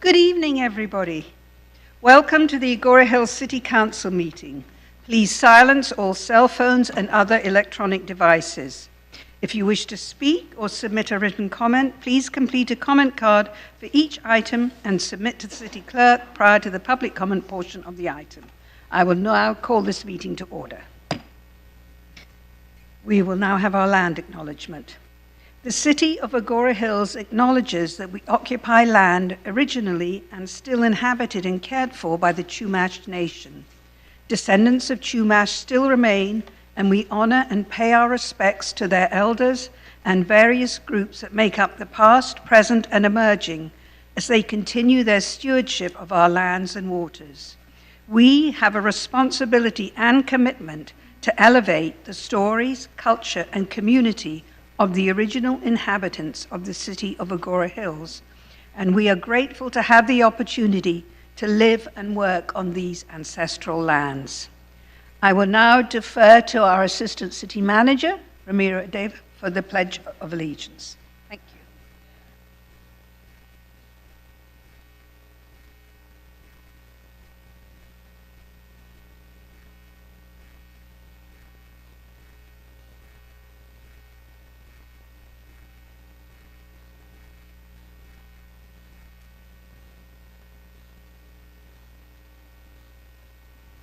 Good evening, everybody. Welcome to the Agoura Hills City Council meeting. Please silence all cell phones and other electronic devices. If you wish to speak or submit a written comment, please complete a comment card for each item and submit to the city clerk prior to the public comment portion of the item. I will now call this meeting to order. We will now have our land acknowledgement. The city of Agoura Hills acknowledges that we occupy land originally and still inhabited and cared for by the Chumash Nation. Descendants of Chumash still remain, and we honor and pay our respects to their elders and various groups that make up the past, present, and emerging as they continue their stewardship of our lands and waters. We have a responsibility and commitment to elevate the stories, culture, and community of the original inhabitants of the city of Agoura Hills, and we are grateful to have the opportunity to live and work on these ancestral lands. I will now defer to our Assistant City Manager, Ramiro Dave, for the Pledge of Allegiance. Thank you.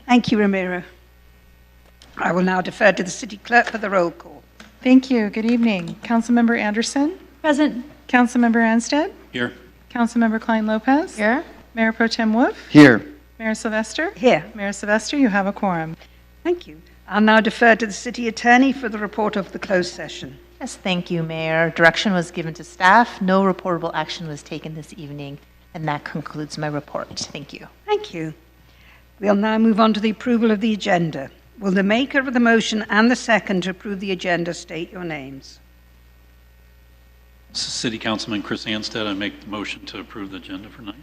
Thank you, Ramiro. I will now defer to the city clerk for the roll call. Thank you. Good evening. Councilmember Anderson? Present. Councilmember Anstead? Here. Councilmember Klein-Lopez? Here. Mayor Pro Tem Wolf? Here. Mayor Sylvester? Here. Mayor Sylvester, you have a quorum. Thank you. I'll now defer to the city attorney for the report of the closed session. Yes, thank you, Mayor. Direction was given to staff. No reportable action was taken this evening, and that concludes my report. Thank you. Thank you. We'll now move on to the approval of the agenda. Will the maker of the motion and the second to approve the agenda state your names? City Councilman Chris Anstead, I make the motion to approve the agenda for tonight.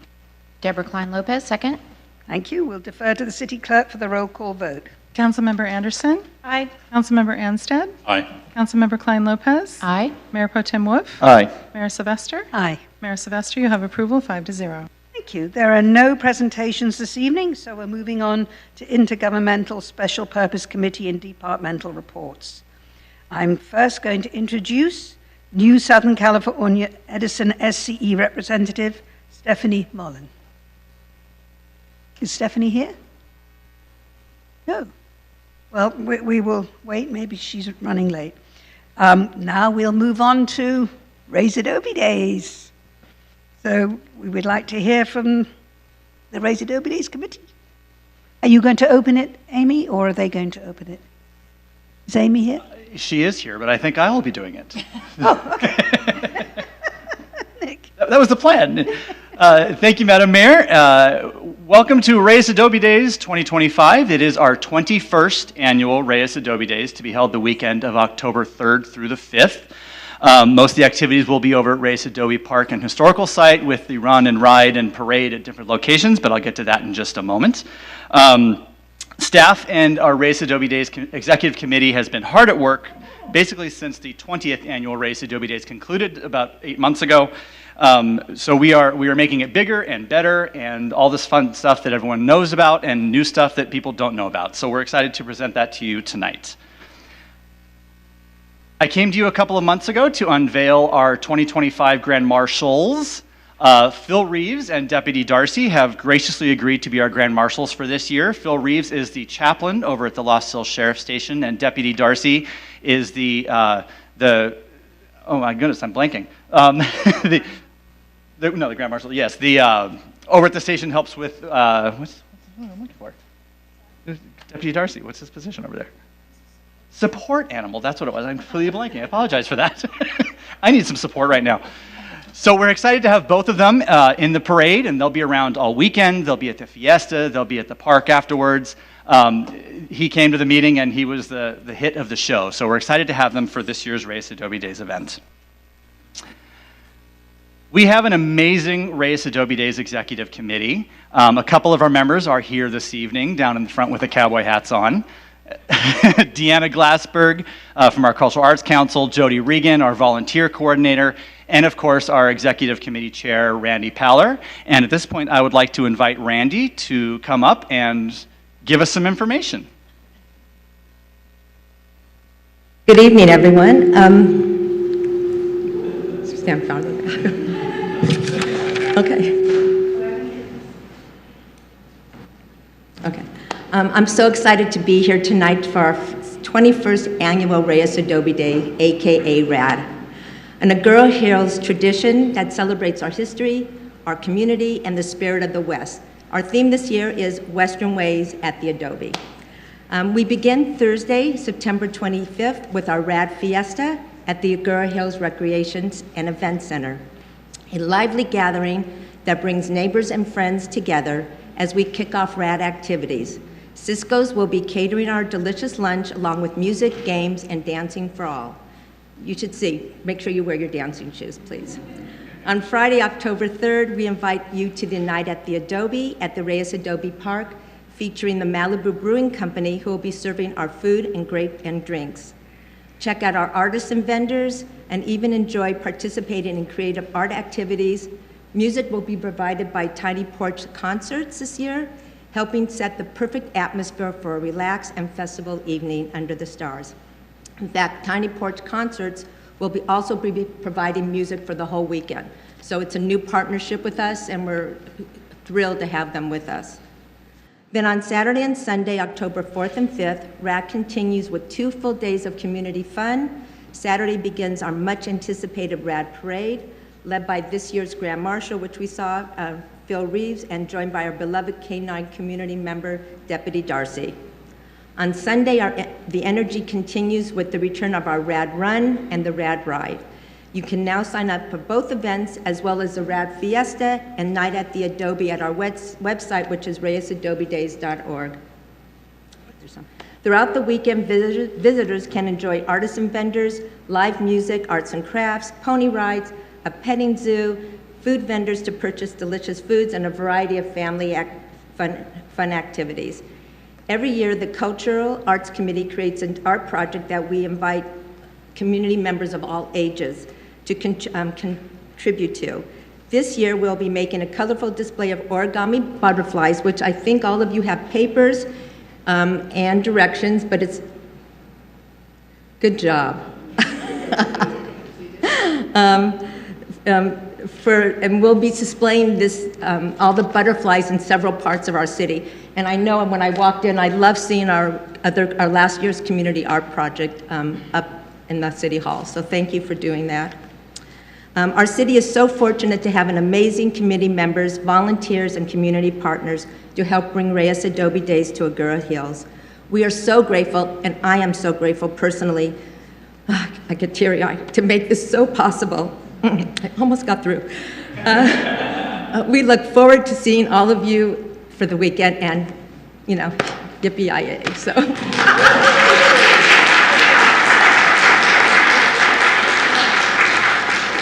Deborah Klein-Lopez, second. Thank you. We'll defer to the city clerk for the roll call vote. Councilmember Anderson? Aye. Councilmember Anstead? Aye. Councilmember Klein-Lopez? Aye. Mayor Pro Tem Wolf? Aye. Mayor Sylvester? Aye. Mayor Sylvester, you have approval 5-0. Thank you. There are no presentations this evening, so we're moving on to Intergovernmental Special Purpose Committee and departmental reports. I'm first going to introduce new Southern California Edison SCE representative, Stephanie Mullen. Is Stephanie here? No. Well, we will wait. Maybe she's running late. Now we'll move on to Raise Adobe Days. So we would like to hear from the Raise Adobe Days Committee. Are you going to open it, Amy, or are they going to open it? Is Amy here? She is here, but I think I will be doing it. Oh, okay. Nick. That was the plan. Thank you, Madam Mayor. Welcome to Raise Adobe Days 2025. It is our 21st annual Raise Adobe Days to be held the weekend of October 3rd through the 5th. Most of the activities will be over at Race Adobe Park and Historical Site with the run and ride and parade at different locations, but I'll get to that in just a moment. Staff and our Race Adobe Days Executive Committee has been hard at work basically since the 20th annual Race Adobe Days concluded about 8 months ago. So we are making it bigger and better and all this fun stuff that everyone knows about and new stuff that people don't know about. So we're excited to present that to you tonight. I came to you a couple of months ago to unveil our 2025 Grand Marshals. Phil Reeves and Deputy Darcy have graciously agreed to be our Grand Marshals for this year. Phil Reeves is the chaplain over at the Lost Hills Sheriff Station, and Deputy Darcy is the oh my goodness, I'm blanking. The Grand Marshal, yes, the over at the station helps with what's I'm looking for? Deputy Darcy, what's his position over there? Support animal, that's what it was. I'm completely blanking. I apologize for that. I need some support right now. So we're excited to have both of them in the parade, and they'll be around all weekend. They'll be at the fiesta. They'll be at the park afterwards. He came to the meeting, and he was the hit of the show. So we're excited to have them for this year's Race Adobe Days event. We have an amazing Race Adobe Days Executive Committee. A couple of our members are here this evening, down in the front with the cowboy hats on. Deanna Glassberg from our Cultural Arts Council, Jody Regan, our volunteer coordinator, and of course, our Executive Committee Chair, Randy Paller. And at this point, I would like to invite Randy to come up and give us some information. Good evening, everyone. Stand proud of that. Okay. Okay. I'm so excited to be here tonight for our 21st annual Reyes Adobe Day, aka RAD, an Agoura Hills tradition that celebrates our history, our community, and the spirit of the West. Our theme this year is Western Ways at the Adobe. We begin Thursday, September 25th, with our RAD Fiesta at the Agoura Hills Recreations and Event Center, a lively gathering that brings neighbors and friends together as we kick off RAD activities. Cisco's will be catering our delicious lunch along with music, games, and dancing for all. You should see. Make sure you wear your dancing shoes, please. On Friday, October 3rd, we invite you to the Night at the Adobe at the Reyes Adobe Park, featuring the Malibu Brewing Company, who will be serving our food and drinks. Check out our artists and vendors, and even enjoy participating in creative art activities. Music will be provided by Tiny Porch Concerts this year, helping set the perfect atmosphere for a relaxed and festival evening under the stars. In fact, Tiny Porch Concerts will also be providing music for the whole weekend. So it's a new partnership with us, and we're thrilled to have them with us. Then on Saturday and Sunday, October 4th and 5th, RAD continues with 2 full days of community fun. Saturday begins our much-anticipated RAD Parade, led by this year's Grand Marshal, which we saw, Phil Reeves, and joined by our beloved K-9 community member, Deputy Darcy. On Sunday, the energy continues with the return of our RAD Run and the RAD Ride. You can now sign up for both events, as well as the RAD Fiesta and Night at the Adobe at our website, which is reyesadobedays.org. Throughout the weekend, visitors can enjoy artists and vendors, live music, arts and crafts, pony rides, a petting zoo, food vendors to purchase delicious foods, and a variety of family fun activities. Every year, the Cultural Arts Committee creates an art project that we invite community members of all ages to contribute to. This year, we'll be making a colorful display of origami butterflies, which I think all of you have papers and directions, but it's good job. And we'll be displaying this, all the butterflies in several parts of our city. And I know when I walked in, I love seeing our last year's community art project up in the City Hall. So thank you for doing that. Our city is so fortunate to have an amazing committee members, volunteers, and community partners to help bring Reyes Adobe Days to Agoura Hills. We are so grateful, and I am so grateful personally, I get teary-eyed, to make this so possible. I almost got through. We look forward to seeing all of you for the weekend, and, you know, yippee-yi-yay, so.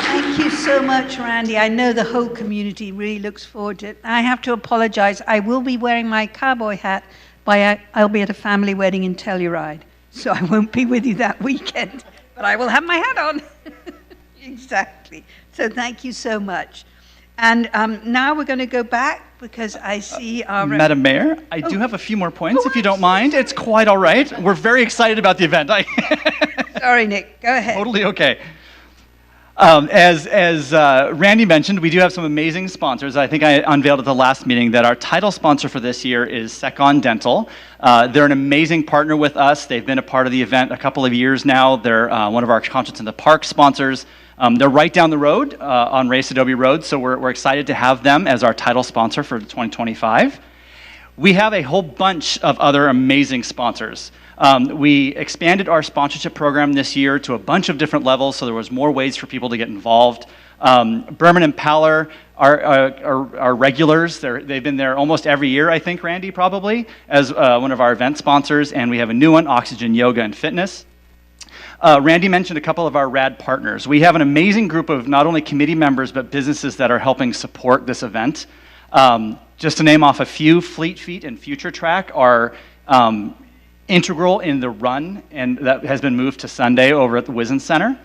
Thank you so much, Randy. I know the whole community really looks forward to it. I have to apologize. I will be wearing my cowboy hat, I'll be at a family wedding in Telluride, so I won't be with you that weekend, but I will have my hat on. Exactly. So thank you so much. And now we're going to go back because I see our... Madam Mayor, I do have a few more points, if you don't mind. It's quite all right. We're very excited about the event. Sorry, Nick. Go ahead. Totally okay. As Randy mentioned, we do have some amazing sponsors. I think I unveiled at the last meeting that our title sponsor for this year is Secon Dental. They're an amazing partner with us. They've been a part of the event a couple of years now. They're one of our Concerts in the Park sponsors. They're right down the road on Reyes Adobe Road, so we're excited to have them as our title sponsor for 2025. We have a whole bunch of other amazing sponsors. We expanded our sponsorship program this year to a bunch of different levels, so there was more ways for people to get involved. Berman and Paller are regulars. They've been there almost every year, I think, Randy, probably, as one of our event sponsors, and we have a new one, Oxygen Yoga and Fitness. Randy mentioned a couple of our RAD partners. We have an amazing group of not only committee members, but businesses that are helping support this event. Just to name off a few, Fleet Feet and Future Track are integral in the run, and that has been moved to Sunday over at the Wizen Center.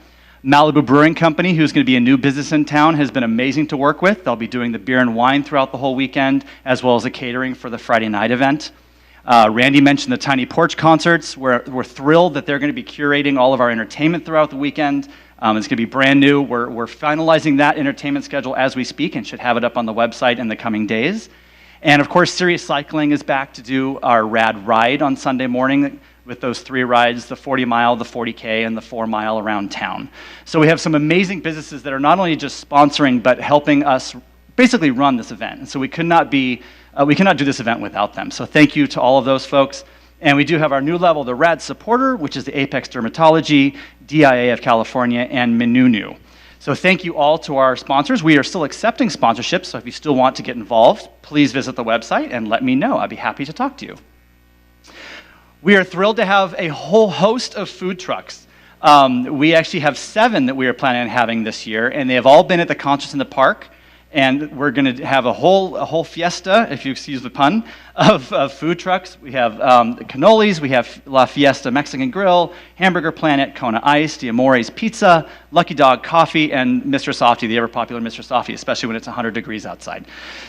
Malibu Brewing Company, who's going to be a new business in town, has been amazing to work with. They'll be doing the beer and wine throughout the whole weekend, as well as the catering for the Friday night event. Randy mentioned the Tiny Porch concerts. We're thrilled that they're going to be curating all of our entertainment throughout the weekend. It's going to be brand new. We're finalizing that entertainment schedule as we speak and should have it up on the website in the coming days. And of course, Serious Cycling is back to do our rad ride on Sunday morning with those 3 rides, the 40 mile, the 40K, and the 4 mile around town. So we have some amazing businesses that are not only just sponsoring, but helping us basically run this event. And so we could not do this event without them. So thank you to all of those folks. And we do have our new level, the RAD supporter, which is the Apex Dermatology, DIA of California, and Menunu. So thank you all to our sponsors. We are still accepting sponsorships, so if you still want to get involved, please visit the website and let me know. I'd be happy to talk to you. We are thrilled to have a whole host of food trucks. We actually have 7 that we are planning on having this year, and they have all been at the Concerts in the Park. And we're going to have a whole fiesta, if you excuse the pun, of food trucks. We have the cannolis, we have La Fiesta Mexican Grill, Hamburger Planet, Kona Ice, Diamore's Pizza, Lucky Dog Coffee, and Mr. Softy, the ever-popular Mr. Softy, especially when it's 100 degrees outside.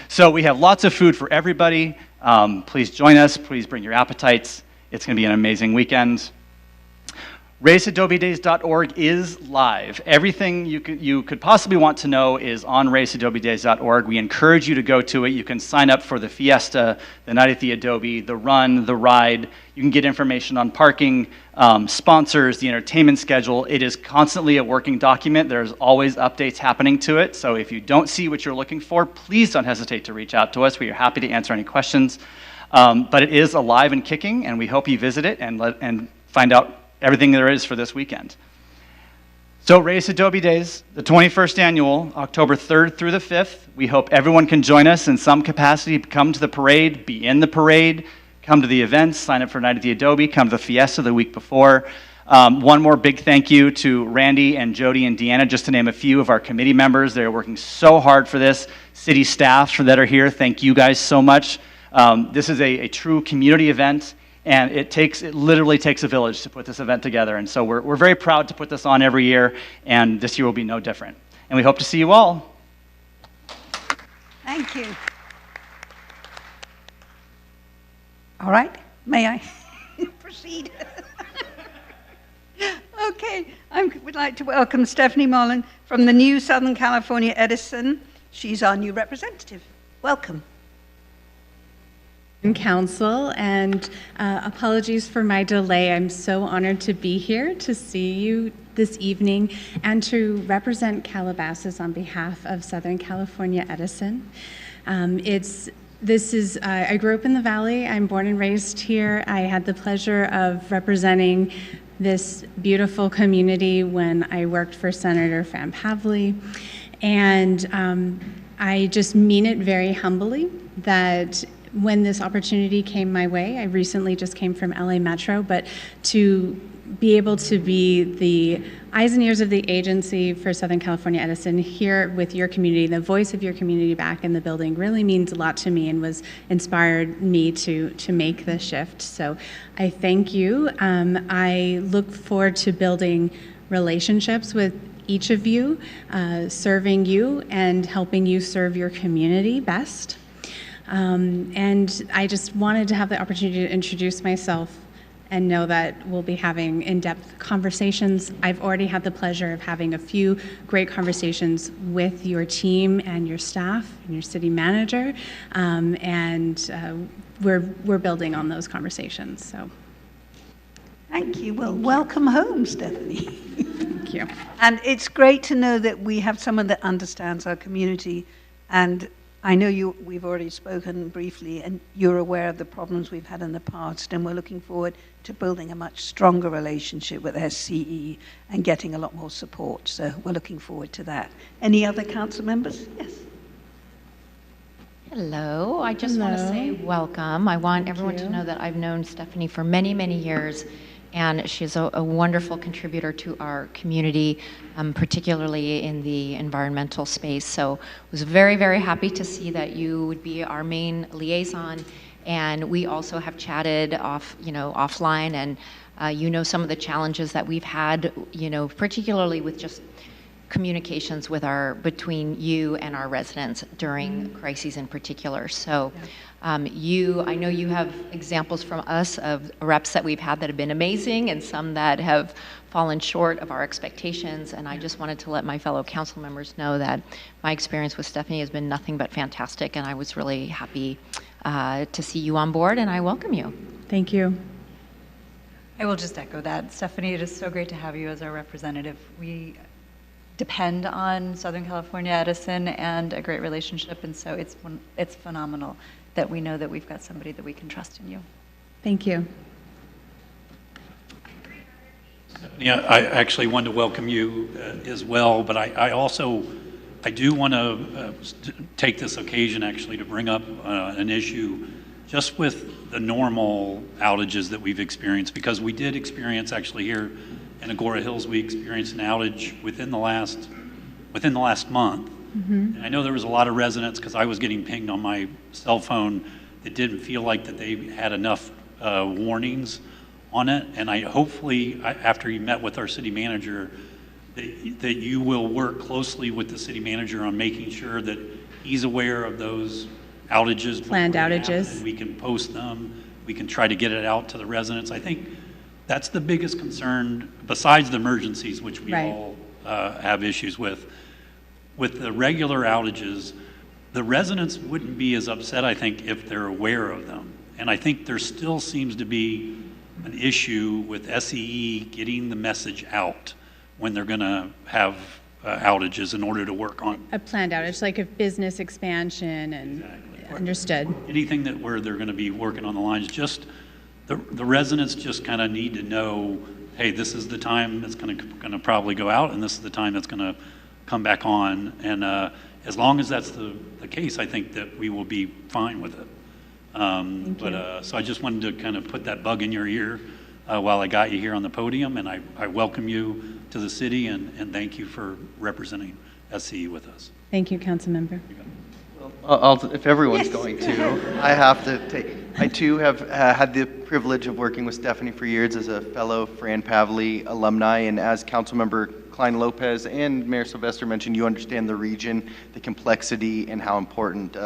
So we have lots of food for everybody. Please join us. Please bring your appetites. It's going to be an amazing weekend. RaceAdobeDays.org is live. Everything you could possibly want to know is on RaceAdobeDays.org. We encourage you to go to it. You can sign up for the Fiesta, the Night at the Adobe, the Run, the Ride. You can get information on parking, sponsors, the entertainment schedule. It is constantly a working document. There's always updates happening to it. So if you don't see what you're looking for, please don't hesitate to reach out to us. We are happy to answer any questions. But it is alive and kicking, and we hope you visit it and find out everything there is for this weekend. So Race Adobe Days, the 21st annual, October 3rd through the 5th. We hope everyone can join us in some capacity, come to the parade, be in the parade, come to the events, sign up for Night at the Adobe, come to the Fiesta the week before. One more big thank you to Randy and Jody and Deanna, just to name a few of our committee members. They're working so hard for this. City staff that are here, thank you guys so much. This is a true community event. And it literally takes a village to put this event together. And so we're very proud to put this on every year, and this year will be no different. And we hope to see you all. Thank you. All right, may I proceed? Okay, I would like to welcome Stephanie Mullen from the new Southern California Edison. She's our new representative. Welcome. Council, and apologies for my delay. I'm so honored to be here to see you this evening and to represent Calabasas on behalf of Southern California Edison. I grew up in the Valley. I'm born and raised here. I had the pleasure of representing this beautiful community when I worked for Senator Van Pavley, and I just mean it very humbly that when this opportunity came my way, I recently just came from LA Metro, but to be able to be the eyes and ears of the agency for Southern California Edison here with your community, the voice of your community back in the building really means a lot to me and was inspired me to make the shift. So I thank you. I look forward to building relationships with each of you, serving you and helping you serve your community best. And I just wanted to have the opportunity to introduce myself and know that we'll be having in-depth conversations. I've already had the pleasure of having a few great conversations with your team and your staff and your city manager, and we're building on those conversations. So, thank you. Well, welcome home, Stephanie. thank you. And it's great to know that we have someone that understands our community, and I know we've already spoken briefly, and you're aware of the problems we've had in the past, and we're looking forward to building a much stronger relationship with SCE and getting a lot more support. So we're looking forward to that. Any other council members? Yes. Hello. I just want to say welcome. I want everyone to know that I've known Stephanie for many, many years, and she's a wonderful contributor to our community, particularly in the environmental space. So I was very, very happy to see that you would be our main liaison. And we also have chatted offline, and You know some of the challenges that we've had, particularly with just communications between you and our residents during crises in particular. So I know you have examples from us of reps that we've had that have been amazing and some that have fallen short of our expectations. And I just wanted to let my fellow council members know that my experience with Stephanie has been nothing but fantastic. And I was really happy to see you on board, and I welcome you. Thank you. I will just echo that. Stephanie, it is so great to have you as our representative. We depend on Southern California Edison and a great relationship, and so it's phenomenal that we know that we've got somebody that we can trust in you. Thank you. Yeah, I actually wanted to welcome you as well, but I do want to take this occasion actually to bring up an issue just with the normal outages that we've experienced, because we did experience actually here in Agoura Hills, we experienced an outage within the last month. And I know there was a lot of residents, because I was getting pinged on my cell phone, that didn't feel like that they had enough warnings on it. And hopefully, after you met with our city manager, that you will work closely with the city manager on making sure that he's aware of those outages. Planned before they outages. happen. We can post them. We can try to get it out to the residents. I think that's the biggest concern, besides the emergencies, which we Right. all have issues with. With the regular outages, the residents wouldn't be as upset, I think, if they're aware of them. And I think there still seems to be an issue with SEE getting the message out when they're going to have outages in order to work on A planned outage, like a business expansion and understood. anything where they're going to be working on the lines. Just the residents just kind of need to know, hey, this is the time that's going to probably go out, and this is the time that's going to come back on. And as long as that's the case, I think that we will be fine with it. So I just wanted to kind of put that bug in your ear while I got you here on the podium, and I welcome you to the city, and thank you for representing SCE with us. Thank you, council member. If everyone's going to, I have to take. I too have had the privilege of working with Stephanie for years as a fellow Fran Pavley alumni, and as Councilmember Klein Lopez and Mayor Sylvester mentioned, you understand the region, the complexity, and how important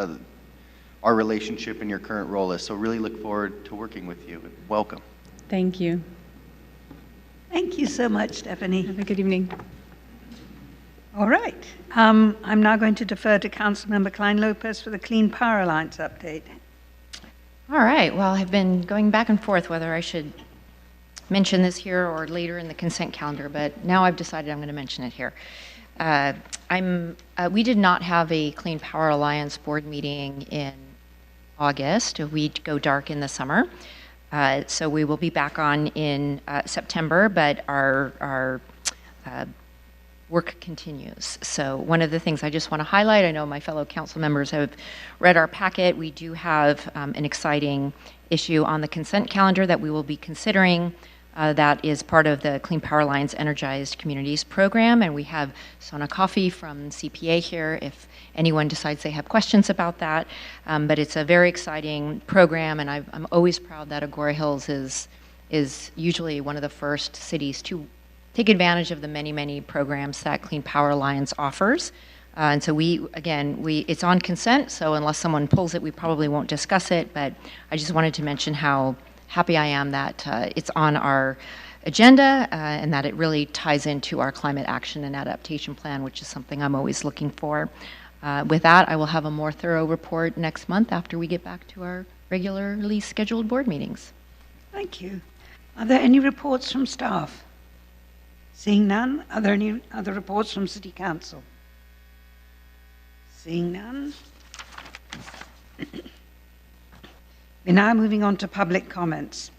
our relationship in your current role is. So really look forward to working with you. Welcome. Thank you. Thank you so much, Stephanie. Have a good evening. All right. I'm now going to defer to Councilmember Klein Lopez for the Clean Power Alliance update. All right, well, I've been going back and forth whether I should mention this here or later in the consent calendar, but now I've decided I'm going to mention it here. We did not have a Clean Power Alliance board meeting in August. We go dark in the summer. So we will be back on in September, but our work continues. So one of the things I just want to highlight, I know my fellow council members have read our packet. We do have an exciting issue on the consent calendar that we will be considering. That is part of the Clean Power Alliance Energized Communities program, and we have Sona Coffee from CPA here if anyone decides they have questions about that. But it's a very exciting program, and I'm always proud that Agoura Hills is usually one of the first cities to take advantage of the many, many programs that Clean Power Alliance offers. And so it's on consent, so unless someone pulls it, we probably won't discuss it, but I just wanted to mention how happy I am that it's on our agenda and that it really ties into our climate action and adaptation plan, which is something I'm always looking for. With that, I will have a more thorough report next month after we get back to our regularly scheduled board meetings. Thank you. Are there any reports from staff? Seeing none, are there any other reports from City Council? Seeing none. We're now moving on to public comments.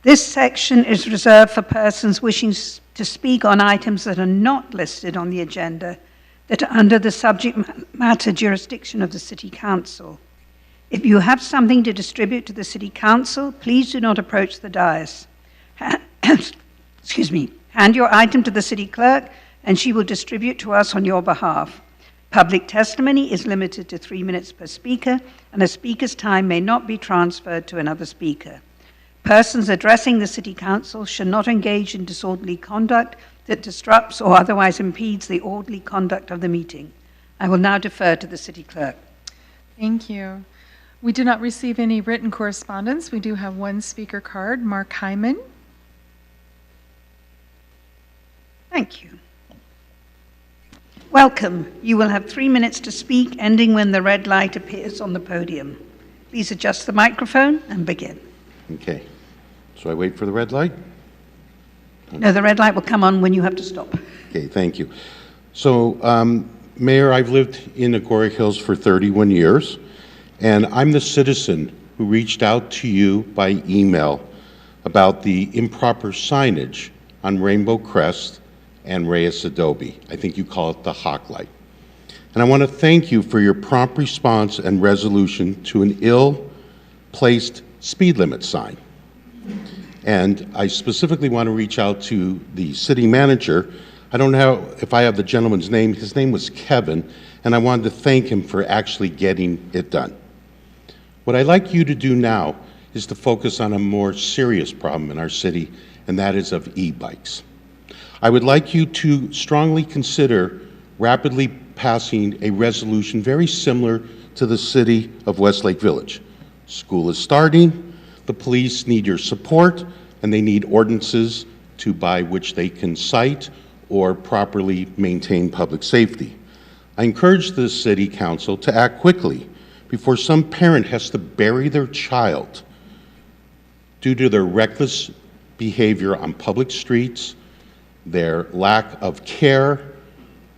This section is reserved for persons wishing to speak on items that are not listed on the agenda that are under the subject matter jurisdiction of the City Council. If you have something to distribute to the City Council, please do not approach the dais. Excuse me. Hand your item to the City Clerk and she will distribute to us on your behalf. Public testimony is limited to 3 minutes per speaker, and a speaker's time may not be transferred to another speaker. persons addressing the City Council should not engage in disorderly conduct that disrupts or otherwise impedes the orderly conduct of the meeting. I will now defer to the City Clerk. Thank you. We did not receive any written correspondence. We do have one speaker card, Mark Hyman. Thank you. Welcome. You will have 3 minutes to speak, ending when the red light appears on the podium. Please adjust the microphone and begin. Okay. So I wait for the red light? No, the red light will come on when you have to stop. Okay, thank you. So, Mayor, I've lived in Agoura Hills for 31 years, and I'm the citizen who reached out to you by email about the improper signage on Rainbow Crest and Reyes Adobe. I think you call it the Hawk Light. And I want to thank you for your prompt response and resolution to an ill-placed speed limit sign. And I specifically want to reach out to the city manager. I don't know if I have the gentleman's name. His name was Kevin, and I wanted to thank him for actually getting it done. What I'd like you to do now is to focus on a more serious problem in our city, and that is of e-bikes. I would like you to strongly consider rapidly passing a resolution very similar to the city of Westlake Village. School is starting, the police need your support, and they need ordinances by which they can cite or properly maintain public safety. I encourage the City Council to act quickly before some parent has to bury their child due to their reckless behavior on public streets, their lack of care,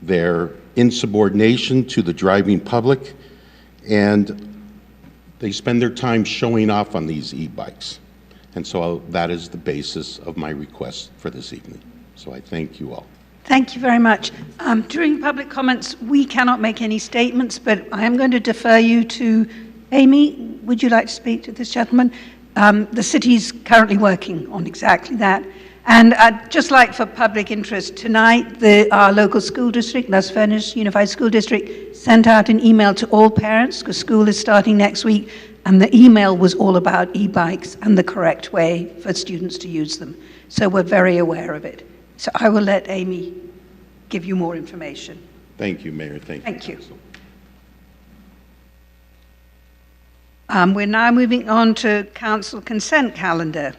their insubordination to the driving public, and they spend their time showing off on these e-bikes. And so that is the basis of my request for this evening. So I thank you all. Thank you very much. During public comments, we cannot make any statements, but I am going to defer you to Amy. Would you like to speak to this gentleman? The city's currently working on exactly that. And just like for public interest, tonight our local school district, Las Vegas Unified School District, sent out an email to all parents because school is starting next week, and the email was all about e-bikes and the correct way for students to use them. So we're very aware of it. So I will let Amy give you more information. Thank you, Mayor. Thank you. We're now moving on to Council Consent Calendar.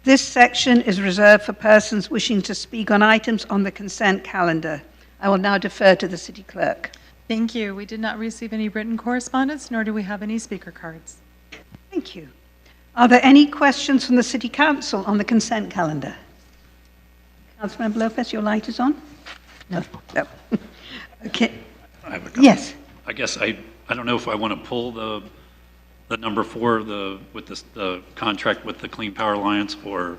This section is reserved for persons wishing to speak on items on the consent calendar. I will now defer to the City Clerk. Thank you. We did not receive any written correspondence, nor do we have any speaker cards. Thank you. Are there any questions from the City Council on the consent calendar? Councilmember Lopez, your light is on? No. No. Okay. I have a comment. Yes. I guess I don't know if I want to pull the number 4, the contract with the Clean Power Alliance, or,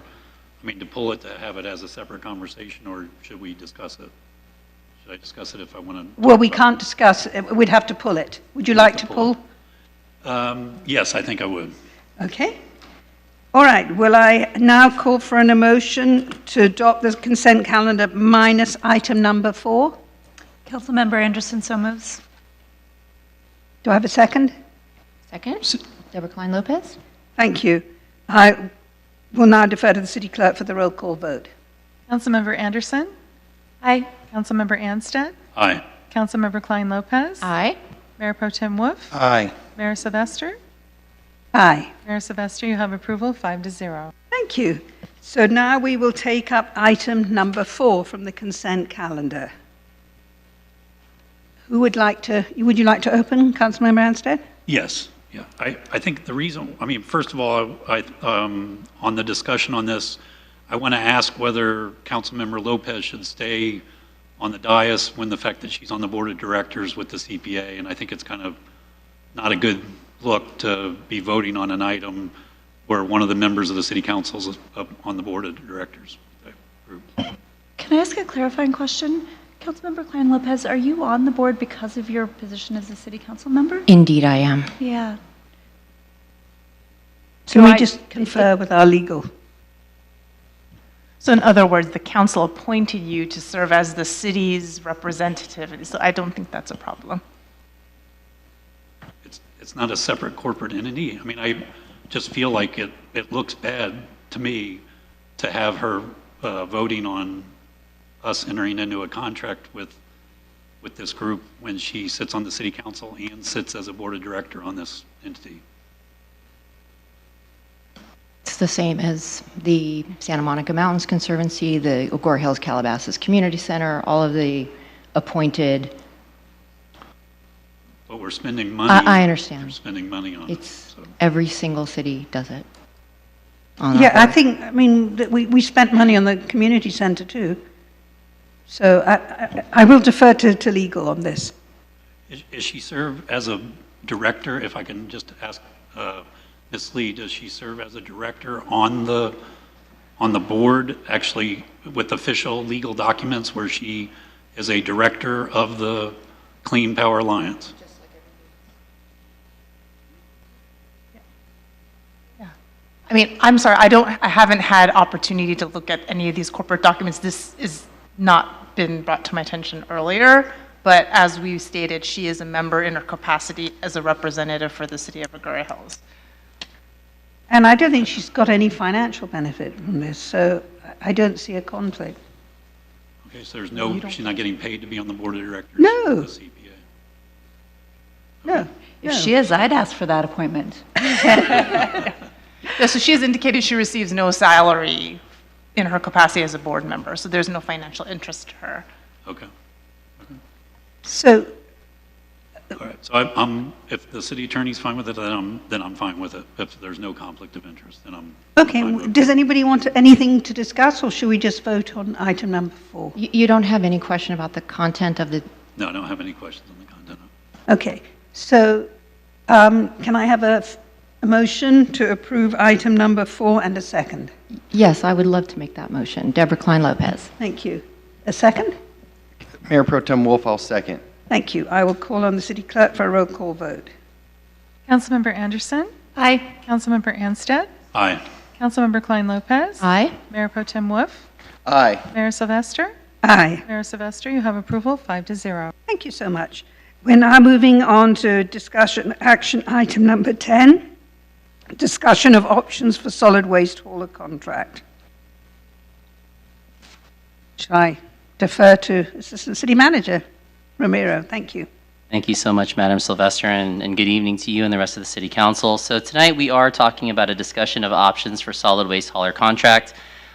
I mean, to pull it to have it as a separate conversation, or should we discuss it? Should I discuss it if I want to? Well, we can't discuss it. We'd have to pull it. Would you like to pull? Yes, I think I would. Okay. All right. Will I now call for an motion to adopt the consent calendar minus item number 4? Councilmember Anderson so moves. Do I have a second? Second, Deborah Klein Lopez. Thank you. I will now defer to the City Clerk for the roll call vote. Councilmember Anderson? Aye. Councilmember Anstead? Aye. Councilmember Klein Lopez? Aye. Mayor Pro Tem Wolf? Aye. Mayor Sylvester? Aye. Mayor Sylvester, you have approval 5-0. Thank you. So now we will take up item number 4 from the consent calendar. Would you like to open, Councilmember Anstead? Yes. Yeah. I think the reason, I mean, first of all, on the discussion on this, I want to ask whether Councilmember Lopez should stay on the dais when the fact that she's on the board of directors with the CPA, and I think it's kind of not a good look to be voting on an item where one of the members of the city council is up on the board of directors. Can I ask a clarifying question? Councilmember Klein Lopez, are you on the board because of your position as a city council member? Indeed, I am. Yeah. Can we just confer with our legal? So in other words, the council appointed you to serve as the city's representative, so I don't think that's a problem. It's not a separate corporate entity. I mean, just feel like it looks bad to me to have her voting on us entering into a contract with this group when she sits on the city council and sits as a board of director on this entity. It's the same as the Santa Monica Mountains Conservancy, the Agoura Hills Calabasas Community Center, all of the appointed. But we're spending money. I understand. We're spending money on It's it. So. every single city does it. Yeah, I mean, that we spent money on the community center too. So I will defer to legal on this. Is she serve as a director, if I can just ask Ms. Lee, does she serve as a director on the board, actually with official legal documents where she is a director of the Clean Power Alliance? I mean, I'm sorry, I haven't had opportunity to look at any of these corporate documents. This is not been brought to my attention earlier, but as we stated, she is a member in her capacity as a representative for the city of Agoura Hills. And I don't think she's got any financial benefit from this, so I don't see a conflict. Okay, so she's not getting paid to be on the board of directors? No. Of the CPA? No. If she is, I'd ask for that appointment. Yeah, so she has indicated she receives no salary in her capacity as a board member, so there's no financial interest to her. Okay. So, All right, so if the city attorney's fine with it, then I'm fine with it. If there's no conflict of interest, then I'm okay, fine with it. does anybody want anything to discuss, or should we just vote on item number 4? You don't have any question about the content of the. No, I don't have any questions on the content. Okay, so can I have a motion to approve item number 4 and a second? Yes, I would love to make that motion. Deborah Klein Lopez. Thank you. A second? Mayor Pro Tem Wolf, I'll second. Thank you. I will call on the city clerk for a roll call vote. Councilmember Anderson. Aye. Councilmember Anstead. Aye. Councilmember Klein Lopez. Aye. Mayor Pro Tem Wolf. Aye. Mayor Sylvester. Aye. Mayor Sylvester, you have approval 5-0. Thank you so much. We're now moving on to discussion action item number 10, discussion of options for solid waste hauler contract. Shall I defer to Assistant City Manager Ramiro? Thank you. Thank you so much, Madam Sylvester, and good evening to you and the rest of the City Council. So tonight we are talking about a discussion of options for solid waste hauler contract.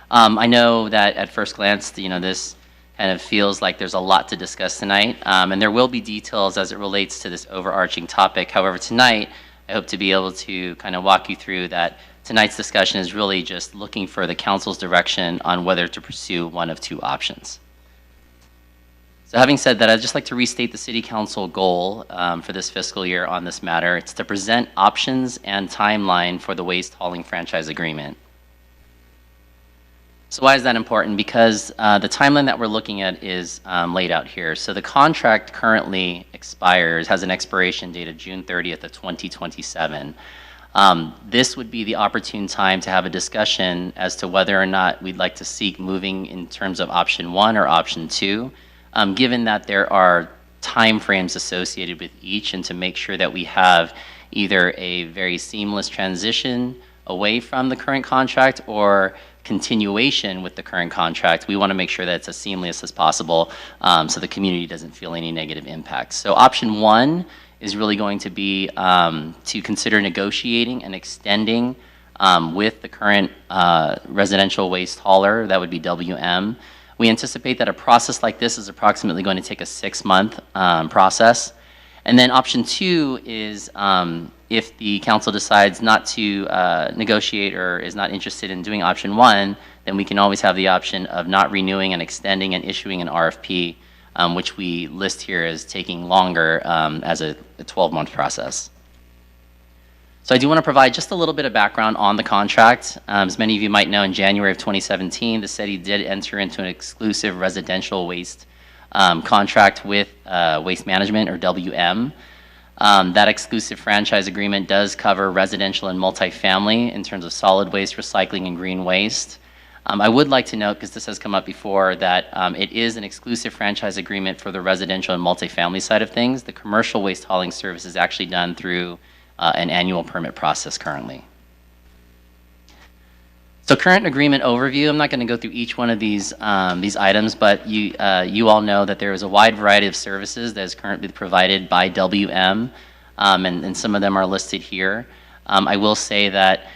I know that at first glance, this kind of feels like there's a lot to discuss tonight, and there will be details as it relates to this overarching topic. However, tonight, I hope to be able to kind of walk you through that tonight's discussion is really just looking for the council's direction on whether to pursue one of two options. So having said that, I'd just like to restate the City Council goal for this fiscal year on this matter. It's to present options and timeline for the waste hauling franchise agreement. So why is that important? Because the timeline that we're looking at is laid out here. So the contract currently has an expiration date of June 30th of 2027. This would be the opportune time to have a discussion as to whether or not we'd like to seek moving in terms of option 1 or option 2. Given that there are time frames associated with each, and to make sure that we have either a very seamless transition away from the current contract or continuation with the current contract, we want to make sure that it's as seamless as possible so the community doesn't feel any negative impacts. So option 1 is really going to be to consider negotiating and extending with the current residential waste hauler, that would be WM. We anticipate that a process like this is approximately going to take a 6-month process. And then option 2 is if the council decides not to negotiate or is not interested in doing option 1, then we can always have the option of not renewing and extending and issuing an RFP, which we list here as taking longer as a 12-month process. So I do want to provide just a little bit of background on the contract. As many of you might know, in January of 2017, the city did enter into an exclusive residential waste contract with Waste Management, or WM. That exclusive franchise agreement does cover residential and multifamily in terms of solid waste, recycling, and green waste. I would like to note, because this has come up before, that it is an exclusive franchise agreement for the residential and multifamily side of things. The commercial waste hauling service is actually done through an annual permit process currently. So current agreement overview, I'm not going to go through each one of these items, but you all know that there is a wide variety of services that is currently provided by WM, and some of them are listed here. I will say that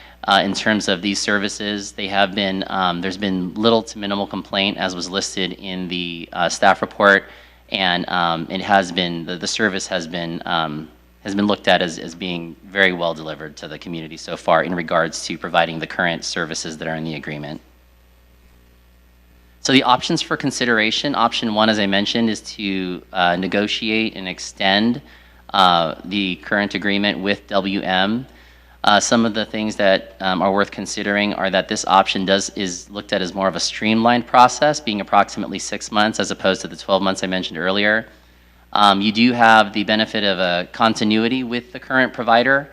in terms of these services, they have been, there's been little to minimal complaint as was listed in the staff report, and it has been, the service has been looked at as being very well delivered to the community so far in regards to providing the current services that are in the agreement. So the options for consideration, option one, as I mentioned, is to negotiate and extend the current agreement with WM. Some of the things that are worth considering are that this option is looked at as more of a streamlined process, being approximately 6 months as opposed to the 12 months I mentioned earlier. You do have the benefit of a continuity with the current provider.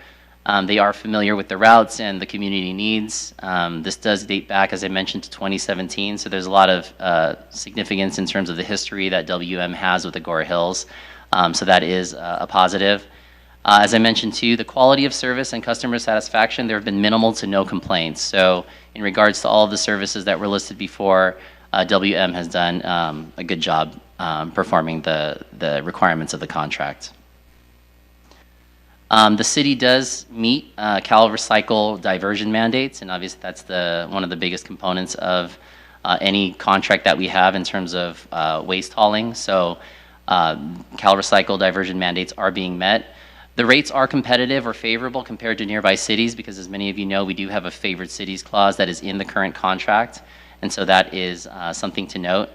They are familiar with the routes and the community needs. This does date back, as I mentioned, to 2017, so there's a lot of significance in terms of the history that WM has with Agoura Hills, so that is a positive. As I mentioned too, the quality of service and customer satisfaction, there have been minimal to no complaints. So in regards to all of the services that were listed before, WM has done a good job performing the requirements of the contract. The city does meet Cal Recycle diversion mandates, and obviously that's one of the biggest components of any contract that we have in terms of waste hauling. So Cal Recycle diversion mandates are being met. The rates are competitive or favorable compared to nearby cities because, as many of you know, we do have a favored cities clause that is in the current contract, and so that is something to note.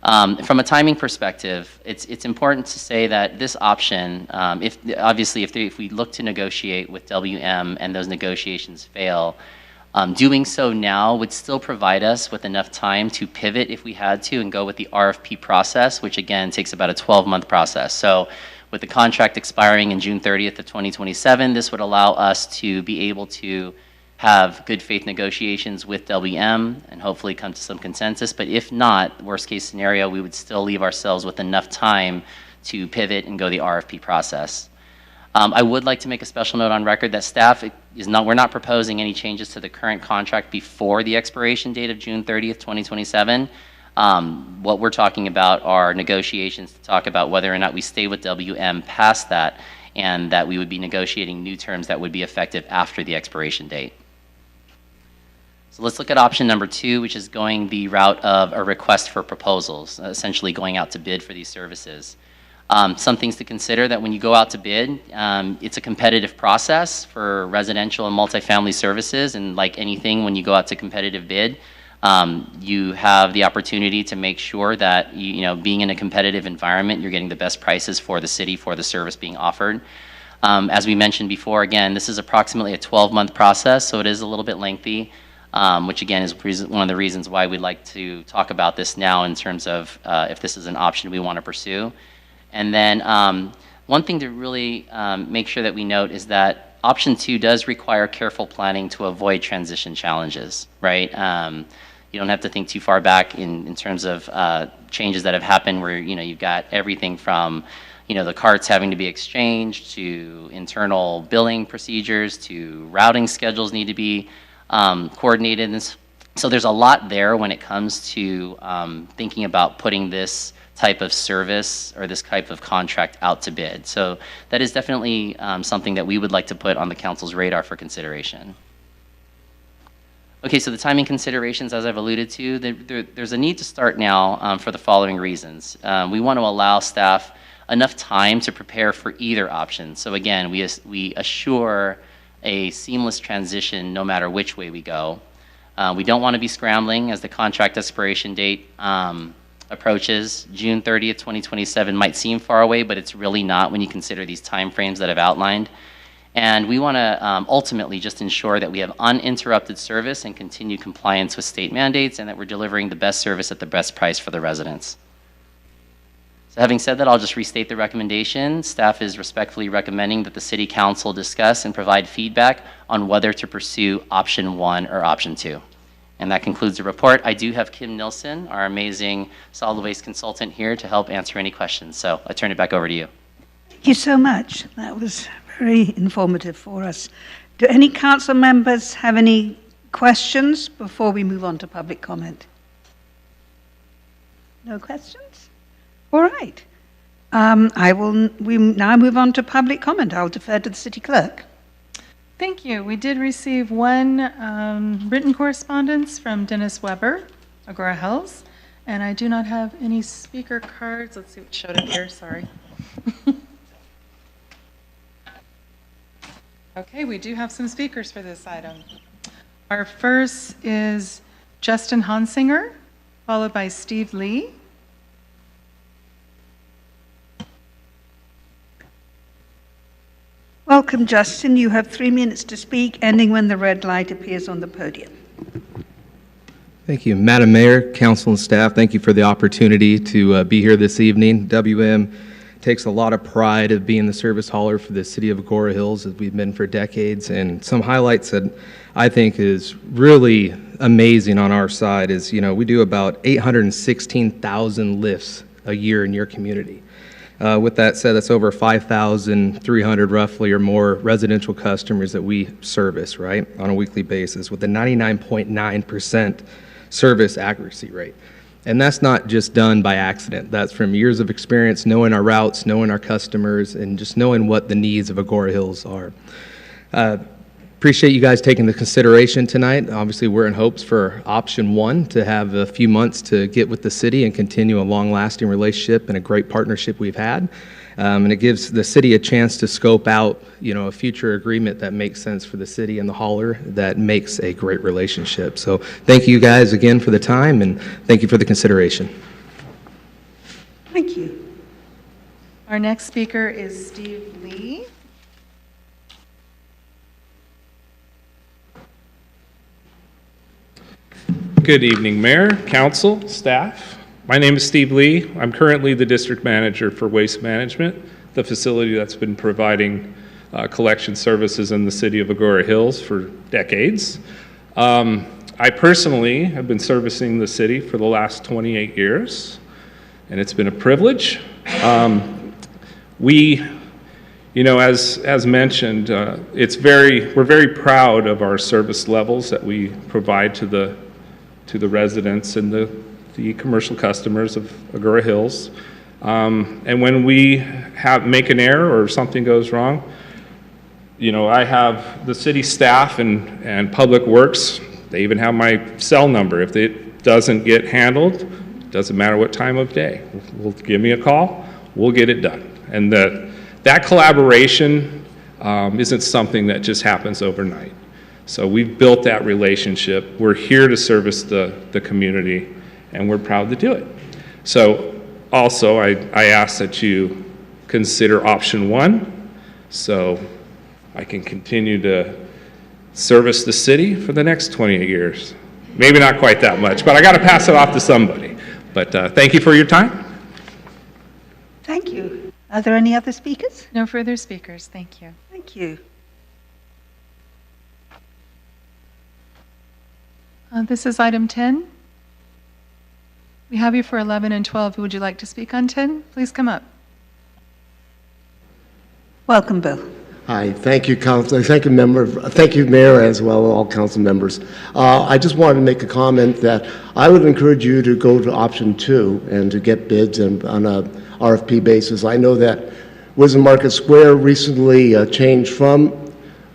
From a timing perspective, it's important to say that this option, if we look to negotiate with WM and those negotiations fail, doing so now would still provide us with enough time to pivot if we had to and go with the RFP process, which again takes about a 12-month process. So with the contract expiring in June 30th of 2027, this would allow us to be able to have good faith negotiations with WM and hopefully come to some consensus. But if not, worst case scenario, we would still leave ourselves with enough time to pivot and go the RFP process. I would like to make a special note on record that staff we're not proposing any changes to the current contract before the expiration date of June 30th, 2027. What we're talking about are negotiations to talk about whether or not we stay with WM past that, and that we would be negotiating new terms that would be effective after the expiration date. So let's look at option number 2, which is going the route of a request for proposals, essentially going out to bid for these services. Some things to consider: that when you go out to bid, it's a competitive process for residential and multifamily services, and like anything, when you go out to competitive bid, you have the opportunity to make sure that, being in a competitive environment, you're getting the best prices for the city for the service being offered. As we mentioned before, again, this is approximately a 12-month process, so it is a little bit lengthy, which again is one of the reasons why we'd like to talk about this now in terms of if this is an option we want to pursue. And then one thing to really make sure that we note is that option 2 does require careful planning to avoid transition challenges, right? You don't have to think too far back in terms of changes that have happened where, you've got everything from, the carts having to be exchanged to internal billing procedures to routing schedules need to be coordinated. And so there's a lot there when it comes to thinking about putting this type of service or this type of contract out to bid. So that is definitely something that we would like to put on the council's radar for consideration. Okay, so the timing considerations, as I've alluded to, there's a need to start now for the following reasons. We want to allow staff enough time to prepare for either option. So again, we assure a seamless transition no matter which way we go. We don't want to be scrambling as the contract expiration date approaches. June 30th, 2027 might seem far away, but it's really not when you consider these timeframes that I've outlined. And we want to ultimately just ensure that we have uninterrupted service and continued compliance with state mandates, and that we're delivering the best service at the best price for the residents. So having said that, I'll just restate the recommendation. Staff is respectfully recommending that the City Council discuss and provide feedback on whether to pursue option 1 or option 2. And that concludes the report. I do have Kim Nilsson, our amazing solid waste consultant, here to help answer any questions. So I turn it back over to you. Thank you so much. That was very informative for us. Do any council members have any questions before we move on to public comment? No questions? All right. We now move on to public comment. I'll defer to the city clerk. Thank you. We did receive one written correspondence from Dennis Weber, Agoura Hills, and I do not have any speaker cards. Let's see what showed up here, sorry. Okay, we do have some speakers for this item. Our first is Justin Hansinger, followed by Steve Lee. Welcome, Justin. You have 3 minutes to speak, ending when the red light appears on the podium. Thank you. Madam Mayor, council, and staff, thank you for the opportunity to be here this evening. WM takes a lot of pride of being the service hauler for the city of Agoura Hills, as we've been for decades. And some highlights that I think is really amazing on our side is, we do about 816,000 lifts a year in your community. With that said, that's over 5,300 roughly or more residential customers that we service, right, on a weekly basis with a 99.9% service accuracy rate. And that's not just done by accident. That's from years of experience, knowing our routes, knowing our customers, and just knowing what the needs of Agoura Hills are. Appreciate you guys taking the consideration tonight. Obviously, we're in hopes for option one to have a few months to get with the city and continue a long-lasting relationship and a great partnership we've had. And it gives the city a chance to scope out, a future agreement that makes sense for the city and the hauler that makes a great relationship. So thank you guys again for the time, and thank you for the consideration. Thank you. Our next speaker is Steve Lee. Good evening, Mayor, Council, staff. My name is Steve Lee. I'm currently the District Manager for Waste Management, the facility that's been providing collection services in the city of Agoura Hills for decades. I personally have been servicing the city for the last 28 years, and it's been a privilege. As mentioned, we're very proud of our service levels that we provide to the residents and the commercial customers of Agoura Hills. And when we make an error or something goes wrong, I have the city staff and Public Works, they even have my cell number. If it doesn't get handled, doesn't matter what time of day, will give me a call, we'll get it done. And that collaboration isn't something that just happens overnight. So we've built that relationship. We're here to service the community, and we're proud to do it. So also, I ask that you consider option one, so I can continue to service the city for the next 28 years. Maybe not quite that much, but I got to pass it off to somebody. But thank you for your time. Thank you. Are there any other speakers? No further speakers. Thank you. Thank you. This is item 10. We have you for 11 and 12. Would you like to speak on 10? Please come up. Welcome, Bill. Hi, thank you, Council. Thank you, Mayor, as well, all council members. I just wanted to make a comment that I would encourage you to go to option 2 and to get bids on a RFP basis. I know that Wisdom Market Square recently changed from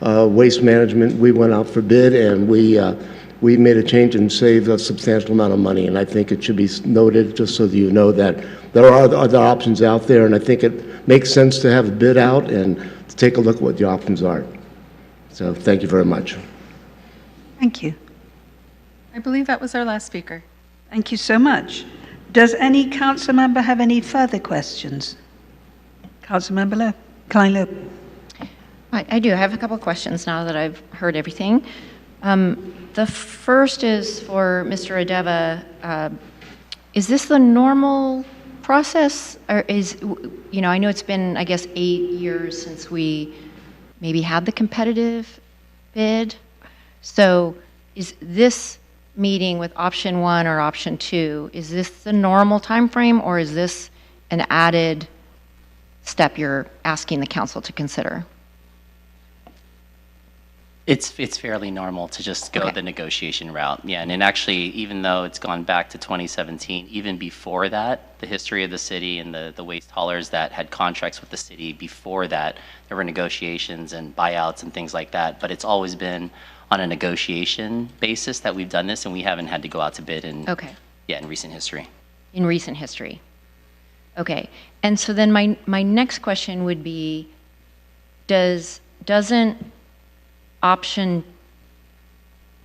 waste management. We went out for bid, and we made a change and saved a substantial amount of money, and I think it should be noted just so that you know that there are other options out there, and I think it makes sense to have a bid out and to take a look at what the options are. So thank you very much. Thank you. I believe that was our last speaker. Thank you so much. Does any council member have any further questions? Council member Klein-Loeb. I do. I have a couple of questions now that I've heard everything. The first is for Mr. Adeva. Is this the normal process? Or I know it's been, I guess, 8 years since we maybe had the competitive bid. So is this meeting with option 1 or option 2, is this the normal time frame, or is this an added step you're asking the council to consider? It's fairly normal to just go the negotiation route. Yeah, and then actually, even though it's gone back to 2017, even before that, the history of the city and the waste haulers that had contracts with the city before that, there were negotiations and buyouts and things like that. But it's always been on a negotiation basis that we've done this, and we haven't had to go out to bid in in recent history. In recent history. Okay. And so then my next question would be, doesn't option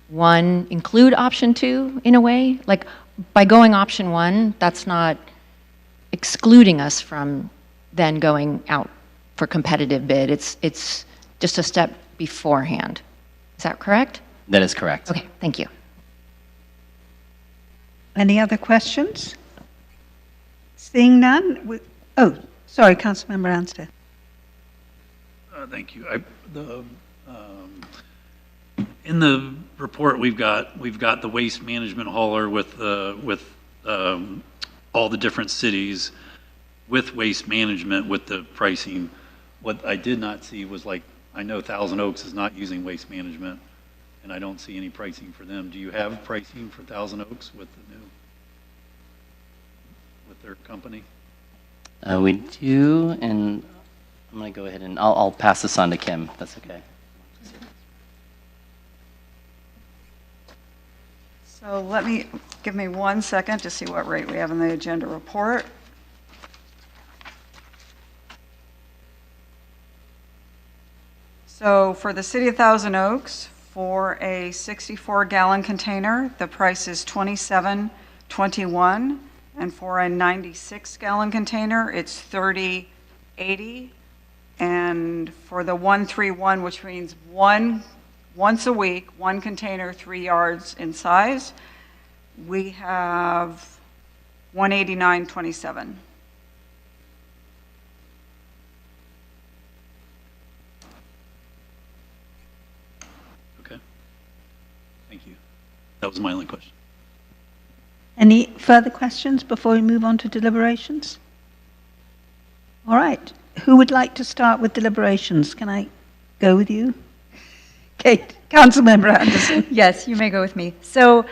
1 include option 2 in a way? Like, by going option 1, that's not excluding us from then going out for competitive bid. It's just a step beforehand. Is that correct? That is correct. Okay, thank you. Any other questions? Seeing none? Oh, sorry, Councilmember Anstead. Thank you. In the report, we've got the waste management hauler with all the different cities with waste management with the pricing. What I did not see was, like, I know Thousand Oaks is not using waste management, and I don't see any pricing for them. Do you have pricing for Thousand Oaks with their company? We do, and I'm going to go ahead and I'll pass this on to Kim. That's okay. So give me 1 second to see what rate we have in the agenda report. So for the City of Thousand Oaks, for a 64-gallon container, the price is $27.21, and for a 96-gallon container, it's $30.80. And for the 131, which means once a week, 1 container, 3 yards in size, we have $189.27. Okay. Thank you. That was my only question. Any further questions before we move on to deliberations? All right. Who would like to start with deliberations? Can I go with you? Kate, Councilmember Anderson. Yes, you may go with me. So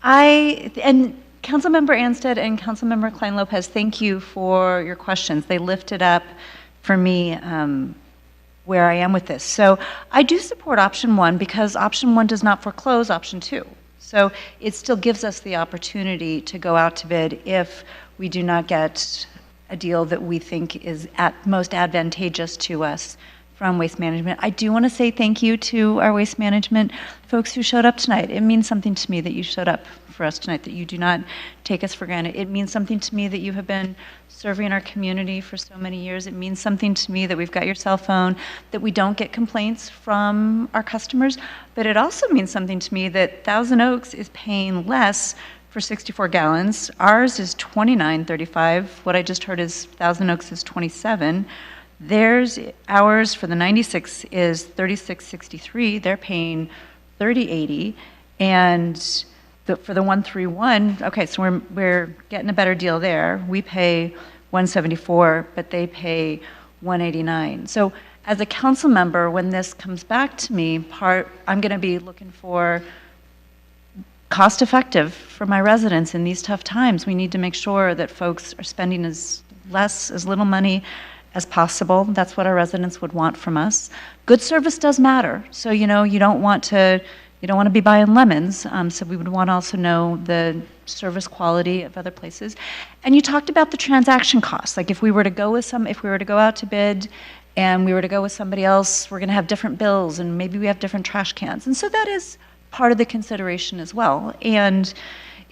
and Councilmember Anstead and Councilmember Klein-Lopez, thank you for your questions. They lifted up for me where I am with this. So I do support option 1 because option 1 does not foreclose option 2. So it still gives us the opportunity to go out to bid if we do not get a deal that we think is at most advantageous to us from Waste Management. I do want to say thank you to our Waste Management folks who showed up tonight. It means something to me that you showed up for us tonight, that you do not take us for granted. It means something to me that you have been serving our community for so many years. It means something to me that we've got your cell phone, that we don't get complaints from our customers. But it also means something to me that Thousand Oaks is paying less for 64 gallons. Ours is $29.35. What I just heard is Thousand Oaks is $27. Ours for the 96 is $36.63. They're paying $30.80. And for the 131, okay, so we're getting a better deal there. We pay $174, but they pay $189. So as a council member, when this comes back to me, I'm going to be looking for cost effective for my residents in these tough times. We need to make sure that folks are spending as little money as possible. That's what our residents would want from us. Good service does matter. So, you don't want to be buying lemons. So we would want to also know the service quality of other places. And you talked about the transaction costs. Like if we were to go out to bid and we were to go with somebody else, we're going to have different bills and maybe we have different trash cans. And so that is part of the consideration as well. And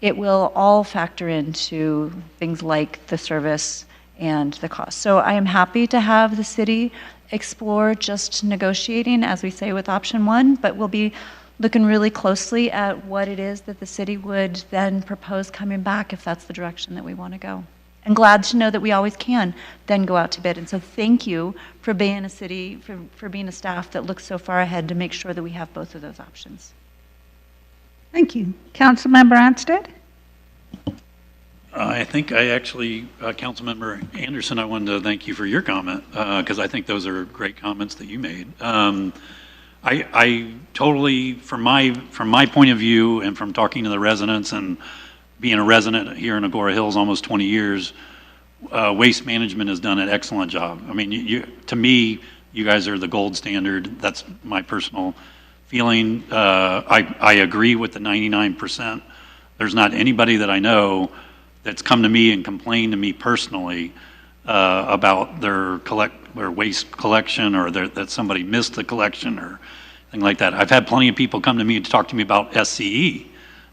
it will all factor into things like the service and the cost. So I am happy to have the city explore just negotiating, as we say, with option 1, but we'll be looking really closely at what it is that the city would then propose coming back if that's the direction that we want to go. And glad to know that we always can then go out to bid. And so thank you for being a city, for being a staff that looks so far ahead to make sure that we have both of those options. Thank you. Councilmember Anstead? I think Councilmember Anderson, I wanted to thank you for your comment because I think those are great comments that you made. I totally, from my point of view and from talking to the residents and being a resident here in Agoura Hills almost 20 years, Waste Management has done an excellent job. I mean, to me, you guys are the gold standard. That's my personal feeling. I agree with the 99%. There's not anybody that I know that's come to me and complained to me personally about their waste collection or that somebody missed the collection or thing like that. I've had plenty of people come to me to talk to me about SCE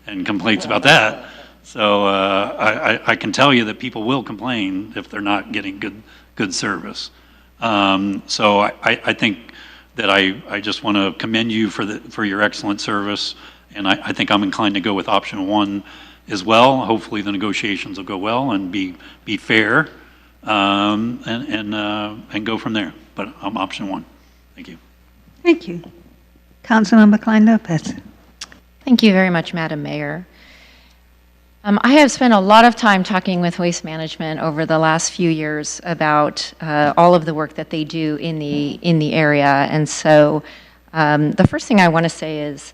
and complaints about that. So I can tell you that people will complain if they're not getting good service. So I think that I just want to commend you for your excellent service, and I think I'm inclined to go with option one as well. Hopefully the negotiations will go well and be fair, and go from there. But I'm option one. Thank you. Thank you. Councilmember Klein-Lopez. Thank you very much, Madam Mayor. I have spent a lot of time talking with Waste Management over the last few years about all of the work that they do in the area, and so the first thing I want to say is,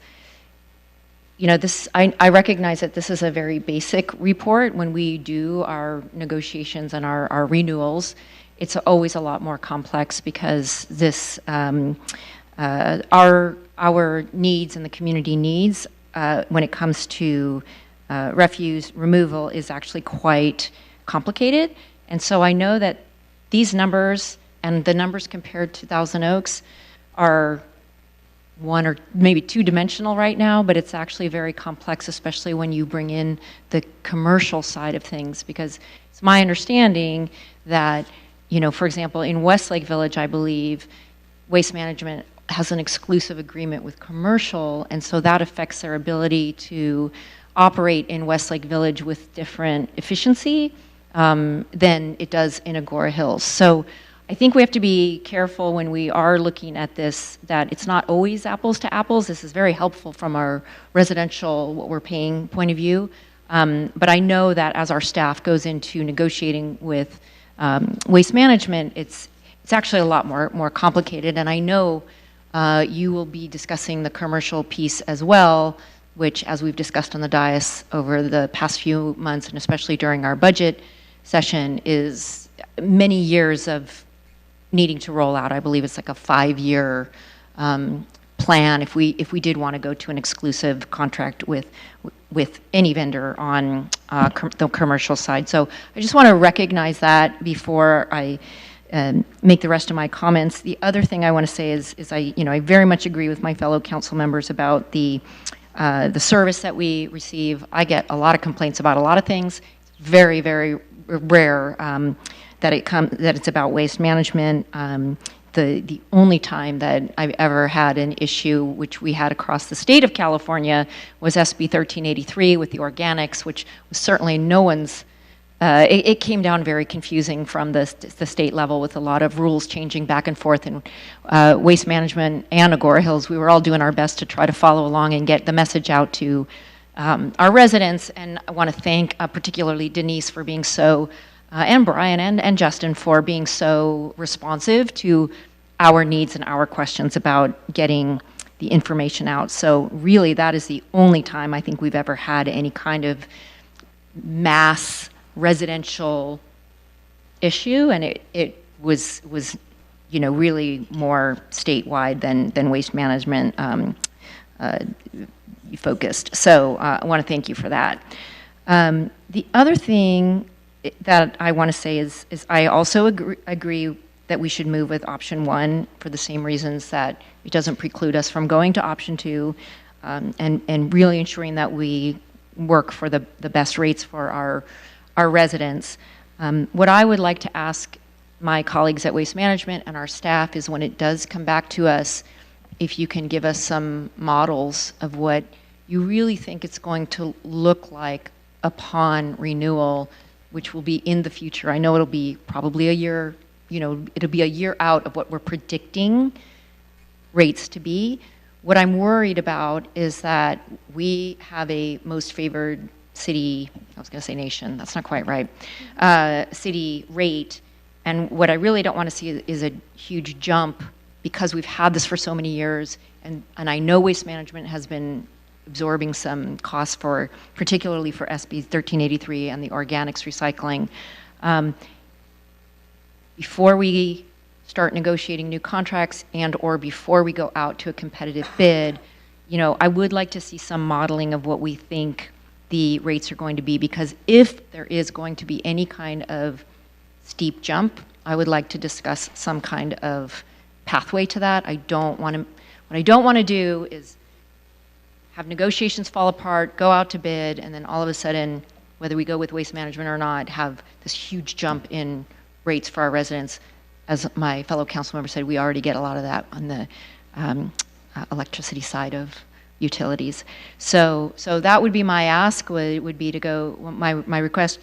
I recognize that this is a very basic report. When we do our negotiations and our renewals, it's always a lot more complex because this our needs and the community needs when it comes to refuse removal is actually quite complicated. And so I know that these numbers and the numbers compared to Thousand Oaks are one or maybe two-dimensional right now, but it's actually very complex, especially when you bring in the commercial side of things, because it's my understanding that, for example, in Westlake Village, I believe, Waste Management has an exclusive agreement with commercial, and so that affects their ability to operate in Westlake Village with different efficiency than it does in Agoura Hills. So I think we have to be careful when we are looking at this, that it's not always apples to apples. This is very helpful from our residential, what we're paying point of view. But I know that as our staff goes into negotiating with Waste Management, it's actually a lot more complicated. And I know you will be discussing the commercial piece as well, which, as we've discussed on the dais over the past few months, and especially during our budget session, is many years of needing to roll out. I believe it's like a 5-year plan if we did want to go to an exclusive contract with any vendor on the commercial side. So I just want to recognize that before I make the rest of my comments. The other thing I want to say is I very much agree with my fellow council members about the service that we receive. I get a lot of complaints about a lot of things. It's very, very rare that it's about Waste Management. The only time that I've ever had an issue, which we had across the state of California, was SB 1383 with the organics, which was certainly no one's. It came down very confusing from the state level with a lot of rules changing back and forth. And Waste Management and Agoura Hills, we were all doing our best to try to follow along and get the message out to our residents. And I want to thank particularly Denise for being so, and Brian and Justin for being so responsive to our needs and our questions about getting the information out. So really, that is the only time I think we've ever had any kind of mass residential issue, and it was really more statewide than Waste Management focused. So I want to thank you for that. The other thing that I want to say is I also agree that we should move with option one for the same reasons that it doesn't preclude us from going to option two, and really ensuring that we work for the best rates for our residents. What I would like to ask my colleagues at Waste Management and our staff is, when it does come back to us, if you can give us some models of what you really think it's going to look like upon renewal, which will be in the future. I know it'll be probably a year, it'll be a year out of what we're predicting rates to be. What I'm worried about is that we have a most favored city, I was going to say nation, that's not quite right, city rate, and what I really don't want to see is a huge jump because we've had this for so many years, and I know Waste Management has been absorbing some costs for, particularly for SB 1383 and the organics recycling. Before we start negotiating new contracts and or before we go out to a competitive bid, I would like to see some modeling of what we think the rates are going to be, because if there is going to be any kind of steep jump, I would like to discuss some kind of pathway to that. What I don't want to do is have negotiations fall apart, go out to bid, and then all of a sudden, whether we go with Waste Management or not, have this huge jump in rates for our residents. As my fellow council member said, we already get a lot of that on the electricity side of utilities. So that would be my ask, would be to go, my request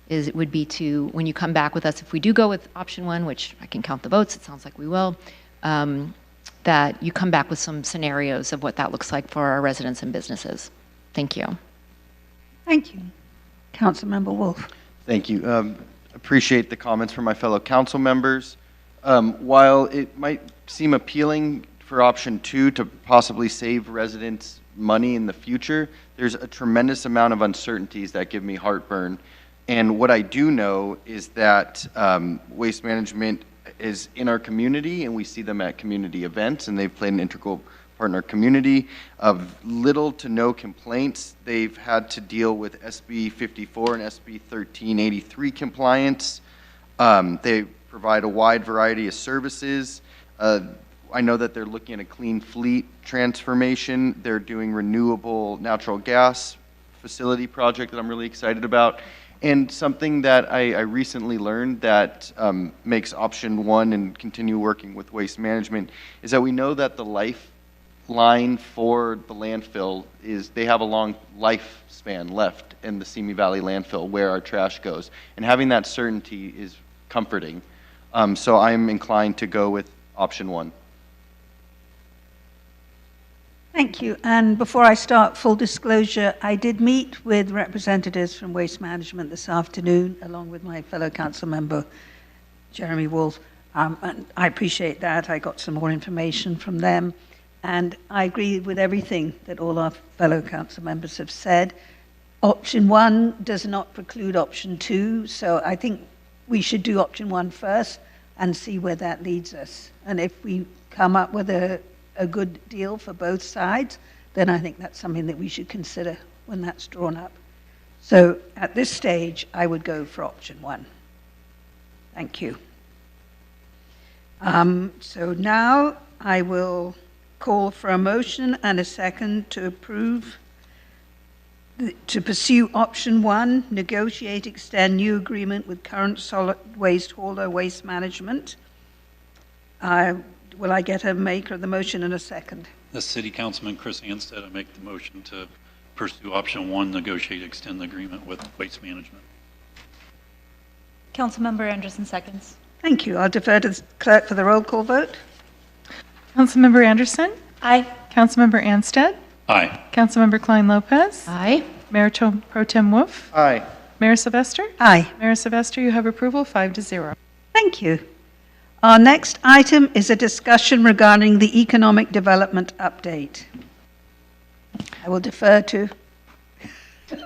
would be to, when you come back with us, if we do go with option 1, which I can count the votes, it sounds like we will, that you come back with some scenarios of what that looks like for our residents and businesses. Thank you. Thank you. Councilmember Wolf. Thank you. Appreciate the comments from my fellow council members. While it might seem appealing for option 2 to possibly save residents money in the future, there's a tremendous amount of uncertainties that give me heartburn. And what I do know is that Waste Management is in our community, and we see them at community events, and they've played an integral part in our community. Of little to no complaints. They've had to deal with SB 54 and SB 1383 compliance. They provide a wide variety of services. I know that they're looking at a clean fleet transformation. They're doing renewable natural gas facility project that I'm really excited about. And something that I recently learned that makes option 1 and continue working with Waste Management is that we know that the lifeline for the landfill is they have a long lifespan left in the Simi Valley landfill where our trash goes. And having that certainty is comforting. So I'm inclined to go with option 1. Thank you. And before I start, full disclosure, I did meet with representatives from Waste Management this afternoon, along with my fellow council member, Jeremy Wolf. And I appreciate that. I got some more information from them. And I agree with everything that all our fellow council members have said. Option 1 does not preclude option 2. So I think we should do option 1 first and see where that leads us. And if we come up with a good deal for both sides, then I think that's something that we should consider when that's drawn up. So at this stage, I would go for option 1. Thank you. So now I will call for a motion and a second to approve, to pursue option 1, negotiate, extend new agreement with current solid waste hauler Waste Management. Will I get a maker of the motion and a second? The City Councilman Chris Anstead, I make the motion to pursue option 1, negotiate, extend the agreement with Waste Management. Councilmember Anderson seconds. Thank you. I'll defer to the clerk for the roll call vote. Councilmember Anderson? Aye. Councilmember Anstead? Aye. Councilmember Klein-Lopez? Aye. Mayor Pro Tem Wolf? Aye. Mayor Sylvester? Aye. Mayor Sylvester, you have approval, 5-0. Thank you. Our next item is a discussion regarding the economic development update. I will defer to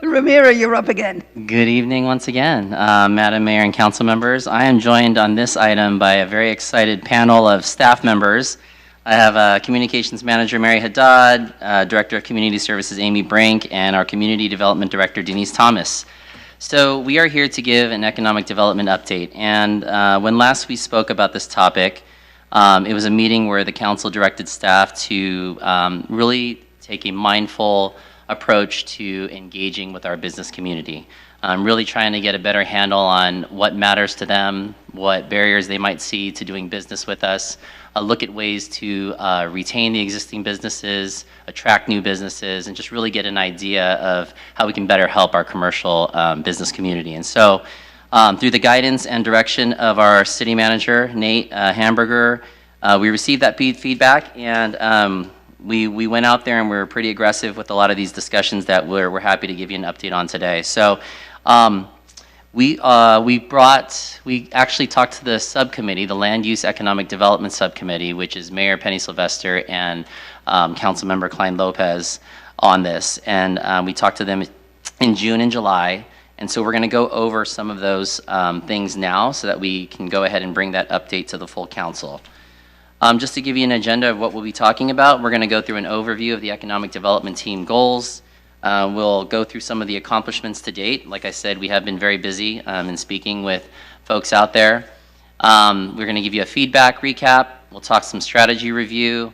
Ramiro, you're up again. Good evening once again, Madam Mayor and council members. I am joined on this item by a very excited panel of staff members. I have Communications Manager Mary Haddad, Director of Community Services Amy Brink, and our Community Development Director Denise Thomas. So we are here to give an economic development update, and when last we spoke about this topic, it was a meeting where the council directed staff to really take a mindful approach to engaging with our business community. Really trying to get a better handle on what matters to them, what barriers they might see to doing business with us, look at ways to retain the existing businesses, attract new businesses, and just really get an idea of how we can better help our commercial business community. And so through the guidance and direction of our city manager, Nate Hamburger, we received that feedback, and we went out there and we were pretty aggressive with a lot of these discussions that we're happy to give you an update on today. So We actually talked to the subcommittee, the Land Use Economic Development Subcommittee, which is Mayor Penny Sylvester and Councilmember Klein Lopez on this. And we talked to them in June and July. And so we're going to go over some of those things now so that we can go ahead and bring that update to the full council. Just to give you an agenda of what we'll be talking about, we're going to go through an overview of the Economic Development Team goals. We'll go through some of the accomplishments to date. Like I said, we have been very busy in speaking with folks out there. We're going to give you a feedback recap. We'll talk some strategy review.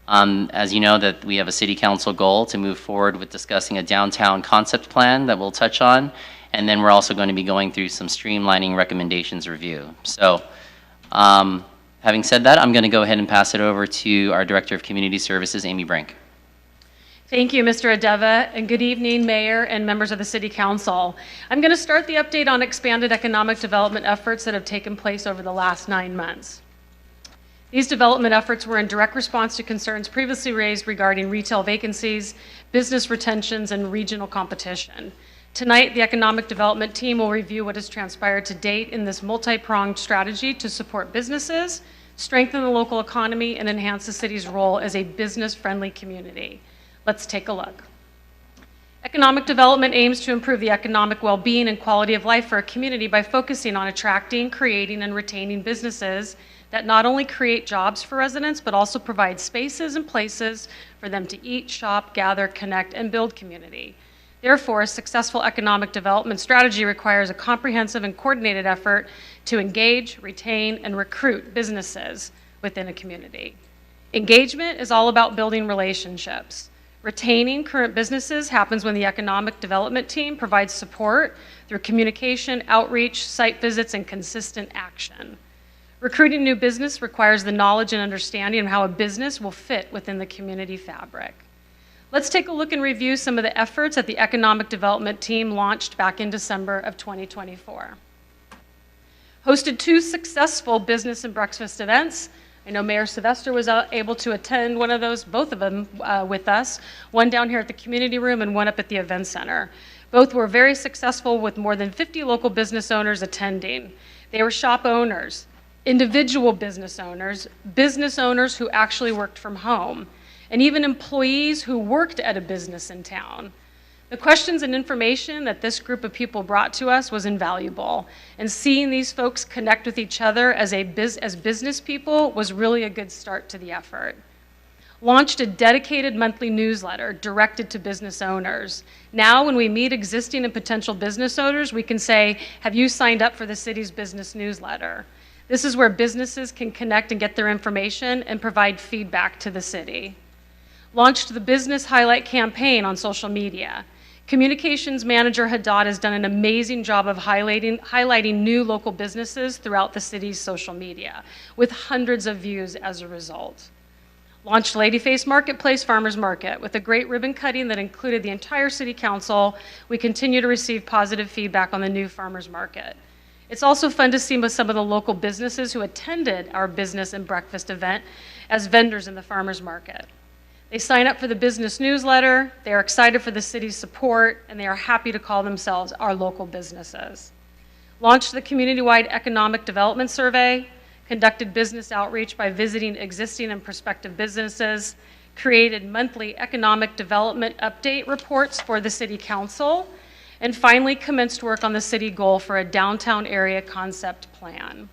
As you know, that we have a city council goal to move forward with discussing a downtown concept plan that we'll touch on. And then we're also going to be going through some streamlining recommendations review. So having said that, I'm going to go ahead and pass it over to our Director of Community Services, Amy Brink. Thank you, Mr. Adeva, and good evening, Mayor and members of the City Council. I'm going to start the update on expanded economic development efforts that have taken place over the last 9 months. These development efforts were in direct response to concerns previously raised regarding retail vacancies, business retentions, and regional competition. Tonight, the Economic Development Team will review what has transpired to date in this multi-pronged strategy to support businesses, strengthen the local economy, and enhance the city's role as a business-friendly community. Let's take a look. Economic development aims to improve the economic well-being and quality of life for a community by focusing on attracting, creating, and retaining businesses that not only create jobs for residents, but also provide spaces and places for them to eat, shop, gather, connect, and build community. Therefore, a successful economic development strategy requires a comprehensive and coordinated effort to engage, retain, and recruit businesses within a community. Engagement is all about building relationships. Retaining current businesses happens when the Economic Development Team provides support through communication, outreach, site visits, and consistent action. Recruiting new business requires the knowledge and understanding of how a business will fit within the community fabric. Let's take a look and review some of the efforts that the Economic Development Team launched back in December of 2024. Hosted 2 successful business and breakfast events. I know Mayor Sylvester was able to attend one of those, both of them with us, one down here at the community room and one up at the event center. Both were very successful with more than 50 local business owners attending. They were shop owners, individual business owners who actually worked from home, and even employees who worked at a business in town. The questions and information that this group of people brought to us was invaluable, and seeing these folks connect with each other as business people was really a good start to the effort. Launched a dedicated monthly newsletter directed to business owners. Now, when we meet existing and potential business owners, we can say, have you signed up for the city's business newsletter? This is where businesses can connect and get their information and provide feedback to the city. Launched the Business Highlight campaign on social media. Communications Manager Haddad has done an amazing job of highlighting new local businesses throughout the city's social media, with hundreds of views as a result. Launched Ladyface Marketplace Farmers Market with a great ribbon cutting that included the entire City Council. We continue to receive positive feedback on the new Farmers Market. It's also fun to see some of the local businesses who attended our business and breakfast event as vendors in the Farmers Market. They sign up for the business newsletter, they are excited for the city's support, and they are happy to call themselves our local businesses. Launched the community-wide economic development survey, conducted business outreach by visiting existing and prospective businesses, created monthly economic development update reports for the City Council, and finally commenced work on the city goal for a downtown area concept plan.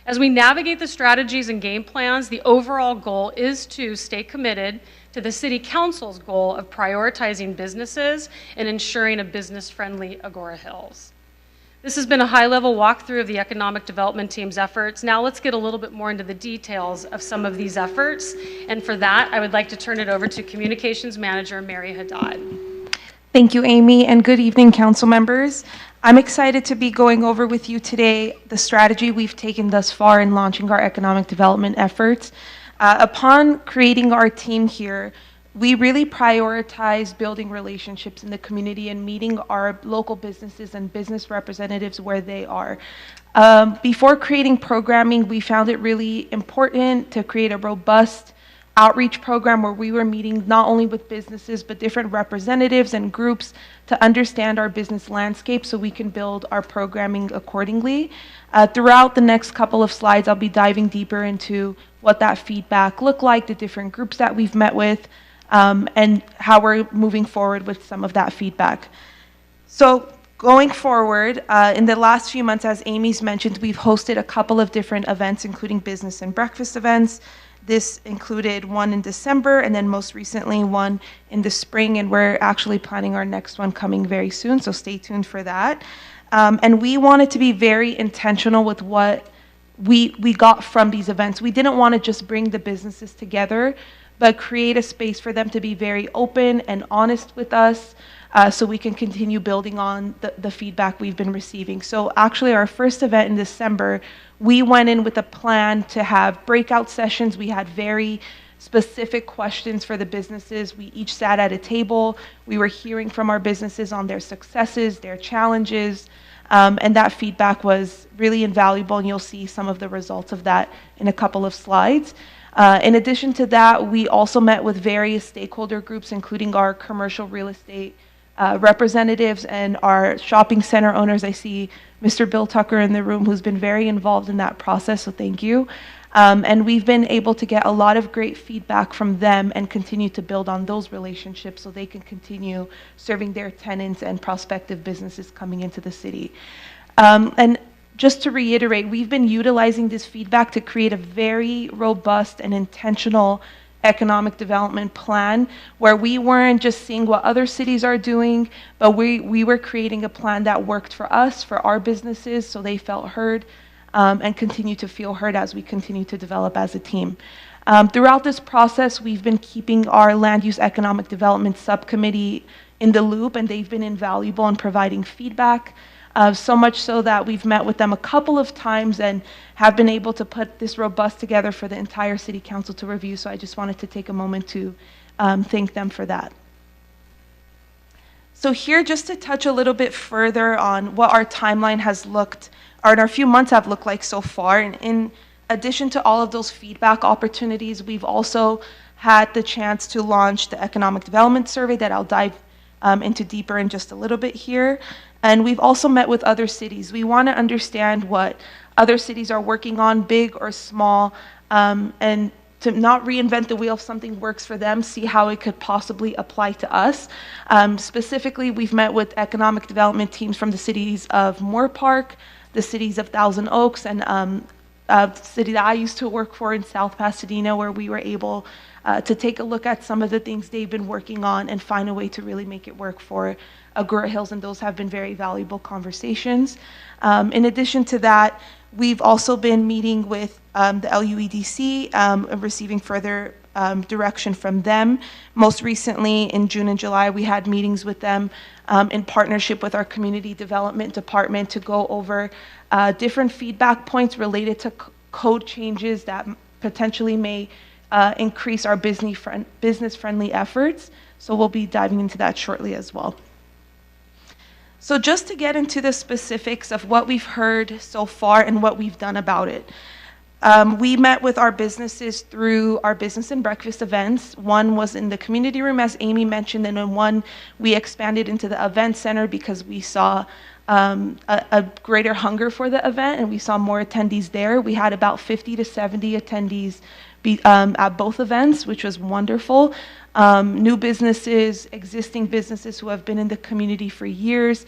As we navigate the strategies and game plans, the overall goal is to stay committed to the City Council's goal of prioritizing businesses and ensuring a business-friendly Agoura Hills. This has been a high-level walkthrough of the Economic Development Team's efforts. Now let's get a little bit more into the details of some of these efforts. And for that, I would like to turn it over to Communications Manager Mary Haddad. Thank you, Amy, and good evening, council members. I'm excited to be going over with you today the strategy we've taken thus far in launching our economic development efforts. Upon creating our team here, we really prioritize building relationships in the community and meeting our local businesses and business representatives where they are. Before creating programming, we found it really important to create a robust outreach program where we were meeting not only with businesses, but different representatives and groups to understand our business landscape so we can build our programming accordingly. Throughout the next couple of slides, I'll be diving deeper into what that feedback looked like, the different groups that we've met with, and how we're moving forward with some of that feedback. So going forward, in the last few months, as Amy's mentioned, we've hosted a couple of different events, including business and breakfast events. This included one in December, and then most recently one in the spring, and we're actually planning our next one coming very soon, so stay tuned for that. And we wanted to be very intentional with what we got from these events. We didn't want to just bring the businesses together, but create a space for them to be very open and honest with us, so we can continue building on the feedback we've been receiving. So actually our first event in December, we went in with a plan to have breakout sessions. We had very specific questions for the businesses. We each sat at a table. We were hearing from our businesses on their successes, their challenges, and that feedback was really invaluable, and you'll see some of the results of that in a couple of slides. In addition to that, we also met with various stakeholder groups, including our commercial real estate representatives and our shopping center owners. I see Mr. Bill Tucker in the room, who's been very involved in that process, so thank you. And we've been able to get a lot of great feedback from them and continue to build on those relationships so they can continue serving their tenants and prospective businesses coming into the city. And just to reiterate, we've been utilizing this feedback to create a very robust and intentional economic development plan where we weren't just seeing what other cities are doing, but we were creating a plan that worked for us, for our businesses, so they felt heard, and continue to feel heard as we continue to develop as a team. Throughout this process, we've been keeping our land use economic development subcommittee in the loop, and they've been invaluable in providing feedback. So much so that we've met with them a couple of times and have been able to put this robust together for the entire City Council to review. So I just wanted to take a moment to thank them for that. So here, just to touch a little bit further on what our timeline has looked, or our few months have looked like so far. And in addition to all of those feedback opportunities, we've also had the chance to launch the Economic Development Survey that I'll dive into deeper in just a little bit here. And we've also met with other cities. We want to understand what other cities are working on, big or small, and to not reinvent the wheel. If something works for them, see how it could possibly apply to us. Specifically, we've met with economic development teams from the cities of Moore Park, the cities of Thousand Oaks, and the city that I used to work for in South Pasadena, where we were able to take a look at some of the things they've been working on and find a way to really make it work for Agoura Hills, and those have been very valuable conversations. In addition to that, we've also been meeting with the LUEDC and receiving further direction from them. Most recently, in June and July, we had meetings with them in partnership with our community development department to go over different feedback points related to code changes that potentially may increase our business-friendly efforts. So we'll be diving into that shortly as well. So just to get into the specifics of what we've heard so far and what we've done about it. We met with our businesses through our business and breakfast events. One was in the community room, as Amy mentioned, and then one we expanded into the event center because we saw a greater hunger for the event and we saw more attendees there. We had about 50 to 70 attendees at both events, which was wonderful. New businesses, existing businesses who have been in the community for years.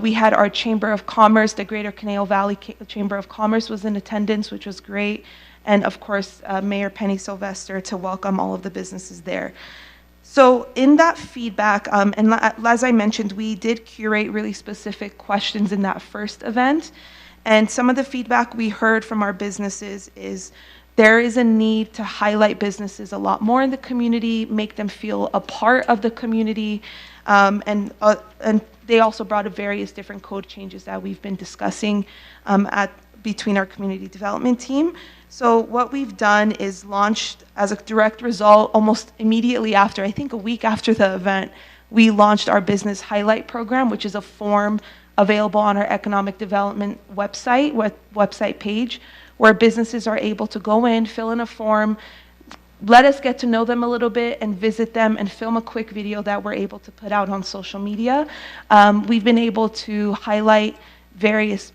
We had our Chamber of Commerce, the Greater Conejo Valley Chamber of Commerce was in attendance, which was great. And of course, Mayor Penny Sylvester to welcome all of the businesses there. So in that feedback, and as I mentioned, we did curate really specific questions in that first event. And some of the feedback we heard from our businesses is there is a need to highlight businesses a lot more in the community, make them feel a part of the community, and they also brought up various different code changes that we've been discussing between our community development team. So what we've done is launched as a direct result almost immediately after, I think a week after the event, we launched our business highlight program, which is a form available on our economic development website page, where businesses are able to go in, fill in a form, let us get to know them a little bit and visit them and film a quick video that we're able to put out on social media. We've been able to highlight various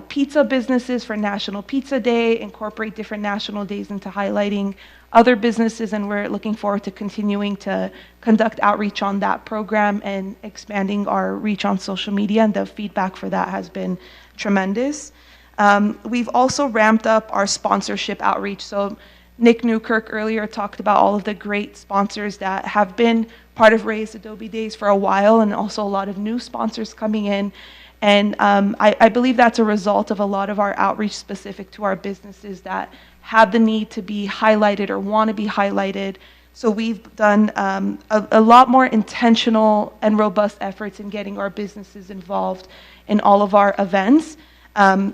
pizza businesses for National Pizza Day, incorporate different national days into highlighting other businesses, and we're looking forward to continuing to conduct outreach on that program and expanding our reach on social media, and the feedback for that has been tremendous. We've also ramped up our sponsorship outreach. So Nick Newkirk earlier talked about all of the great sponsors that have been part of Raise Adobe Days for a while, and also a lot of new sponsors coming in. And I believe that's a result of a lot of our outreach specific to our businesses that have the need to be highlighted or want to be highlighted. So we've done a lot more intentional and robust efforts in getting our businesses involved in all of our events.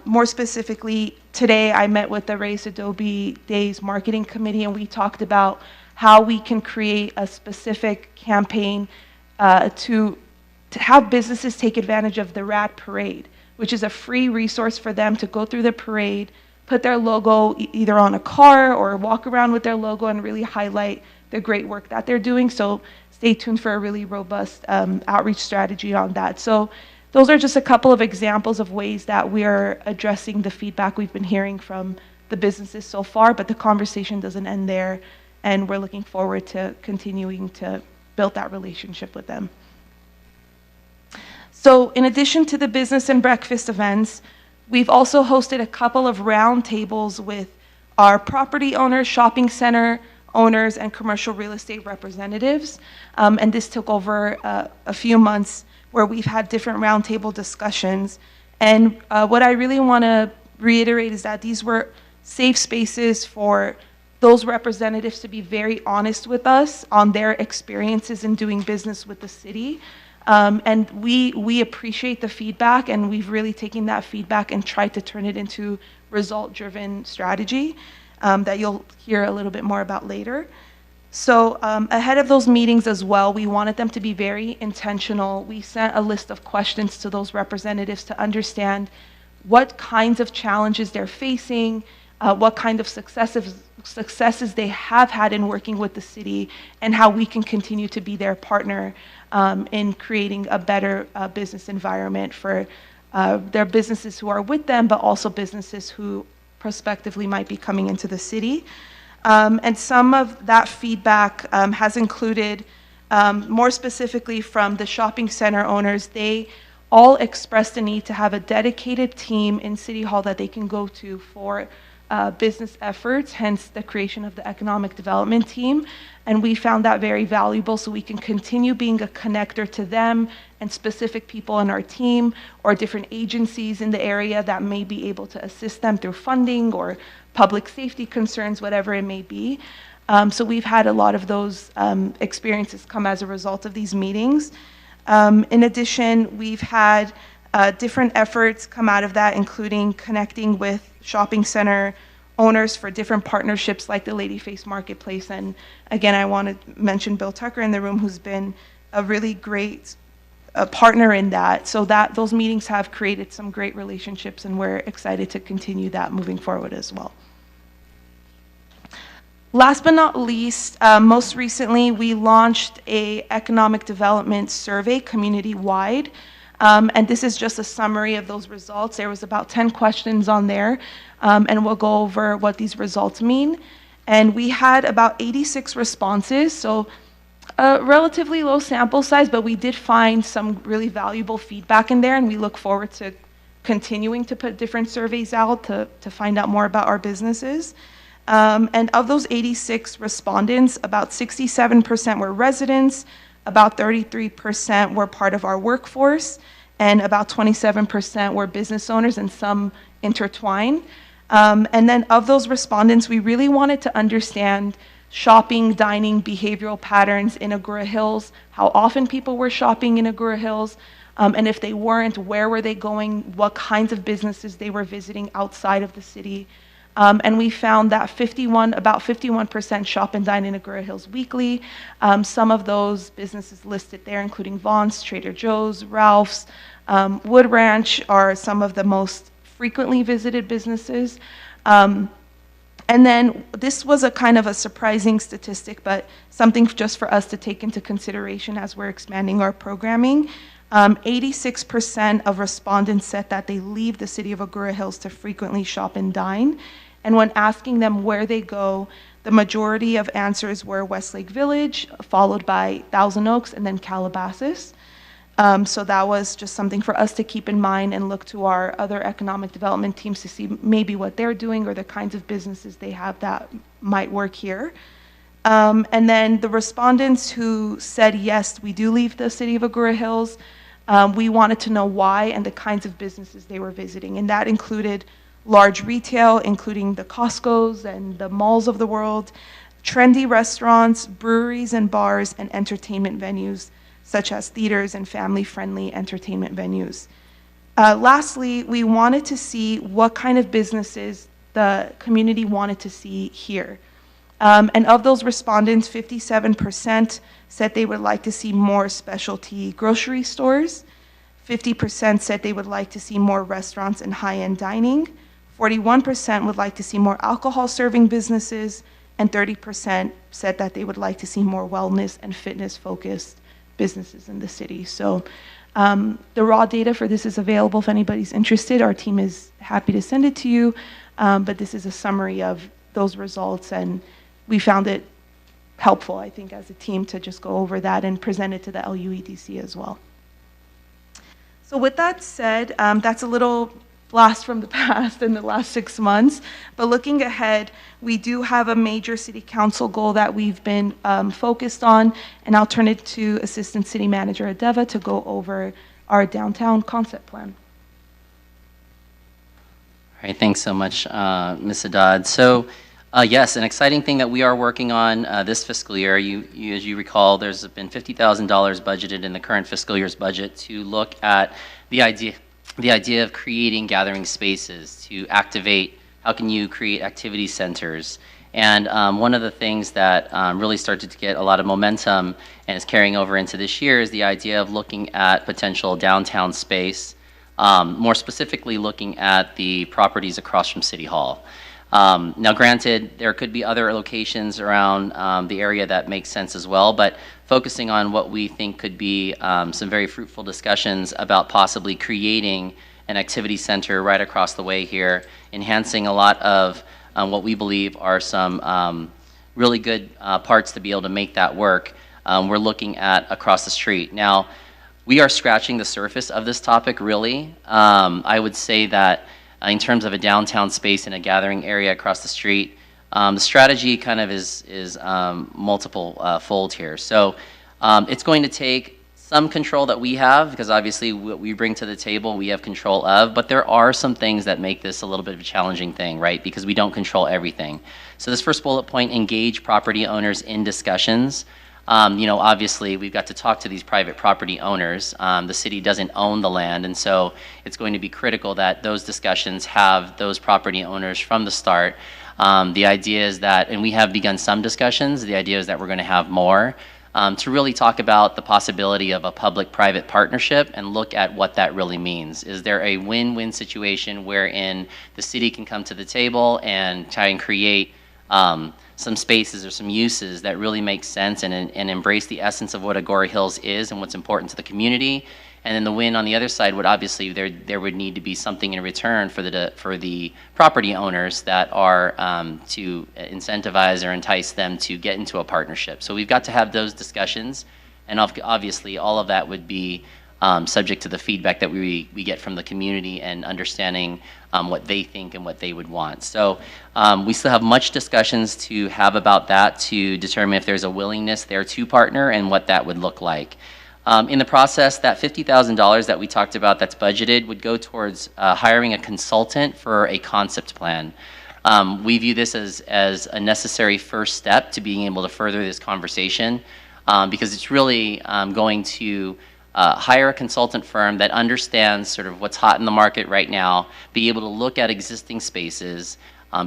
More specifically, today I met with the Raise Adobe Days Marketing Committee, and we talked about how we can create a specific campaign to have businesses take advantage of the RAD Parade, which is a free resource for them to go through the parade, put their logo either on a car or walk around with their logo and really highlight the great work that they're doing. So stay tuned for a really robust outreach strategy on that. So those are just a couple of examples of ways that we are addressing the feedback we've been hearing from the businesses so far, but the conversation doesn't end there, and we're looking forward to continuing to build that relationship with them. So in addition to the business and breakfast events, we've also hosted a couple of roundtables with our property owners, shopping center owners, and commercial real estate representatives. And this took over a few months where we've had different roundtable discussions. And what I really want to reiterate is that these were safe spaces for those representatives to be very honest with us on their experiences in doing business with the city. And we appreciate the feedback, and we've really taken that feedback and tried to turn it into result-driven strategy that you'll hear a little bit more about later. So ahead of those meetings as well, we wanted them to be very intentional. We sent a list of questions to those representatives to understand what kinds of challenges they're facing, what kind of successes they have had in working with the city, and how we can continue to be their partner in creating a better business environment for their businesses who are with them, but also businesses who prospectively might be coming into the city. And some of that feedback has included, more specifically from the shopping center owners, they all expressed the need to have a dedicated team in City Hall that they can go to for business efforts, hence the creation of the economic development team. And we found that very valuable, so we can continue being a connector to them and specific people in our team or different agencies in the area that may be able to assist them through funding or public safety concerns, whatever it may be. So we've had a lot of those experiences come as a result of these meetings. In addition, we've had different efforts come out of that, including connecting with shopping center owners for different partnerships like the Ladyface Marketplace. And again, I want to mention Bill Tucker in the room, who's been a really great partner in that. So that those meetings have created some great relationships, and we're excited to continue that moving forward as well. Last but not least, most recently, we launched an economic development survey community-wide. And this is just a summary of those results. There was about 10 questions on there, and we'll go over what these results mean. And we had about 86 responses, so a relatively low sample size, but we did find some really valuable feedback in there, and we look forward to continuing to put different surveys out to find out more about our businesses. And of those 86 respondents, about 67% were residents, about 33% were part of our workforce, and about 27% were business owners, and some intertwine. And then of those respondents, we really wanted to understand shopping, dining, behavioral patterns in Agoura Hills, how often people were shopping in Agoura Hills, and if they weren't, where were they going, what kinds of businesses they were visiting outside of the city. And we found that about 51% shop and dine in Agoura Hills weekly. Some of those businesses listed there, including Vaughn's, Trader Joe's, Ralph's, Wood Ranch, are some of the most frequently visited businesses. And then this was a kind of a surprising statistic, but something just for us to take into consideration as we're expanding our programming. 86% of respondents said that they leave the city of Agoura Hills to frequently shop and dine. And when asking them where they go, the majority of answers were Westlake Village, followed by Thousand Oaks, and then Calabasas. So that was just something for us to keep in mind and look to our other economic development teams to see maybe what they're doing or the kinds of businesses they have that might work here. And then the respondents who said, yes, we do leave the city of Agoura Hills, we wanted to know why and the kinds of businesses they were visiting. And that included large retail, including the Costco's and the malls of the world, trendy restaurants, breweries and bars, and entertainment venues, such as theaters and family-friendly entertainment venues. Lastly, we wanted to see what kind of businesses the community wanted to see here. And of those respondents, 57% said they would like to see more specialty grocery stores, 50% said they would like to see more restaurants and high-end dining, 41% would like to see more alcohol-serving businesses, and 30% said that they would like to see more wellness and fitness-focused businesses in the city. So the raw data for this is available if anybody's interested. Our team is happy to send it to you, but this is a summary of those results, and we found it helpful, I think, as a team to just go over that and present it to the LUEDC as well. So with that said, that's a little blast from the past in the last 6 months, but looking ahead, we do have a major city council goal that we've been focused on, and I'll turn it to Assistant City Manager Adeva to go over our downtown concept plan. All right, thanks so much, Ms. Haddad. So, yes, an exciting thing that we are working on this fiscal year. As you recall, there's been $50,000 budgeted in the current fiscal year's budget to look at the idea of creating gathering spaces to activate. How can you create activity centers? And one of the things that really started to get a lot of momentum and is carrying over into this year is the idea of looking at potential downtown space, more specifically looking at the properties across from City Hall. Now, granted, there could be other locations around the area that make sense as well, but focusing on what we think could be some very fruitful discussions about possibly creating an activity center right across the way here, enhancing a lot of what we believe are some really good parts to be able to make that work. We're looking at across the street. Now, we are scratching the surface of this topic, really. I would say that in terms of a downtown space and a gathering area across the street, the strategy kind of is multiple fold here. So it's going to take some control that we have, because obviously what we bring to the table we have control of, but there are some things that make this a little bit of a challenging thing, right? Because we don't control everything. So this first bullet point, engage property owners in discussions. Obviously we've got to talk to these private property owners. The city doesn't own the land, and so it's going to be critical that those discussions have those property owners from the start. The idea is that, and we have begun some discussions, the idea is that we're going to have more to really talk about the possibility of a public-private partnership and look at what that really means. Is there a win-win situation wherein the city can come to the table and try and create some spaces or some uses that really make sense and embrace the essence of what Agoura Hills is and what's important to the community? And then the win on the other side would obviously, there would need to be something in return for the property owners that are to incentivize or entice them to get into a partnership. So we've got to have those discussions, and obviously all of that would be subject to the feedback that we get from the community and understanding what they think and what they would want. So we still have much discussions to have about that to determine if there's a willingness there to partner and what that would look like. In the process, that $50,000 that we talked about that's budgeted would go towards hiring a consultant for a concept plan. We view this as a necessary first step to being able to further this conversation because it's really going to hire a consultant firm that understands sort of what's hot in the market right now, be able to look at existing spaces,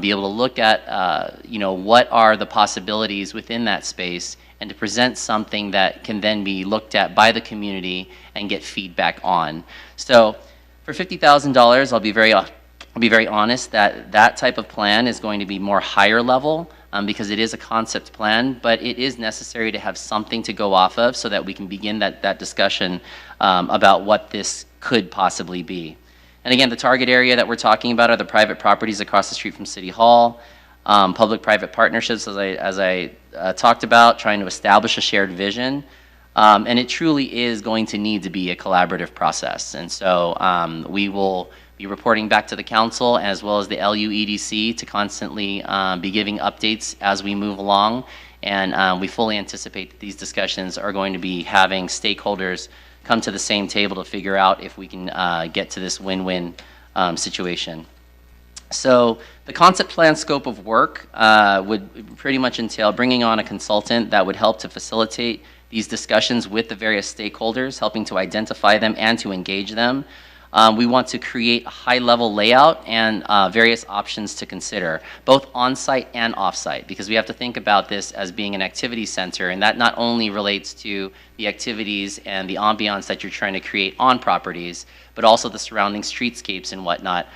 be able to look at what are the possibilities within that space, and to present something that can then be looked at by the community and get feedback on. So for $50,000, I'll be I'll be very honest that that type of plan is going to be more higher level because it is a concept plan, but it is necessary to have something to go off of so that we can begin that discussion about what this could possibly be. And again, the target area that we're talking about are the private properties across the street from City Hall, public-private partnerships, as I talked about, trying to establish a shared vision. And it truly is going to need to be a collaborative process. And so we will be reporting back to the council as well as the LUEDC to constantly be giving updates as we move along. And we fully anticipate that these discussions are going to be having stakeholders come to the same table to figure out if we can get to this win-win situation. So the concept plan scope of work would pretty much entail bringing on a consultant that would help to facilitate these discussions with the various stakeholders, helping to identify them and to engage them. We want to create a high-level layout and various options to consider, both on-site and off-site, because we have to think about this as being an activity center, and that not only relates to the activities and the ambiance that you're trying to create on properties, but also the surrounding streetscapes and whatnot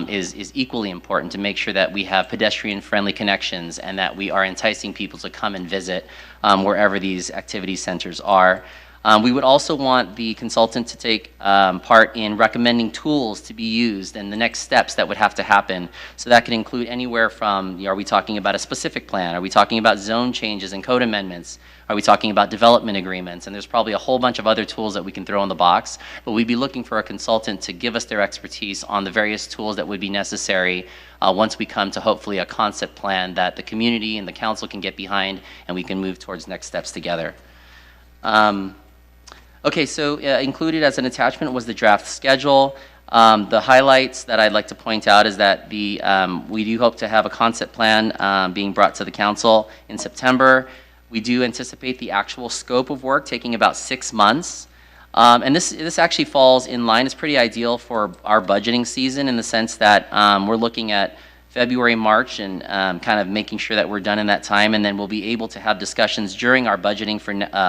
is equally important to make sure that we have pedestrian-friendly connections and that we are enticing people to come and visit wherever these activity centers are. We would also want the consultant to take part in recommending tools to be used and the next steps that would have to happen. So that could include anywhere from, are we talking about a specific plan? Are we talking about zone changes and code amendments? Are we talking about development agreements? And there's probably a whole bunch of other tools that we can throw in the box, but we'd be looking for a consultant to give us their expertise on the various tools that would be necessary once we come to hopefully a concept plan that the community and the council can get behind and we can move towards next steps together. Okay, so included as an attachment was the draft schedule. The highlights that I'd like to point out is that we do hope to have a concept plan being brought to the council in September. We do anticipate the actual scope of work taking about 6 months. And this actually falls in line. It's pretty ideal for our budgeting season in the sense that we're looking at February, March, and kind of making sure that we're done in that time, and then we'll be able to have discussions during our budgeting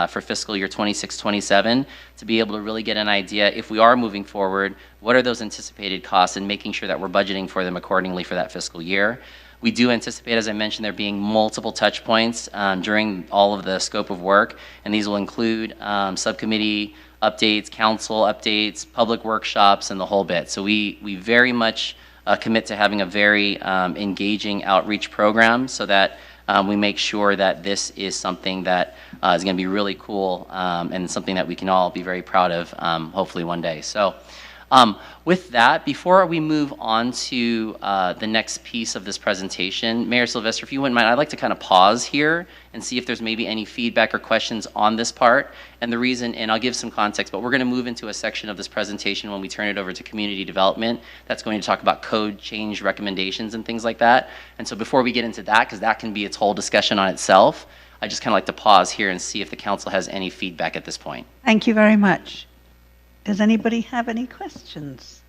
for fiscal year 26-27 to be able to really get an idea if we are moving forward, what are those anticipated costs, and making sure that we're budgeting for them accordingly for that fiscal year. We do anticipate, as I mentioned, there being multiple touch points during all of the scope of work, and these will include subcommittee updates, council updates, public workshops, and the whole bit. So we very much commit to having a very engaging outreach program so that we make sure that this is something that is going to be really cool and something that we can all be very proud of hopefully one day. So with that, before we move on to the next piece of this presentation, Mayor Sylvester, if you wouldn't mind, I'd like to kind of pause here and see if there's maybe any feedback or questions on this part. And the reason, and I'll give some context, but we're going to move into a section of this presentation when we turn it over to community development that's going to talk about code change recommendations and things like that. And so before we get into that, because that can be its whole discussion on itself, I just kind of like to pause here and see if the council has any feedback at this point. Thank you very much. Does anybody have any questions?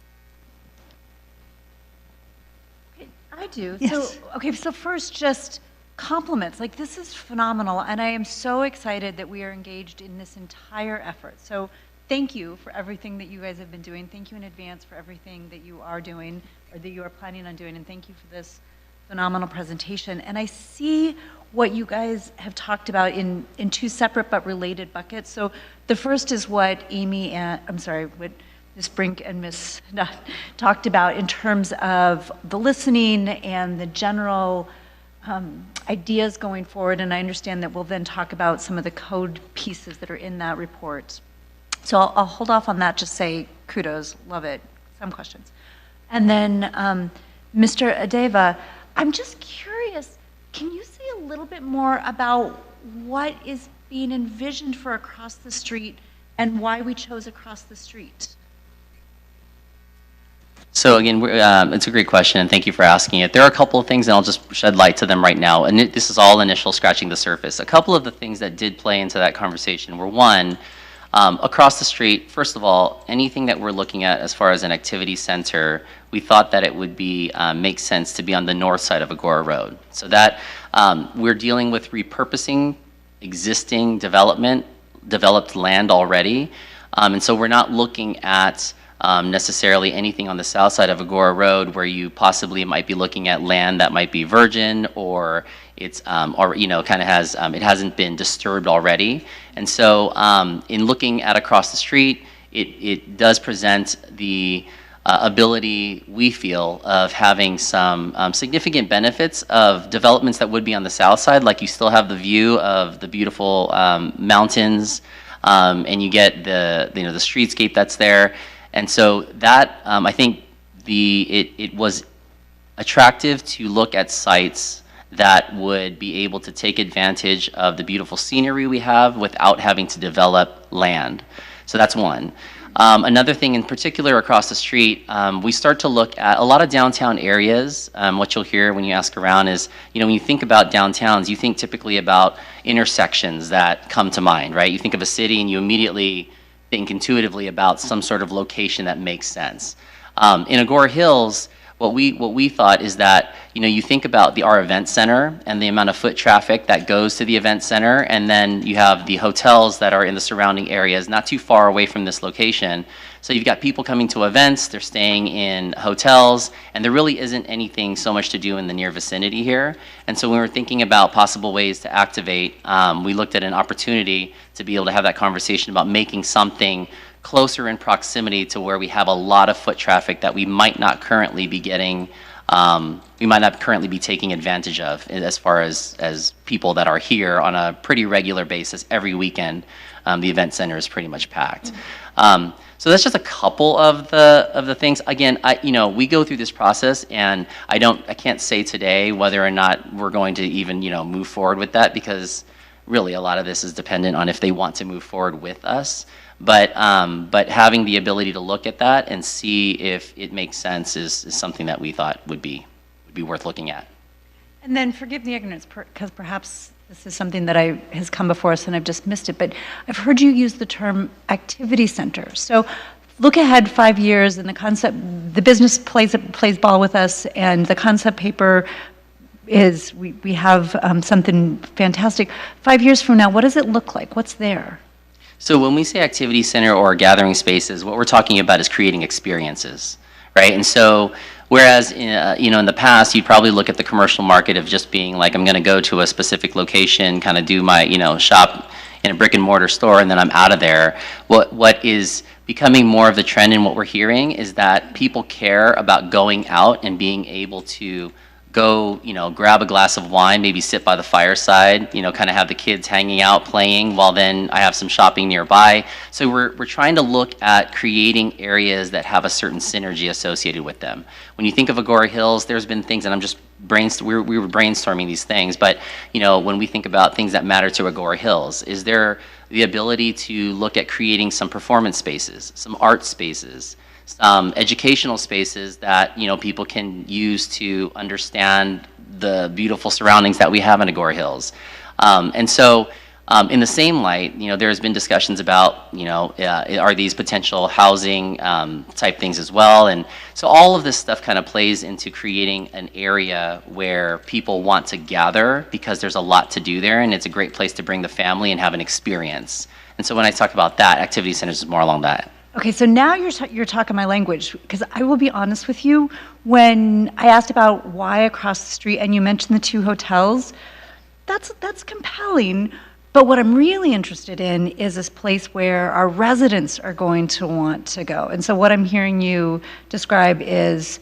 I do. Yes. So first, just compliments. Like, this is phenomenal, and I am so excited that we are engaged in this entire effort. So thank you for everything that you guys have been doing. Thank you in advance for everything that you are doing or that you are planning on doing, and thank you for this phenomenal presentation. And I see what you guys have talked about in two separate but related buckets. So the first is what what Ms. Brink and Ms. Nutt talked about in terms of the listening and the general ideas going forward. And I understand that we'll then talk about some of the code pieces that are in that report. So I'll hold off on that, just say kudos, love it, some questions. And then Mr. Adeva, I'm just curious, can you say a little bit more about what is being envisioned for across the street and why we chose across the street? So again, it's a great question, and thank you for asking it. There are a couple of things, and I'll just shed light to them right now. And this is all initial, scratching the surface. A couple of the things that did play into that conversation were, one, across the street, first of all, anything that we're looking at as far as an activity center, we thought that it would be make sense to be on the north side of Agoura Road. So that we're dealing with repurposing existing developed land already. And so we're not looking at necessarily anything on the south side of Agoura Road where you possibly might be looking at land that might be virgin or it's or kind of has it hasn't been disturbed already. And so in looking at across the street, it does present the ability, we feel, of having some significant benefits of developments that would be on the south side, like you still have the view of the beautiful mountains, and you get the the streetscape that's there. And so that I think it was attractive to look at sites that would be able to take advantage of the beautiful scenery we have without having to develop land. So that's one. Another thing in particular across the street, we start to look at a lot of downtown areas. What you'll hear when you ask around is, when you think about downtowns, you think typically about intersections that come to mind, right? You think of a city and you immediately think intuitively about some sort of location that makes sense. In Agoura Hills, what we thought is that you think about our event center and the amount of foot traffic that goes to the event center, and then you have the hotels that are in the surrounding areas, not too far away from this location. So you've got people coming to events, they're staying in hotels, and there really isn't anything so much to do in the near vicinity here. And so when we were thinking about possible ways to activate, we looked at an opportunity to be able to have that conversation about making something closer in proximity to where we have a lot of foot traffic that we might not currently be getting, we might not currently be taking advantage of as far as people that are here on a pretty regular basis every weekend. The event center is pretty much packed. So that's just a couple of the things. Again, we go through this process, and I can't say today whether or not we're going to even move forward with that, because really a lot of this is dependent on if they want to move forward with us. But having the ability to look at that and see if it makes sense is something that we thought would be worth looking at. And then forgive the ignorance, because perhaps this is something that has come before us and I've just missed it, but I've heard you use the term activity center. So look ahead 5 years, and the business plays ball with us, and the concept paper is, we have something fantastic. 5 years from now, what does it look like? What's there? So when we say activity center or gathering spaces, what we're talking about is creating experiences, right? And so whereas in the past, you'd probably look at the commercial market of just being like, I'm going to go to a specific location, kind of do my shop in a brick and mortar store, and then I'm out of there. What is becoming more of the trend in what we're hearing is that people care about going out and being able to go, grab a glass of wine, maybe sit by the fireside, kind of have the kids hanging out playing while then I have some shopping nearby. So we're trying to look at creating areas that have a certain synergy associated with them. When you think of Agoura Hills, there's been things, and I'm just we were brainstorming these things, but when we think about things that matter to Agoura Hills, is there the ability to look at creating some performance spaces, some art spaces, educational spaces that people can use to understand the beautiful surroundings that we have in Agoura Hills. And so in the same light, there's been discussions about, are these potential housing type things as well. And so all of this stuff kind of plays into creating an area where people want to gather, because there's a lot to do there, and it's a great place to bring the family and have an experience. And so when I talk about that, activity centers is more along that. Okay, so now you're talking my language, because I will be honest with you, when I asked about why across the street and you mentioned the 2 hotels, that's compelling, but what I'm really interested in is this place where our residents are going to want to go. And so what I'm hearing you describe is,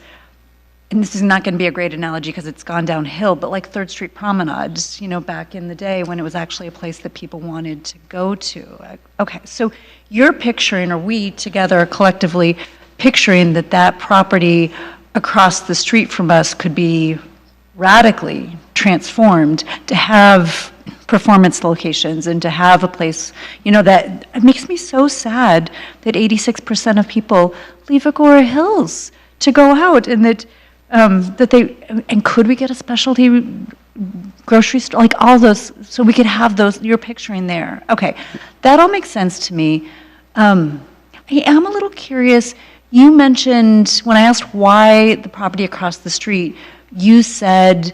and this is not going to be a great analogy because it's gone downhill, but like 3rd Street promenades, back in the day when it was actually a place that people wanted to go to. Okay, so you're picturing, or we together are collectively picturing that property across the street from us could be radically transformed to have performance locations and to have a place, that it makes me so sad that 86% of people leave Agoura Hills to go out, and and could we get a specialty grocery store, like all those, so we could have those you're picturing there. Okay, that all makes sense to me. I am a little curious. You mentioned, when I asked why the property across the street, you said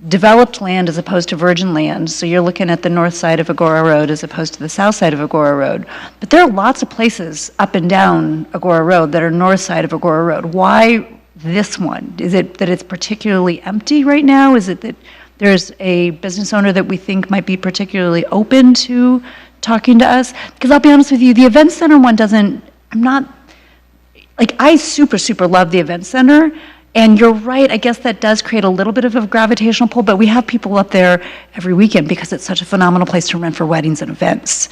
developed land as opposed to virgin land. So you're looking at the north side of Agoura Road as opposed to the south side of Agoura Road. But there are lots of places up and down Agoura Road that are north side of Agoura Road. Why this one? Is it that it's particularly empty right now? Is it that there's a business owner that we think might be particularly open to talking to us? Because I'll be honest with you, the event center one doesn't, I super love the event center. And you're right, I guess that does create a little bit of a gravitational pull, but we have people up there every weekend because it's such a phenomenal place to rent for weddings and events.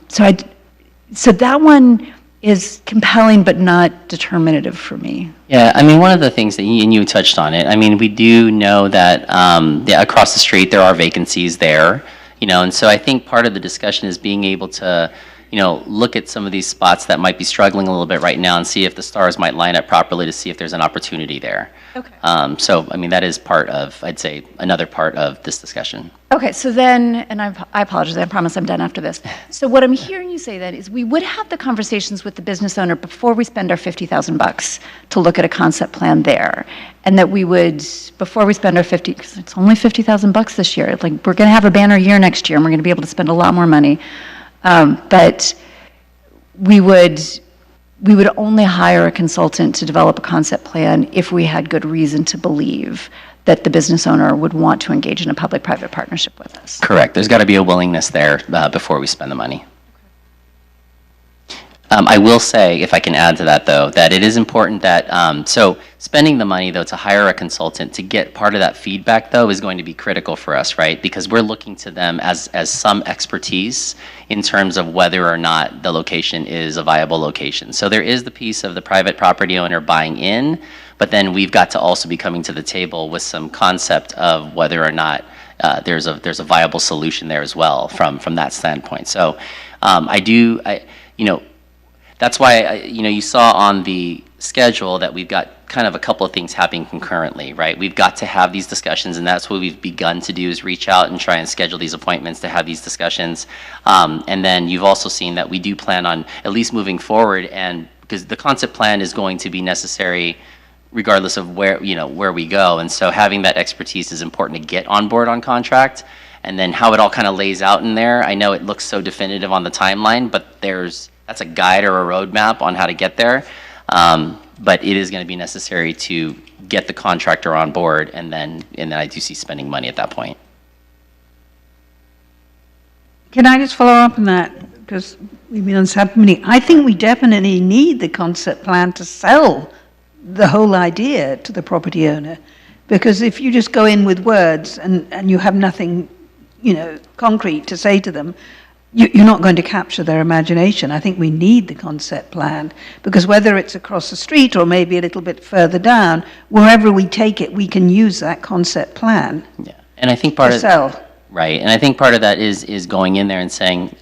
So that one is compelling but not determinative for me. Yeah, I mean, one of the things that you touched on it, I mean, we do know that across the street there are vacancies there, and so I think part of the discussion is being able to look at some of these spots that might be struggling a little bit right now and see if the stars might line up properly to see if there's an opportunity there. Okay. So, I mean, that is part of, I'd say, another part of this discussion. Okay, so then, and I apologize, I promise I'm done after this. So what I'm hearing you say then is we would have the conversations with the business owner before we spend our $50,000 to look at a concept plan there. And that we would, before we spend our because it's only $50,000 this year, like we're gonna have a banner year next year and we're gonna be able to spend a lot more money. But we would only hire a consultant to develop a concept plan if we had good reason to believe that the business owner would want to engage in a public-private partnership with us. Correct. There's got to be a willingness there before we spend the money. I will say, if I can add to that, though, that it is important that, so spending the money, though, to hire a consultant to get part of that feedback, though, is going to be critical for us, right? Because we're looking to them as some expertise in terms of whether or not the location is a viable location. So there is the piece of the private property owner buying in, but then we've got to also be coming to the table with some concept of whether or not there's a viable solution there as well from that standpoint. So that's why, you saw on the schedule that we've got kind of a couple of things happening concurrently, right? We've got to have these discussions, and that's what we've begun to do is reach out and try and schedule these appointments to have these discussions. And then you've also seen that we do plan on at least moving forward, and because the concept plan is going to be necessary regardless of where we go. And so having that expertise is important to get on board on contract. And then how it all kind of lays out in there, I know it looks so definitive on the timeline, but that's a guide or a roadmap on how to get there. But it is going to be necessary to get the contractor on board, and then I do see spending money at that point. Can I just follow up on that? Because we've been on this happening. I think we definitely need the concept plan to sell the whole idea to the property owner. Because if you just go in with words and you have nothing, concrete to say to them, you're not going to capture their imagination. I think we need the concept plan, because whether it's across the street or maybe a little bit further down, wherever we take it, we can use that concept plan. Yeah, and I think part to of sell. Right, and I think part of that is going in there and saying,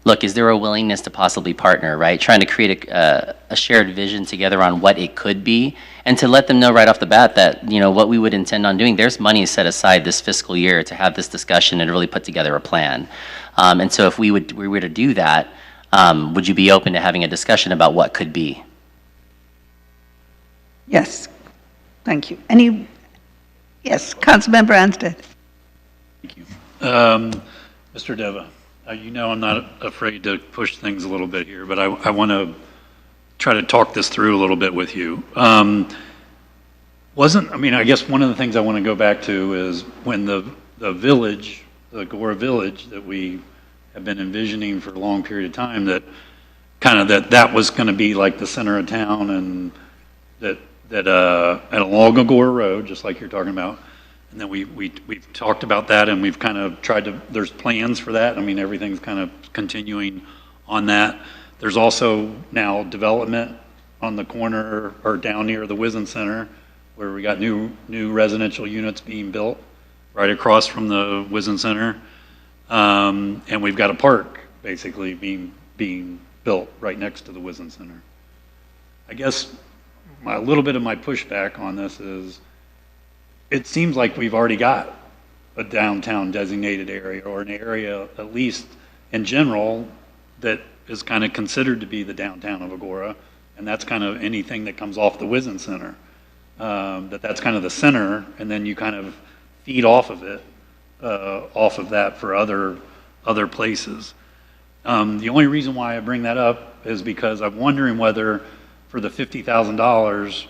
look, is there a willingness to possibly partner, right? Trying to create a shared vision together on what it could be, and to let them know right off the bat that, what we would intend on doing. There's money set aside this fiscal year to have this discussion and really put together a plan. And so if we were to do that, would you be open to having a discussion about what could be? Yes, thank you. Yes, Councilmember Anstead. Thank you. Mr. Deva, I'm not afraid to push things a little bit here, but I want to try to talk this through a little bit with you. I guess one of the things I want to go back to is when the village, the Agoura village that we have been envisioning for a long period of time, that that was going to be like the center of town, and that along Agoura Road, just like you're talking about. And then we've talked about that, and we've kind of tried to, there's plans for that. Everything's kind of continuing on that. There's also now development on the corner or down near the Wizen Center, where we got new residential units being built right across from the Wizen Center. And we've got a park basically being built right next to the Wizen Center. I guess a little bit of my pushback on this is, it seems like we've already got a downtown designated area, or an area, at least in general, that is kind of considered to be the downtown of Agoura, and that's kind of anything that comes off the Wizen Center. that's kind of the center, and then you kind of feed off of it, off of that for other places. The only reason why I bring that up is because I'm wondering whether for the $50,000,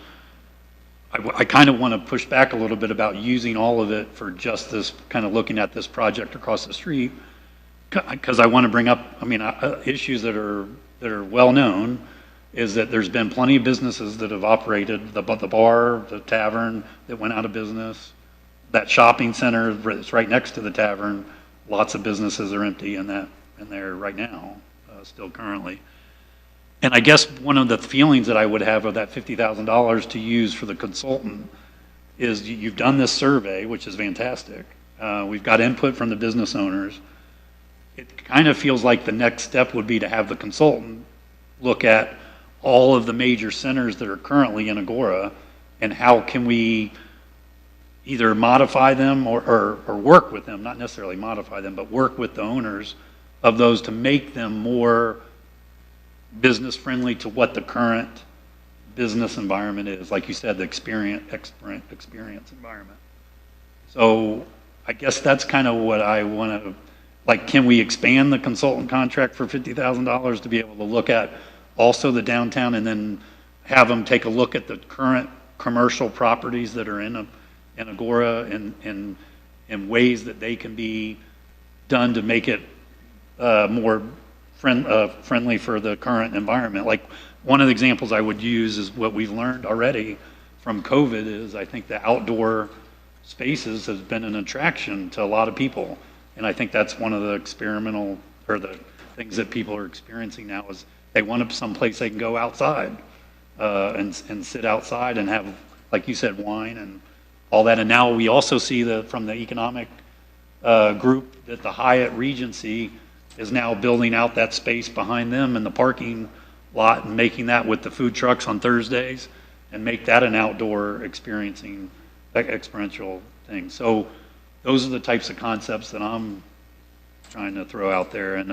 I kind of want to push back a little bit about using all of it for just this, kind of looking at this project across the street, because I want to bring up, issues that are well known, is that there's been plenty of businesses that have operated, the bar, the tavern that went out of business, that shopping center that's right next to the tavern, lots of businesses are empty in there right now, still currently. And I guess one of the feelings that I would have of that $50,000 to use for the consultant is you've done this survey, which is fantastic. We've got input from the business owners. It kind of feels like the next step would be to have the consultant look at all of the major centers that are currently in Agoura and how can we either modify them or work with them, not necessarily modify them, but work with the owners of those to make them more business friendly to what the current business environment is. Like you said, the experience environment. So I guess that's kind of what I want to, like, can we expand the consultant contract for $50,000 to be able to look at also the downtown and then have them take a look at the current commercial properties that are in Agoura and ways that they can be done to make it more friendly for the current environment. Like one of the examples I would use is what we've learned already from COVID is I think the outdoor spaces has been an attraction to a lot of people. And I think that's one of the experimental or the things that people are experiencing now is they want someplace they can go outside and sit outside and have, like you said, wine and all that. And now we also see from the economic group that the Hyatt Regency is now building out that space behind them in the parking lot and making that with the food trucks on Thursdays and make that an outdoor experiential thing. So those are the types of concepts that I'm trying to throw out there and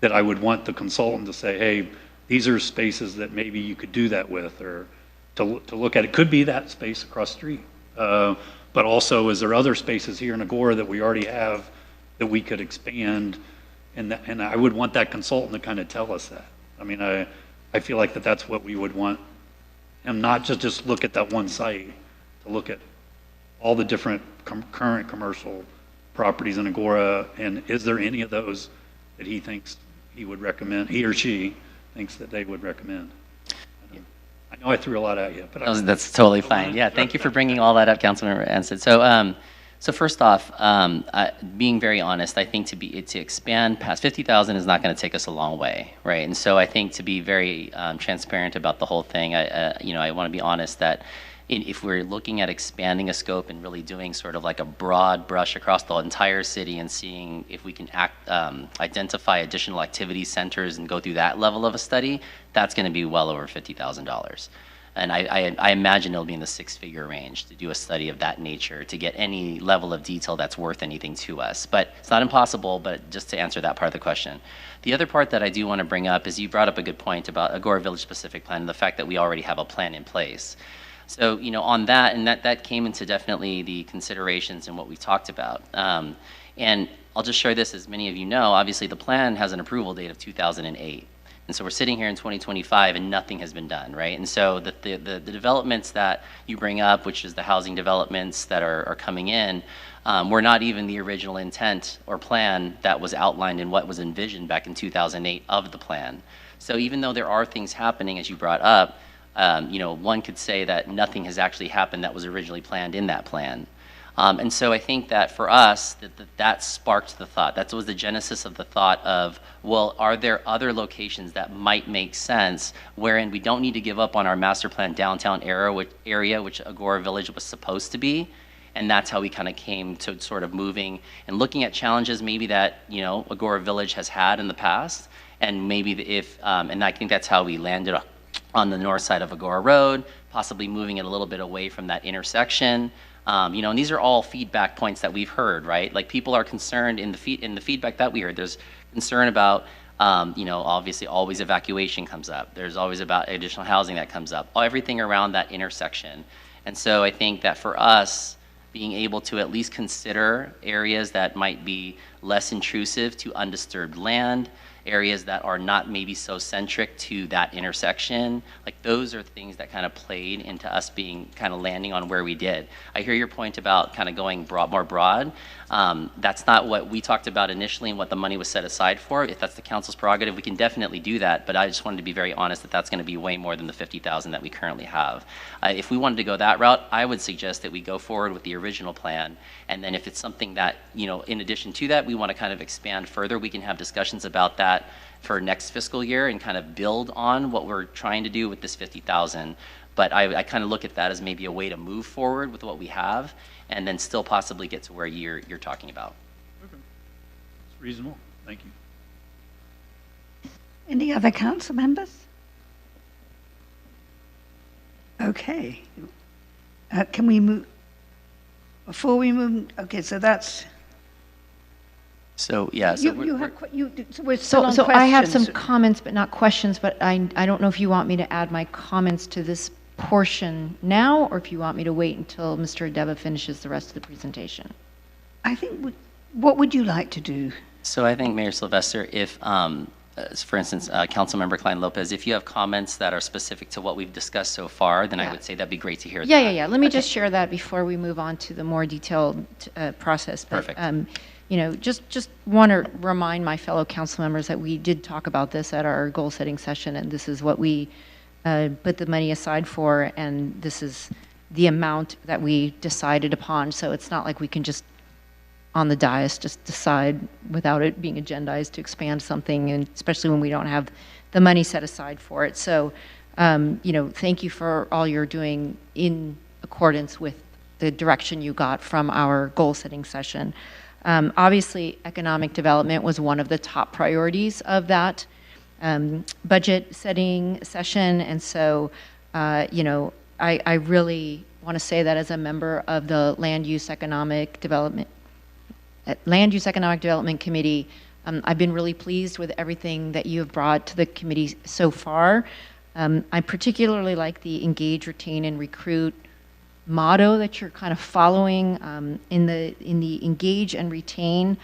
that I would want the consultant to say, hey, these are spaces that maybe you could do that with or to look at. It could be that space across the street. But also, is there other spaces here in Agoura that we already have that we could expand? And I would want that consultant to kind of tell us that. I mean, I feel like that's what we would want, and not just look at that one site, to look at all the different current commercial properties in Agoura, and is there any of those that he thinks he would recommend, he or she thinks that they would recommend? I know I threw a lot at you, but that's totally fine. Yeah, thank you for bringing all that up, Councilmember Anson. So first off, being very honest, I think to expand past 50,000 is not going to take us a long way, right? And so I think to be very transparent about the whole thing, I want to be honest that if we're looking at expanding a scope and really doing sort of like a broad brush across the entire city and seeing if we can identify additional activity centers and go through that level of a study, that's going to be well over $50,000. And I imagine it'll be in the six-figure range to do a study of that nature to get any level of detail that's worth anything to us. But it's not impossible, but just to answer that part of the question. The other part that I do want to bring up is you brought up a good point about Agoura Village Specific Plan and the fact that we already have a plan in place. So, on that, and that came into definitely the considerations and what we talked about. And I'll just share this, as many of you know, obviously the plan has an approval date of 2008. And so we're sitting here in 2025 and nothing has been done, right? And so the developments that you bring up, which is the housing developments that are coming in, were not even the original intent or plan that was outlined in what was envisioned back in 2008 of the plan. So even though there are things happening, as you brought up, one could say that nothing has actually happened that was originally planned in that plan. And so I think that for us, that sparked the thought. That was the genesis of the thought of, well, are there other locations that might make sense wherein we don't need to give up on our master plan downtown area, which Agoura Village was supposed to be? And that's how we kind of came to sort of moving and looking at challenges maybe that, Agoura Village has had in the past. And maybe and I think that's how we landed on the north side of Agoura Road, possibly moving it a little bit away from that intersection. And these are all feedback points that we've heard, right? Like people are concerned in the feedback that we heard. There's concern about, obviously always evacuation comes up. There's always about additional housing that comes up. Everything around that intersection. And so I think that for us, being able to at least consider areas that might be less intrusive to undisturbed land, areas that are not maybe so centric to that intersection, like those are things that kind of played into us being kind of landing on where we did. I hear your point about kind of going broad, more broad. That's not what we talked about initially and what the money was set aside for. If that's the council's prerogative, we can definitely do that, but I just wanted to be very honest that that's going to be way more than the 50,000 that we currently have. If we wanted to go that route, I would suggest that we go forward with the original plan, and then if it's something that, you know, in addition to that, we want to kind of expand further, we can have discussions about that for next fiscal year and kind of build on what we're trying to do with this 50,000. But I kind of look at that as maybe a way to move forward with what we have and then still possibly get to where you're talking about. Okay. It's reasonable. Thank you. Any other council members? Okay. Can we move? Before we move, okay, so that's. So, yeah. So we're still on So I have some questions. comments, but not questions, but I don't know if you want me to add my comments to this portion now, or if you want me to wait until Mr. Adeba finishes the rest of the presentation. I think, what would you like to do? So I think, Mayor Sylvester, if, for instance, Councilmember Klein Lopez, if you have comments that are specific to what we've discussed so far, then I would say that'd be great to hear. Yeah. Let me just share that before we move on to the more detailed process. But, Perfect. you know, just want to remind my fellow council members that we did talk about this at our goal setting session, and this is what we put the money aside for, and this is the amount that we decided upon. So it's not like we can just on the dais just decide without it being agendized to expand something, and especially when we don't have the money set aside for it. So, you know, thank you for all you're doing in accordance with the direction you got from our goal setting session. Obviously, economic development was one of the top priorities of that budget setting session. And so, you know, I really want to say that as a member of the Land Use Economic Development Committee, I've been really pleased with everything that you have brought to the committee so far. I particularly like the engage, retain, and recruit motto that you're kind of following in the engage and retain.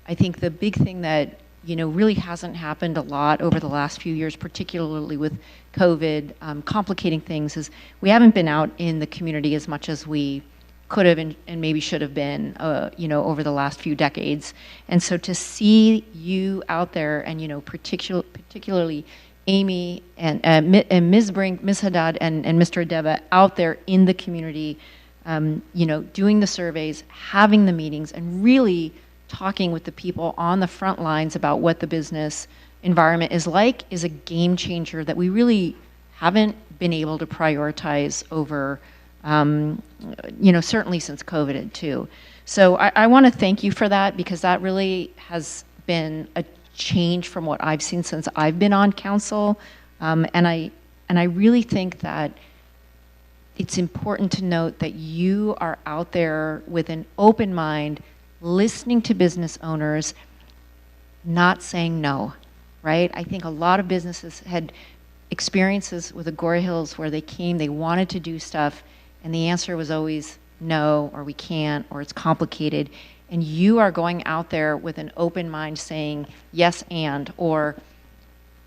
I think the big thing that, you know, really hasn't happened a lot over the last few years, particularly with COVID complicating things, is we haven't been out in the community as much as we could have and maybe should have been, you know, over the last few decades. And so to see you out there, and, you know, particularly Amy and Ms. Brink, Ms. Haddad, and Mr. Adeba out there in the community, you know, doing the surveys, having the meetings, and really talking with the people on the front lines about what the business environment is like is a game changer that we really haven't been able to prioritize over, you know, certainly since COVID too. So I want to thank you for that, because that really has been a change from what I've seen since I've been on council, and I really think that it's important to note that you are out there with an open mind, listening to business owners, not saying no, right? I think a lot of businesses had experiences with Agoura Hills where they came, they wanted to do stuff, and the answer was always no, or we can't, or it's complicated. And you are going out there with an open mind saying yes or,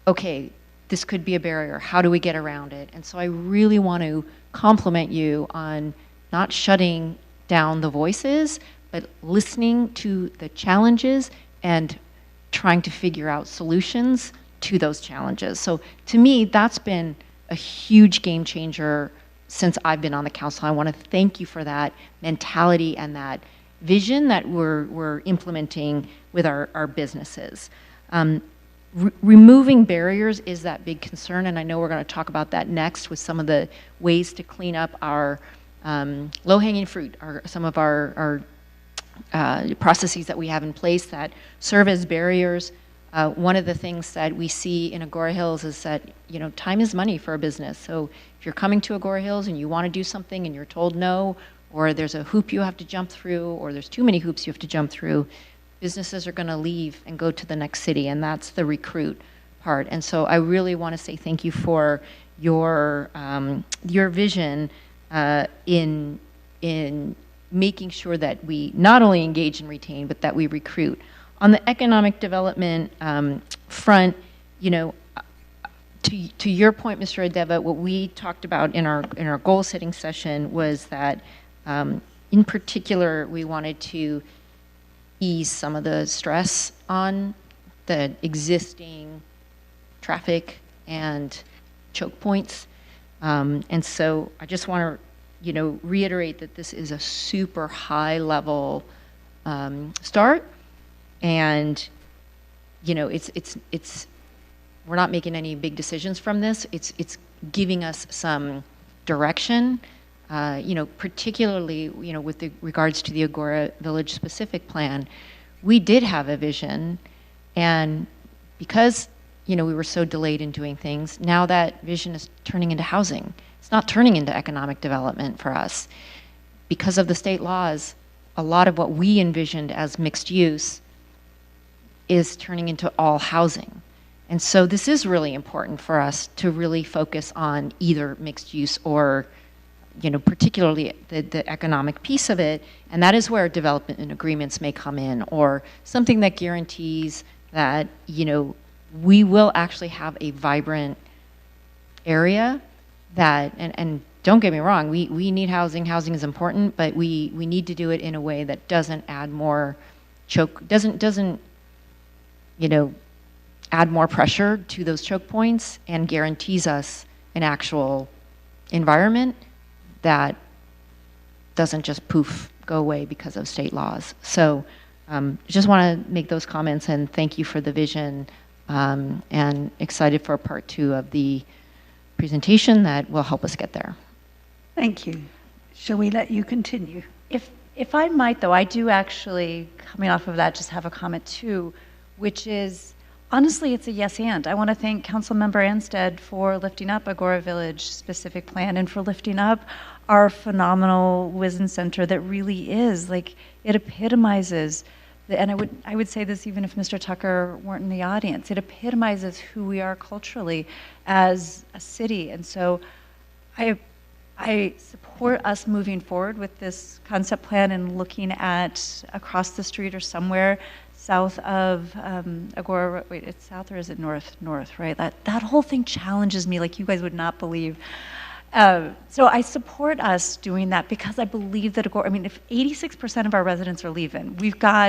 okay, this could be a barrier. How do we get around it? And so I really want to compliment you on not shutting down the voices, but listening to the challenges and trying to figure out solutions to those challenges. So to me, that's been a huge game changer since I've been on the council. I want to thank you for that mentality and that vision that we're implementing with our businesses. Removing barriers is that big concern, and I know we're going to talk about that next with some of the ways to clean up our low-hanging fruit, some of our processes that we have in place that serve as barriers. One of the things that we see in Agoura Hills is that, you know, time is money for a business. So if you're coming to Agoura Hills and you want to do something and you're told no, or there's a hoop you have to jump through, or there's too many hoops you have to jump through, businesses are going to leave and go to the next city, and that's the recruit part. And so I really want to say thank you for your vision in making sure that we not only engage and retain, but that we recruit. On the economic development front, you know, to your point, Mr. Adeva, what we talked about in our goal setting session was that, in particular, we wanted to ease some of the stress on the existing traffic and choke points. And so I just want to, you know, reiterate that this is a super high level start, and you know, we're not making any big decisions from this. It's giving us some direction. You know, particularly, you know, with regards to the Agoura Village specific plan, we did have a vision, and because, you know, we were so delayed in doing things, now that vision is turning into housing. It's not turning into economic development for us. Because of the state laws, a lot of what we envisioned as mixed use is turning into all housing. And so this is really important for us to really focus on either mixed use or, you know, particularly the economic piece of it, and that is where development and agreements may come in, or something that guarantees that, you know, we will actually have a vibrant area that, and don't get me wrong, we need housing is important, but we need to do it in a way that doesn't add more doesn't, you know, add more pressure to those choke points, and guarantees us an actual environment that doesn't just poof, go away because of state laws. So just want to make those comments and thank you for the vision, and excited for part 2 of the presentation that will help us get there. Thank you. Shall we let you continue? If I might, though, I do actually, coming off of that, just have a comment too, which is, honestly, it's a yes and. I want to thank Councilmember Anstead for lifting up Agoura Village specific plan and for lifting up our phenomenal Wizen Center that really is, like, it epitomizes, and I would say this even if Mr. Tucker weren't in the audience, it epitomizes who we are culturally as a city. And so I support us moving forward with this concept plan and looking at across the street or somewhere south of Agoura. Wait, it's south or is it north? North, right? That whole thing challenges me like you guys would not believe. So I support us doing that because I believe that Agoura, I mean, if 86% of our residents are leaving,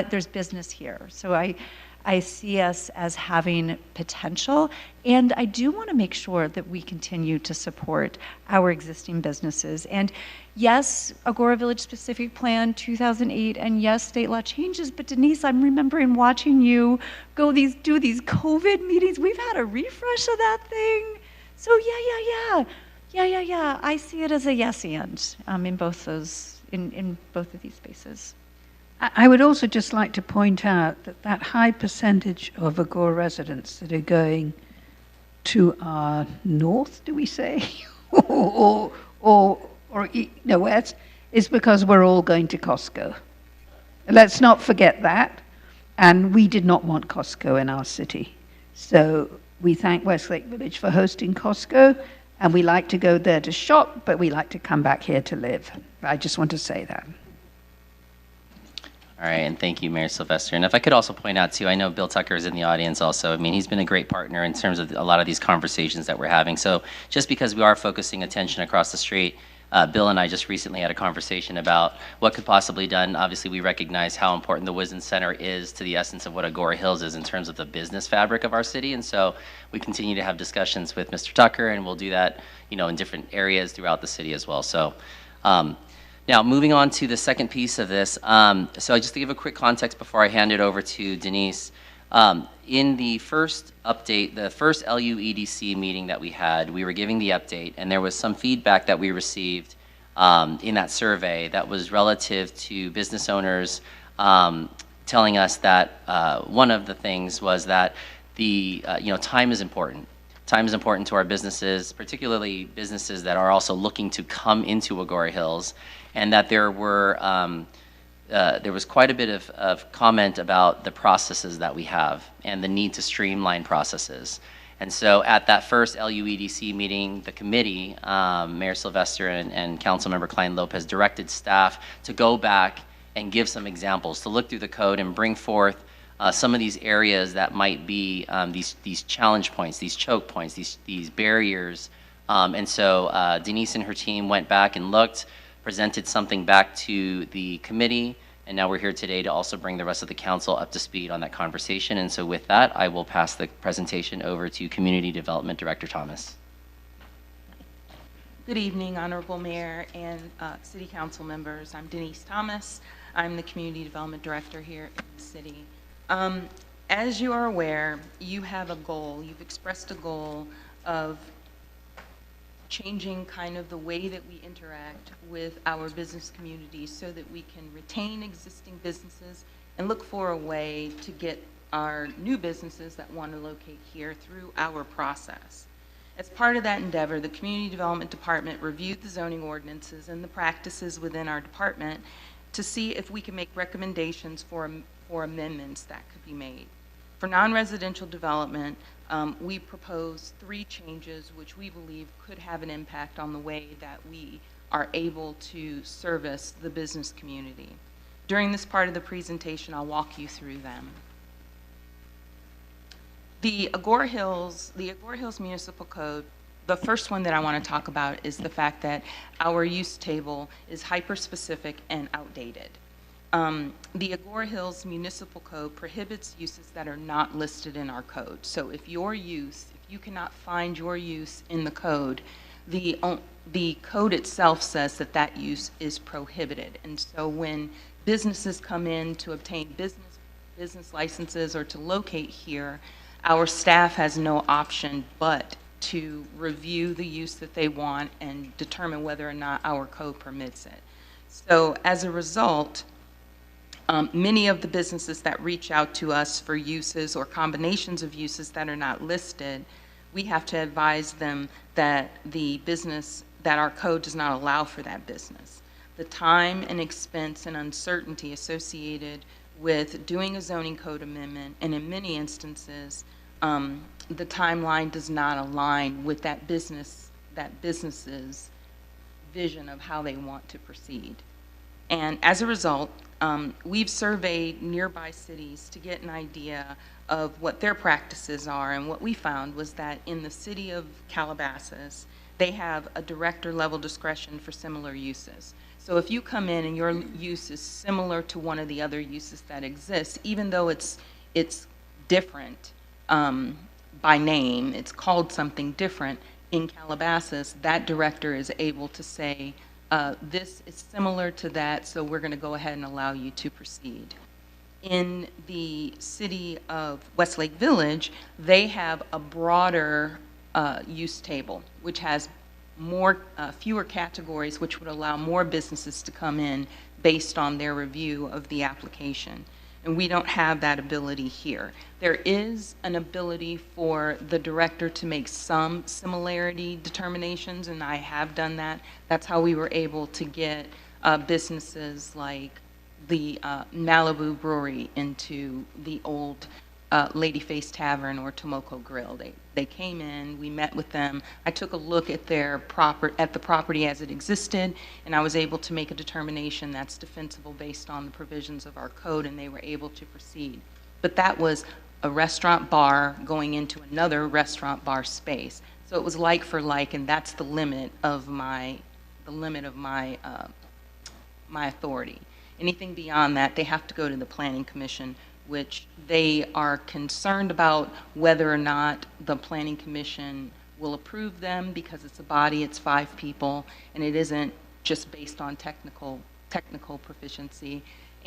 there's business here. So I see us as having potential, and I do want to make sure that we continue to support our existing businesses. And yes, Agoura Village specific plan 2008, and yes, state law changes, but Denise, I'm remembering watching you do these COVID meetings. We've had a refresh of that thing. So yeah. I see it as a yes and in both those, in both of these spaces. I would also just like to point out that high percentage of Agoura residents that are going to our north, do we say, or west, is because we're all going to Costco. Let's not forget that. And we did not want Costco in our city. So we thank Westlake Village for hosting Costco, and we like to go there to shop, but we like to come back here to live. I just want to say that. All right, and thank you, Mayor Sylvester. And if I could also point out, too, I know Bill Tucker is in the audience also. I mean, he's been a great partner in terms of a lot of these conversations that we're having. So just because we are focusing attention across the street, Bill and I just recently had a conversation about what could possibly be done. Obviously, we recognize how important the Wizen Center is to the essence of what Agoura Hills is in terms of the business fabric of our city. And so we continue to have discussions with Mr. Tucker, and we'll do that, you know, in different areas throughout the city as well. So now moving on to the second piece of this. So just to give a quick context before I hand it over to Denise, in the first update, the first LUEDC meeting that we had, we were giving the update, and there was some feedback that we received in that survey that was relative to business owners telling us that one of the things was that time is important. Time is important to our businesses, particularly businesses that are also looking to come into Agoura Hills, and that there was quite a bit of comment about the processes that we have and the need to streamline processes. And so at that first LUEDC meeting, the committee, Mayor Sylvester and Councilmember Klein Lopez directed staff to go back and give some examples, to look through the code and bring forth some of these areas that might be these challenge points, these choke points, these barriers. And so Denise and her team went back and looked, presented something back to the committee, and now we're here today to also bring the rest of the council up to speed on that conversation. And so with that, I will pass the presentation over to Community Development Director Thomas. Good evening, Honorable Mayor and City Council members. I'm Denise Thomas. I'm the Community Development Director here in the city. As you are aware, you have a goal. You've expressed a goal of changing kind of the way that we interact with our business community so that we can retain existing businesses and look for a way to get our new businesses that want to locate here through our process. As part of that endeavor, the Community Development Department reviewed the zoning ordinances and the practices within our department to see if we can make recommendations for amendments that could be made. For non-residential development, we propose 3 changes which we believe could have an impact on the way that we are able to service the business community. During this part of the presentation, I'll walk you through them. The Agoura Hills Municipal Code, the first one that I want to talk about is the fact that our use table is hyper-specific and outdated. The Agoura Hills Municipal Code prohibits uses that are not listed in our code. So if you cannot find your use in the code, the code itself says that that use is prohibited. And so when businesses come in to obtain business licenses or to locate here, our staff has no option but to review the use that they want and determine whether or not our code permits it. So as a result, many of the businesses that reach out to us for uses or combinations of uses that are not listed, we have to advise them that that our code does not allow for that business. The time and expense and uncertainty associated with doing a zoning code amendment, and in many instances, the timeline does not align with that business's vision of how they want to proceed. And as a result, we've surveyed nearby cities to get an idea of what their practices are, and what we found was that in the city of Calabasas, they have a director level discretion for similar uses. So if you come in and your use is similar to one of the other uses that exists, even though it's different by name, it's called something different, in Calabasas, that director is able to say, this is similar to that, so we're going to go ahead and allow you to proceed. In the city of Westlake Village, they have a broader use table, which has fewer categories, which would allow more businesses to come in based on their review of the application. And we don't have that ability here. There is an ability for the director to make some similarity determinations, and I have done that. That's how we were able to get businesses like the Malibu Brewery into the old Ladyface Tavern or Tomoko Grill. They came in, we met with them. I took a look at the property as it existed, and I was able to make a determination that's defensible based on the provisions of our code, and they were able to proceed. But that was a restaurant bar going into another restaurant bar space. So it was like for like, and that's the limit of my authority. Anything beyond that, they have to go to the Planning Commission, which they are concerned about whether or not the Planning Commission will approve them, because it's a body, it's 5 people, and it isn't just based on technical proficiency.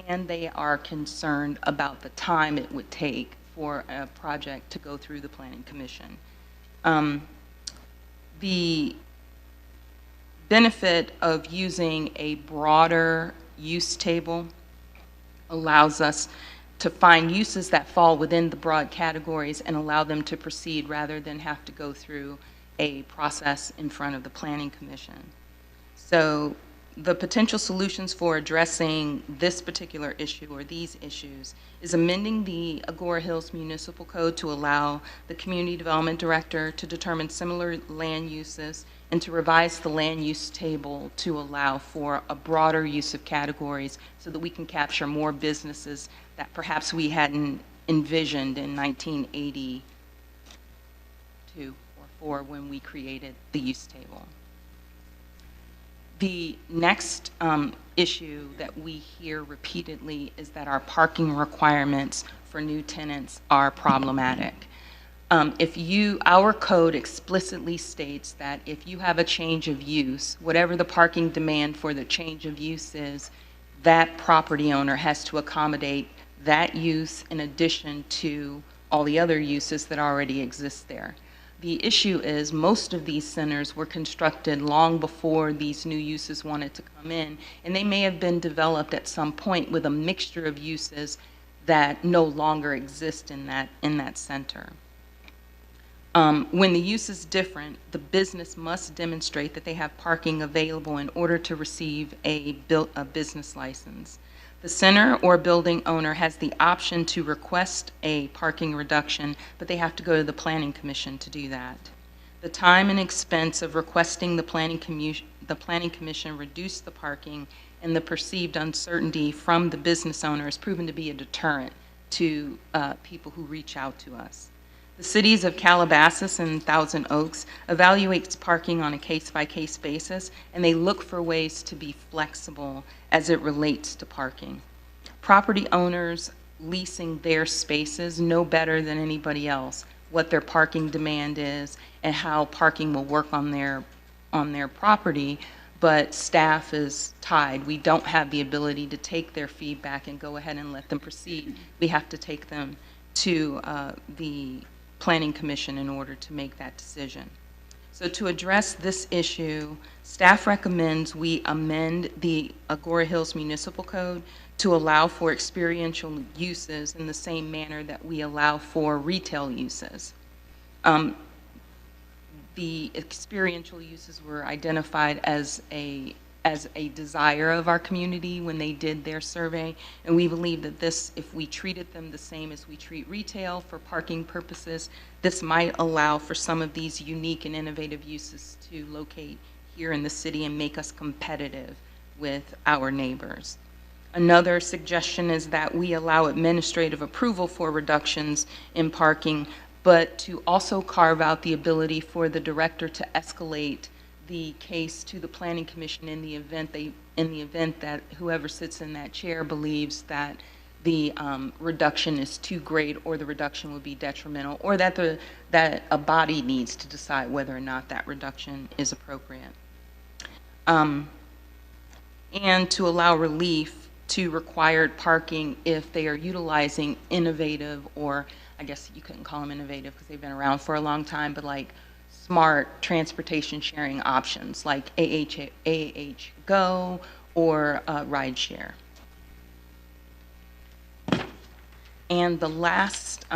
And they are concerned about the time it would take for a project to go through the Planning Commission. The benefit of using a broader use table allows us to find uses that fall within the broad categories and allow them to proceed rather than have to go through a process in front of the Planning Commission. So the potential solutions for addressing this particular issue or these issues is amending the Agoura Hills Municipal Code to allow the Community Development Director to determine similar land uses and to revise the land use table to allow for a broader use of categories so that we can capture more businesses that perhaps we hadn't envisioned in 1982 or 4 when we created the use table. The next issue that we hear repeatedly is that our parking requirements for new tenants are problematic. Our code explicitly states that if you have a change of use, whatever the parking demand for the change of use is, that property owner has to accommodate that use in addition to all the other uses that already exist there. The issue is most of these centers were constructed long before these new uses wanted to come in, and they may have been developed at some point with a mixture of uses that no longer exist in that center. When the use is different, the business must demonstrate that they have parking available in order to receive a business license. The center or building owner has the option to request a parking reduction, but they have to go to the Planning Commission to do that. The time and expense of requesting the Planning Commission reduce the parking and the perceived uncertainty from the business owner has proven to be a deterrent to people who reach out to us. The cities of Calabasas and Thousand Oaks evaluates parking on a case-by-case basis, and they look for ways to be flexible as it relates to parking. Property owners leasing their spaces know better than anybody else what their parking demand is and how parking will work on their property, but staff is tied. We don't have the ability to take their feedback and go ahead and let them proceed. We have to take them to the Planning Commission in order to make that decision. So to address this issue, staff recommends we amend the Agoura Hills Municipal Code to allow for experiential uses in the same manner that we allow for retail uses. The experiential uses were identified as a desire of our community when they did their survey, and we believe that this, if we treated them the same as we treat retail for parking purposes, this might allow for some of these unique and innovative uses to locate here in the city and make us competitive with our neighbors. Another suggestion is that we allow administrative approval for reductions in parking, but to also carve out the ability for the director to escalate the case to the Planning Commission in the event that whoever sits in that chair believes that the reduction is too great or the reduction would be detrimental, or that a body needs to decide whether or not that reduction is appropriate. And to allow relief to required parking if they are utilizing innovative, or I guess you couldn't call them innovative because they've been around for a long time, but like smart transportation sharing options like AH Go or rideshare. And the last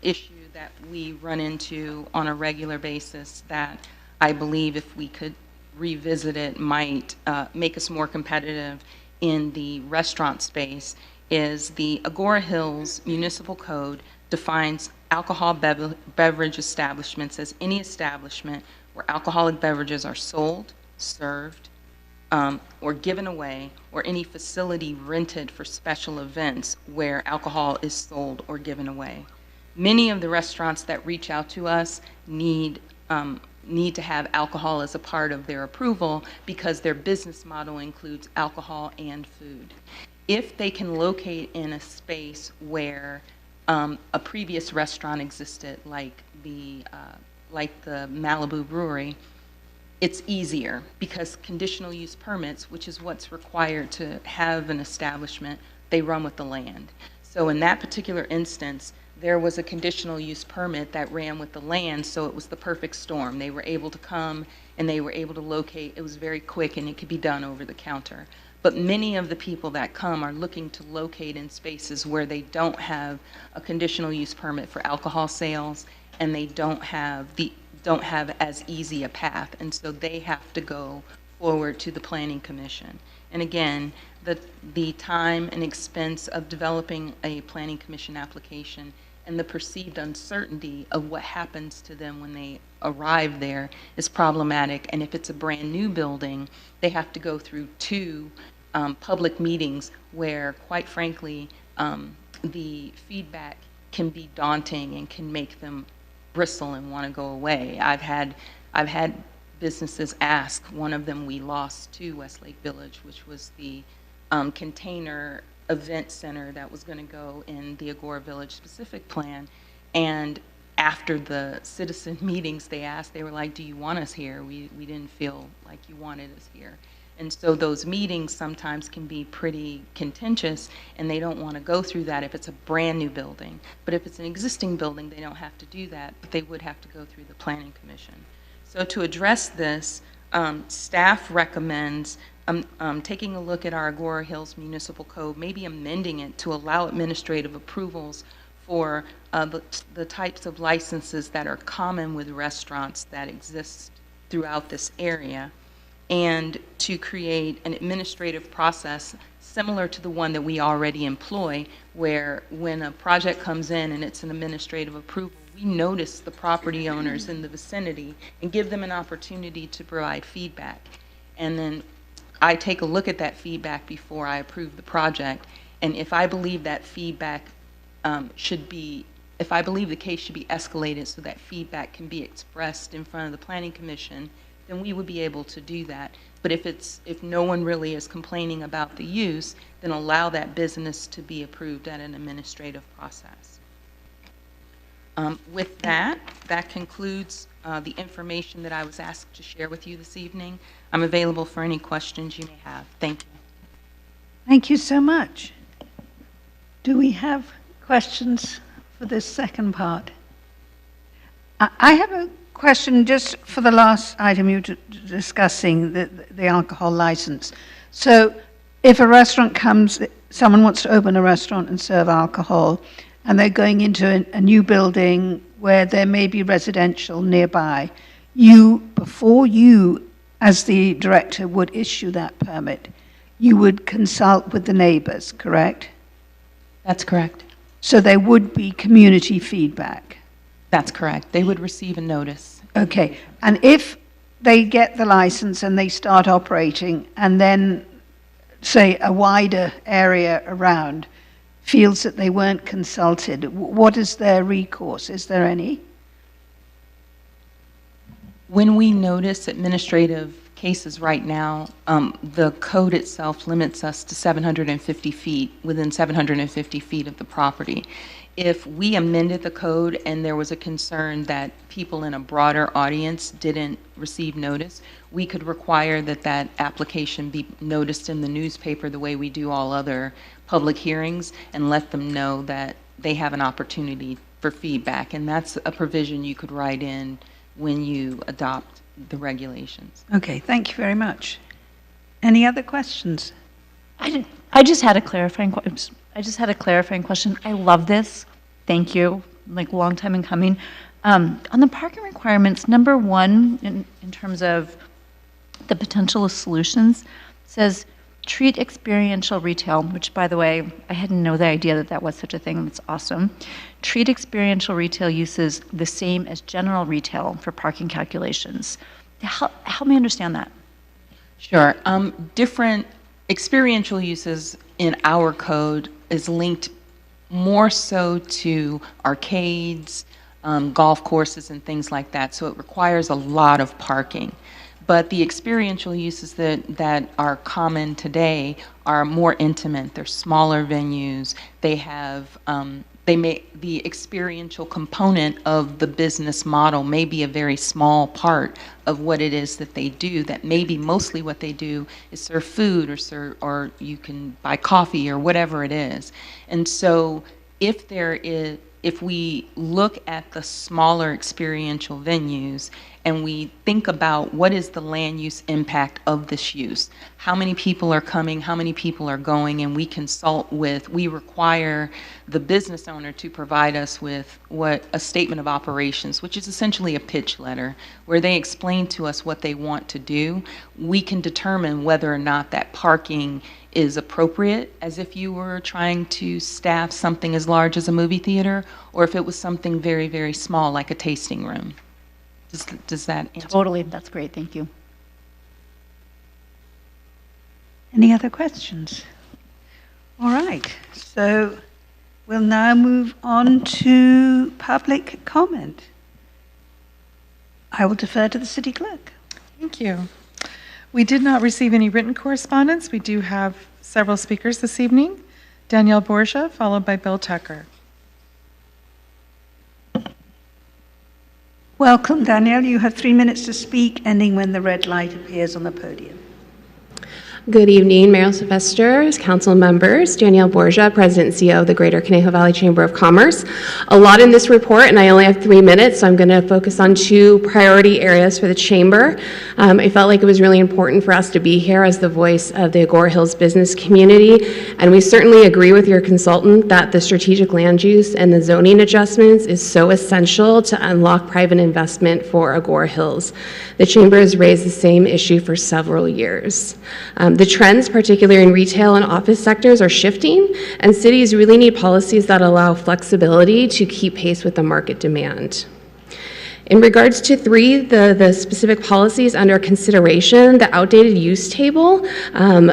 issue that we run into on a regular basis that I believe if we could revisit it might make us more competitive in the restaurant space is the Agoura Hills Municipal Code defines alcohol beverage establishments as any establishment where alcoholic beverages are sold, served, or given away, or any facility rented for special events where alcohol is sold or given away. Many of the restaurants that reach out to us need to have alcohol as a part of their approval because their business model includes alcohol and food. If they can locate in a space where a previous restaurant existed, like the Malibu Brewery, it's easier because conditional use permits, which is what's required to have an establishment, they run with the land. So in that particular instance, there was a conditional use permit that ran with the land, so it was the perfect storm. They were able to come and they were able to locate. It was very quick and it could be done over the counter. But many of the people that come are looking to locate in spaces where they don't have a conditional use permit for alcohol sales and they don't have as easy a path, and so they have to go forward to the Planning Commission. And again, the time and expense of developing a Planning Commission application and the perceived uncertainty of what happens to them when they arrive there is problematic. And if it's a brand new building, they have to go through two public meetings where, quite frankly, the feedback can be daunting and can make them bristle and want to go away. I've had businesses ask. One of them we lost to Westlake Village, which was the container event center that was going to go in the Agoura Village specific plan. And after the citizen meetings, they asked, they were like, do you want us here? We didn't feel like you wanted us here. And so those meetings sometimes can be pretty contentious, and they don't want to go through that if it's a brand new building. But if it's an existing building, they don't have to do that, but they would have to go through the Planning Commission. So to address this, staff recommends taking a look at our Agoura Hills Municipal Code, maybe amending it to allow administrative approvals for the types of licenses that are common with restaurants that exist throughout this area, and to create an administrative process similar to the one that we already employ, where when a project comes in and it's an administrative approval, we notice the property owners in the vicinity and give them an opportunity to provide feedback. And then I take a look at that feedback before I approve the project. And if I believe that feedback if I believe the case should be escalated so that feedback can be expressed in front of the Planning Commission, then we would be able to do that. But if no one really is complaining about the use, then allow that business to be approved at an administrative process. With that concludes the information that I was asked to share with you this evening. I'm available for any questions you may have. Thank you. Thank you so much. Do we have questions for this second part? I have a question just for the last item you were discussing, the alcohol license. So if a restaurant comes, someone wants to open a restaurant and serve alcohol, and they're going into a new building where there may be residential nearby, before you, as the director, would issue that permit, you would consult with the neighbors, correct? That's correct. So there would be community feedback? That's correct. They would receive a notice. Okay. And if they get the license and they start operating, and then, say, a wider area around feels that they weren't consulted, what is their recourse? Is there any? When we notice administrative cases right now, the code itself limits us to 750 feet, within 750 feet of the property. If we amended the code and there was a concern that people in a broader audience didn't receive notice, we could require that application be noticed in the newspaper the way we do all other public hearings, and let them know that they have an opportunity for feedback. And that's a provision you could write in when you adopt the regulations. Okay, thank you very much. Any other questions? I just had a clarifying question. I love this. Thank you. Like, long time in coming. On the parking requirements, number one, in terms of the potential of solutions, says treat experiential retail, which, by the way, I had no idea that was such a thing. That's awesome. Treat experiential retail uses the same as general retail for parking calculations. Help me understand that. Sure. Different experiential uses in our code is linked more so to arcades, golf courses, and things like that. So it requires a lot of parking. But the experiential uses that are common today are more intimate. They're smaller venues. They have the experiential component of the business model may be a very small part of what it is that they do. That maybe mostly what they do is serve food, or you can buy coffee or whatever it is. And so if we look at the smaller experiential venues and we think about what is the land use impact of this use. How many people are coming, how many people are going, and we require the business owner to provide us with what a statement of operations, which is essentially a pitch letter, where they explain to us what they want to do. We can determine whether or not that parking is appropriate, as if you were trying to staff something as large as a movie theater, or if it was something very, very small, like a tasting room. Does that answer? Totally, that's great, thank you. Any other questions? All right, so we'll now move on to public comment. I will defer to the city clerk. Thank you. We did not receive any written correspondence. We do have several speakers this evening. Danielle Borgia, followed by Bill Tucker. Welcome, Danielle. You have 3 minutes to speak, ending when the red light appears on the podium. Good evening, Mayor Sylvester, council members. Danielle Borgia, President and CEO of the Greater Conejo Valley Chamber of Commerce. A lot in this report, and I only have 3 minutes, so I'm going to focus on 2 priority areas for the chamber. I felt like it was really important for us to be here as the voice of the Agoura Hills business community, and we certainly agree with your consultant that the strategic land use and the zoning adjustments is so essential to unlock private investment for Agoura Hills. The chamber has raised the same issue for several years. The trends, particularly in retail and office sectors, are shifting, and cities really need policies that allow flexibility to keep pace with the market demand. In regards to 3, the specific policies under consideration, the outdated use table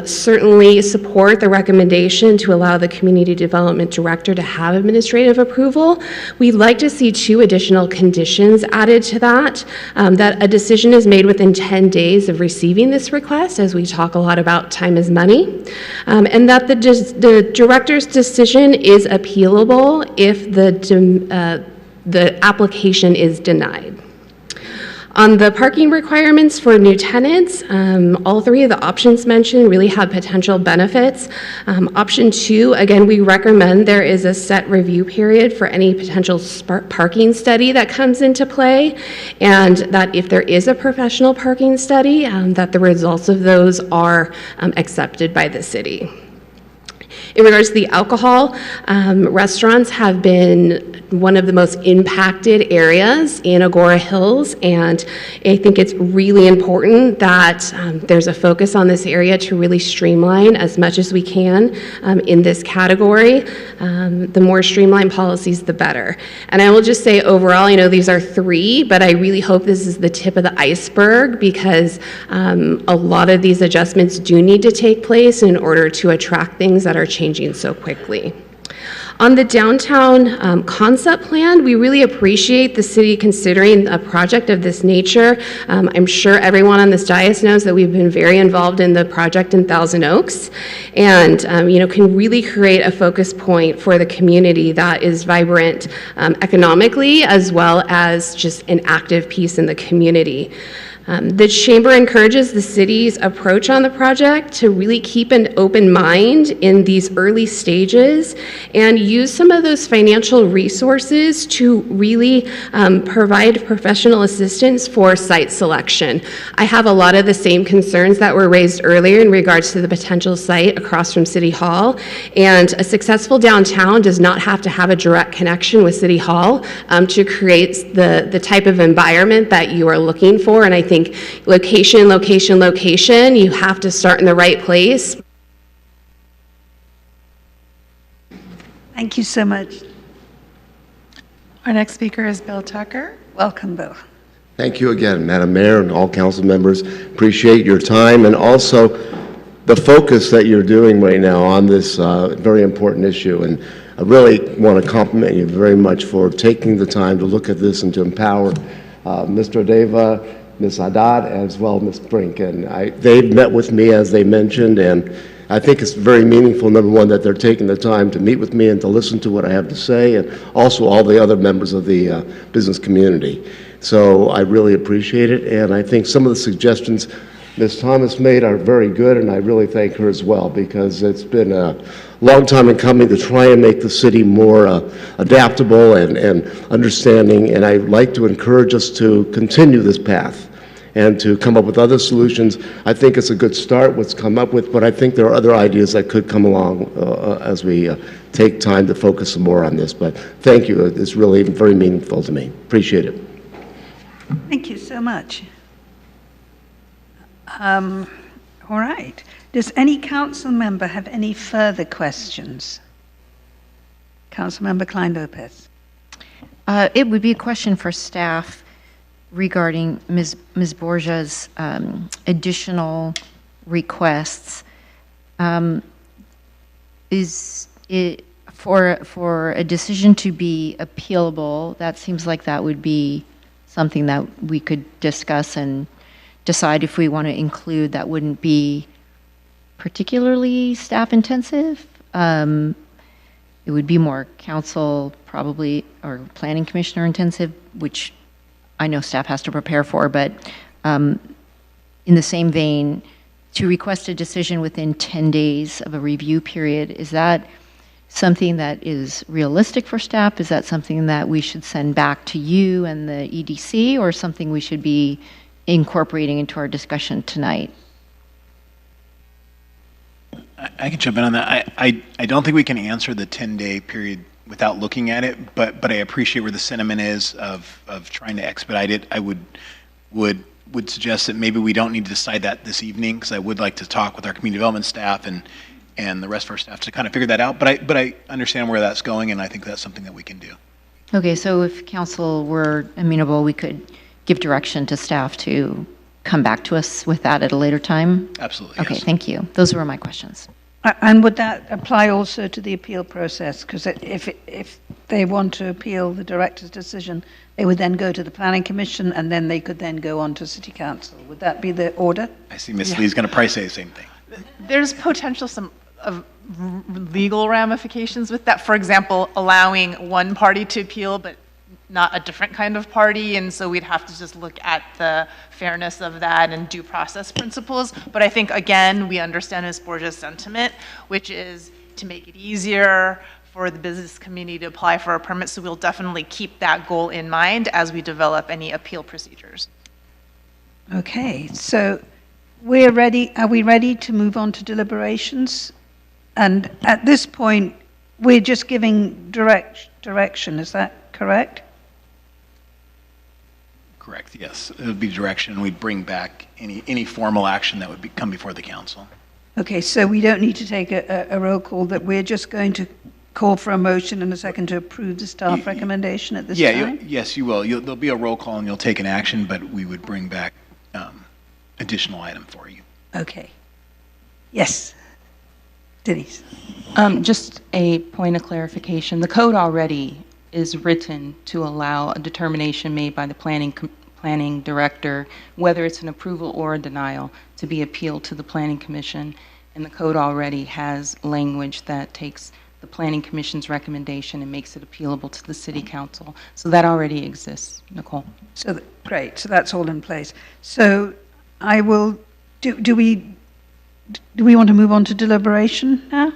certainly support the recommendation to allow the community development director to have administrative approval. We'd like to see 2 additional conditions added to that, that a decision is made within 10 days of receiving this request, as we talk a lot about time is money, and that the director's decision is appealable if the application is denied. On the parking requirements for new tenants, all 3 of the options mentioned really have potential benefits. Option 2, again, we recommend there is a set review period for any potential parking study that comes into play, and that if there is a professional parking study, that the results of those are accepted by the city. In regards to the alcohol, restaurants have been one of the most impacted areas in Agoura Hills, and I think it's really important that there's a focus on this area to really streamline as much as we can in this category. The more streamlined policies, the better. And I will just say overall, these are 3, but I really hope this is the tip of the iceberg, because a lot of these adjustments do need to take place in order to attract things that are changing so quickly. On the downtown concept plan, we really appreciate the city considering a project of this nature. I'm sure everyone on this dais knows that we've been very involved in the project in Thousand Oaks, and can really create a focus point for the community that is vibrant economically, as well as just an active piece in the community. The chamber encourages the city's approach on the project to really keep an open mind in these early stages and use some of those financial resources to really provide professional assistance for site selection. I have a lot of the same concerns that were raised earlier in regards to the potential site across from City Hall, and a successful downtown does not have to have a direct connection with City Hall to create the type of environment that you are looking for, and I think location, location, location, you have to start in the right place. Thank you so much. Our next speaker is Bill Tucker. Welcome, Bill. Thank you again, Madam Mayor and all council members. Appreciate your time and also the focus that you're doing right now on this very important issue. And I really want to compliment you very much for taking the time to look at this and to empower Mr. Deva, Ms. Haddad, as well as Ms. Brink. And they've met with me, as they mentioned, and I think it's very meaningful, number one, that they're taking the time to meet with me and to listen to what I have to say, and also all the other members of the business community. So I really appreciate it, and I think some of the suggestions Ms. Thomas made are very good, and I really thank her as well, because it's been a long time in coming to try and make the city more adaptable and understanding, and I'd like to encourage us to continue this path and to come up with other solutions. I think it's a good start, what's come up with, but I think there are other ideas that could come along as we take time to focus some more on this. But thank you. It's really very meaningful to me. Appreciate it. Thank you so much. All right. Does any council member have any further questions? Councilmember Klein-Lopez. It would be a question for staff regarding Ms. Borgia's additional requests. Is it for a decision to be appealable? That seems like that would be something that we could discuss and decide if we want to include. That wouldn't be particularly staff intensive. It would be more council probably or planning commissioner intensive, which I know staff has to prepare for, but in the same vein, to request a decision within 10 days of a review period, is that something that is realistic for staff? Is that something that we should send back to you and the EDC, or something we should be incorporating into our discussion tonight? I can jump in on that. I don't think we can answer the 10-day period without looking at it, but I appreciate where the sentiment is of trying to expedite it. I would suggest that maybe we don't need to decide that this evening, because I would like to talk with our community development staff and the rest of our staff to kind of figure that out. But I understand where that's going, and I think that's something that we can do. Okay, so if council were amenable, we could give direction to staff to come back to us with that at a later time? Absolutely. Okay, yes. thank you. Those were my questions. And would that apply also to the appeal process? Because if they want to appeal the director's decision, they would then go to the planning commission, and then they could then go on to city council. Would that be the order? I see Ms. Lee's going to probably say the same thing. There's potential some legal ramifications with that. For example, allowing one party to appeal, but not a different kind of party, and so we'd have to just look at the fairness of that and due process principles. But I think, again, we understand Ms. Borgia's sentiment, which is to make it easier for the business community to apply for a permit, so we'll definitely keep that goal in mind as we develop any appeal procedures. Okay, so we're ready. Are we ready to move on to deliberations? And at this point, we're just giving direction. Is that correct? Correct, yes. It would be direction. We'd bring back any formal action that would come before the council. Okay, so we don't need to take a roll call, that we're just going to call for a motion and a second to approve the staff recommendation at this time? Yes, you will. There'll be a roll call and you'll take an action, but we would bring back additional item for you. Okay. Yes. Denise. Just a point of clarification. The code already is written to allow a determination made by the planning director, whether it's an approval or a denial, to be appealed to the planning commission. And the code already has language that takes the planning commission's recommendation and makes it appealable to the city council. So that already exists, Nicole. So great. So that's all in place. So I will. Do we want to move on to deliberation now?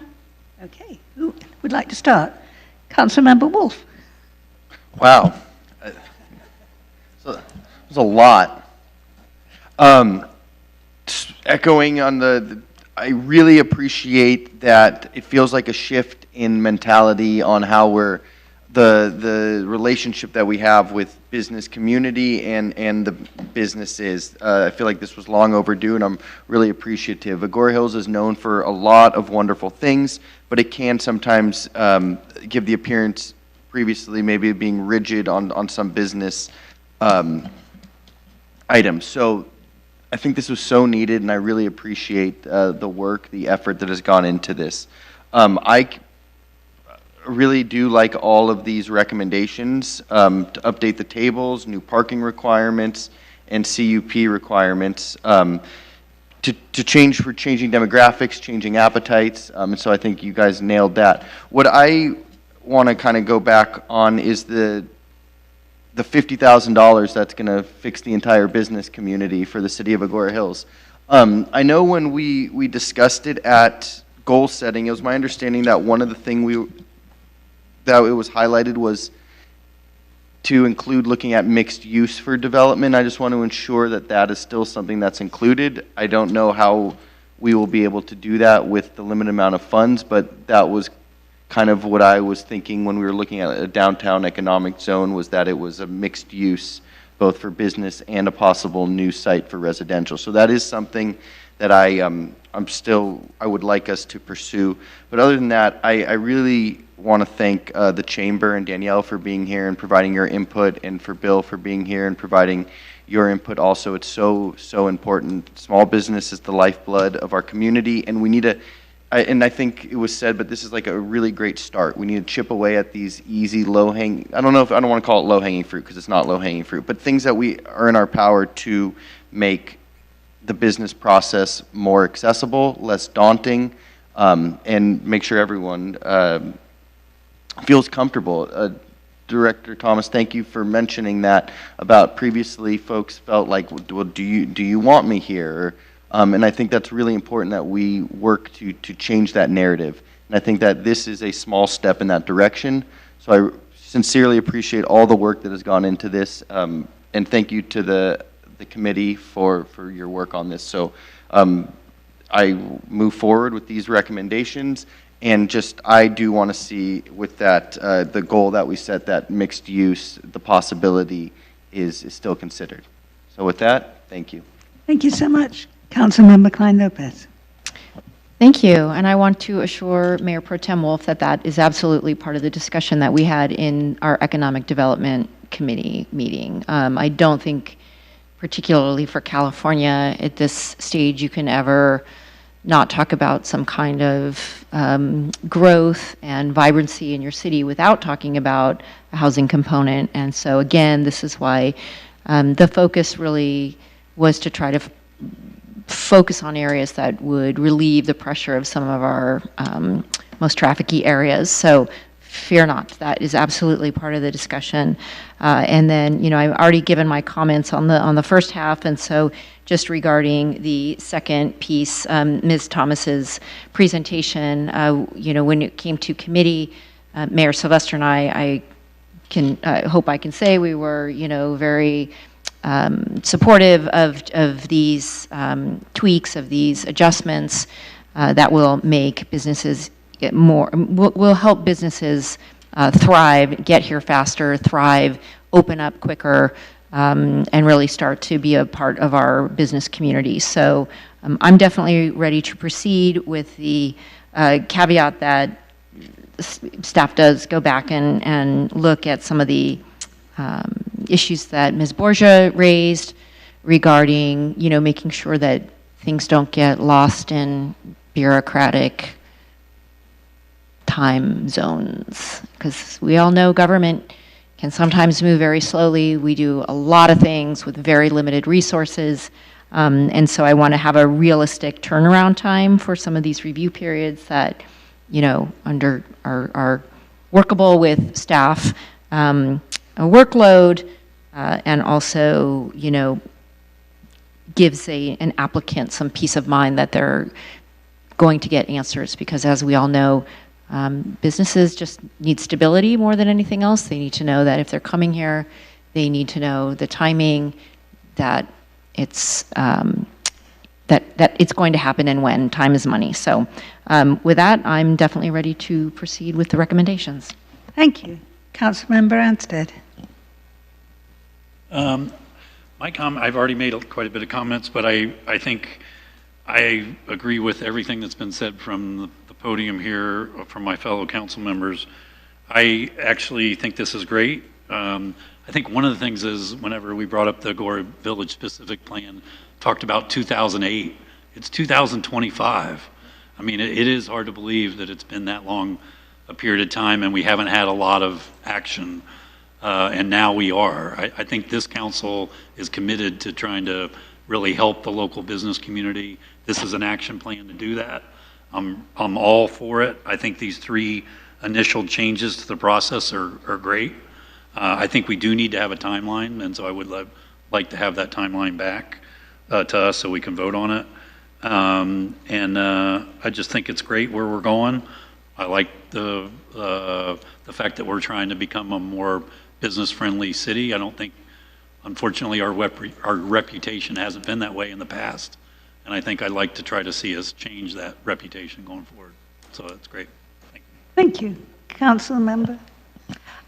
Okay. Who would like to start? Councilmember Wolf. Wow. So there's a lot. Echoing on I really appreciate that it feels like a shift in mentality on how we're, the relationship that we have with business community and the businesses. I feel like this was long overdue, and I'm really appreciative. Agoura Hills is known for a lot of wonderful things, but it can sometimes give the appearance previously maybe being rigid on some business items. So I think this was so needed, and I really appreciate the work, the effort that has gone into this. I really do like all of these recommendations to update the tables, new parking requirements, and CUP requirements to change for changing demographics, changing appetites, and so I think you guys nailed that. What I want to kind of go back on is the $50,000 that's going to fix the entire business community for the city of Agoura Hills. I know when we discussed it at goal setting, it was my understanding that one of the thing that it was highlighted was to include looking at mixed use for development. I just want to ensure that that is still something that's included. I don't know how we will be able to do that with the limited amount of funds, but that was kind of what I was thinking when we were looking at a downtown economic zone, was that it was a mixed use, both for business and a possible new site for residential. So that is something that I would like us to pursue. But other than that, I really want to thank the Chamber and Danielle for being here and providing your input, and for Bill for being here and providing your input also. It's so important. Small business is the lifeblood of our community, and we need to, and I think it was said, but this is like a really great start. We need to chip away at these easy, low-hanging, I don't want to call it low-hanging fruit, because it's not low-hanging fruit, but things that we are in our power to make the business process more accessible, less daunting, and make sure everyone feels comfortable. Director Thomas, thank you for mentioning that about previously folks felt like, well, do you want me here? And I think that's really important that we work to change that narrative. And I think that this is a small step in that direction. So I sincerely appreciate all the work that has gone into this, and thank you to the committee for your work on this. So I move forward with these recommendations, and just I do want to see with that the goal that we set, that mixed use, the possibility is still considered. So with that, thank you. Thank you so much. Councilmember Klein-Lopez. Thank you. And I want to assure Mayor Pro Tem Wolf that that is absolutely part of the discussion that we had in our Economic Development Committee meeting. I don't think, particularly for California, at this stage, you can ever not talk about some kind of growth and vibrancy in your city without talking about a housing component. And so again, this is why the focus really was to try to focus on areas that would relieve the pressure of some of our most trafficky areas. So fear not, that is absolutely part of the discussion. And then, you know, I've already given my comments on the first half, and so just regarding the second piece, Ms. Thomas's presentation, you know, when it came to committee, Mayor Sylvester and I hope I can say we were, you know, very supportive of these tweaks, of these adjustments that will make businesses will help businesses thrive, get here faster, thrive, open up quicker, and really start to be a part of our business community. So I'm definitely ready to proceed with the caveat that staff does go back and look at some of the issues that Ms. Borgia raised regarding, you know, making sure that things don't get lost in bureaucratic time zones, because we all know government can sometimes move very slowly. We do a lot of things with very limited resources, and so I want to have a realistic turnaround time for some of these review periods that, you know, are workable with staff, a workload, and also, you know, gives an applicant some peace of mind that they're going to get answers, because as we all know, businesses just need stability more than anything else. They need to know that if they're coming here, they need to know the timing, that it's that it's going to happen and when. Time is money. So with that, I'm definitely ready to proceed with the recommendations. Thank you. Councilmember Anstead. I've already made quite a bit of comments, but I think I agree with everything that's been said from the podium here from my fellow council members. I actually think this is great. I think one of the things is, whenever we brought up the Agoura Village specific plan, talked about 2008. It's 2025. I mean, it is hard to believe that it's been that long a period of time and we haven't had a lot of action. And now we are. I think this council is committed to trying to really help the local business community. This is an action plan to do that. I'm all for it. I think these 3 initial changes to the process are great. I think we do need to have a timeline, and so I would like to have that timeline back to us so we can vote on it. I just think it's great where we're going. I like the fact that we're trying to become a more business-friendly city. I don't think, unfortunately, our reputation hasn't been that way in the past. And I think I'd like to try to see us change that reputation going forward. So that's great. Thank you. Council member.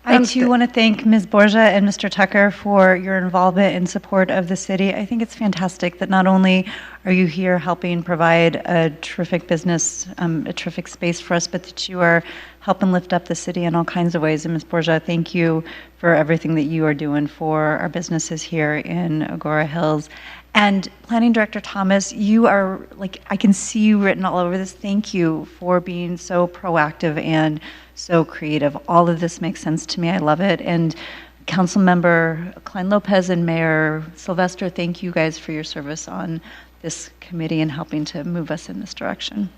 I too want to thank Ms. Borgia and Mr. Tucker for your involvement and support of the city. I think it's fantastic that not only are you here helping provide a terrific business, a terrific space for us, but that you are helping lift up the city in all kinds of ways. And Ms. Borgia, thank you for everything that you are doing for our businesses here in Agoura Hills. And Planning Director Thomas, you are, like, I can see you written all over this. Thank you for being so proactive and so creative. All of this makes sense to me. I love it. And Councilmember Klein Lopez and Mayor Sylvester, thank you guys for your service on this committee and helping to move us in this direction.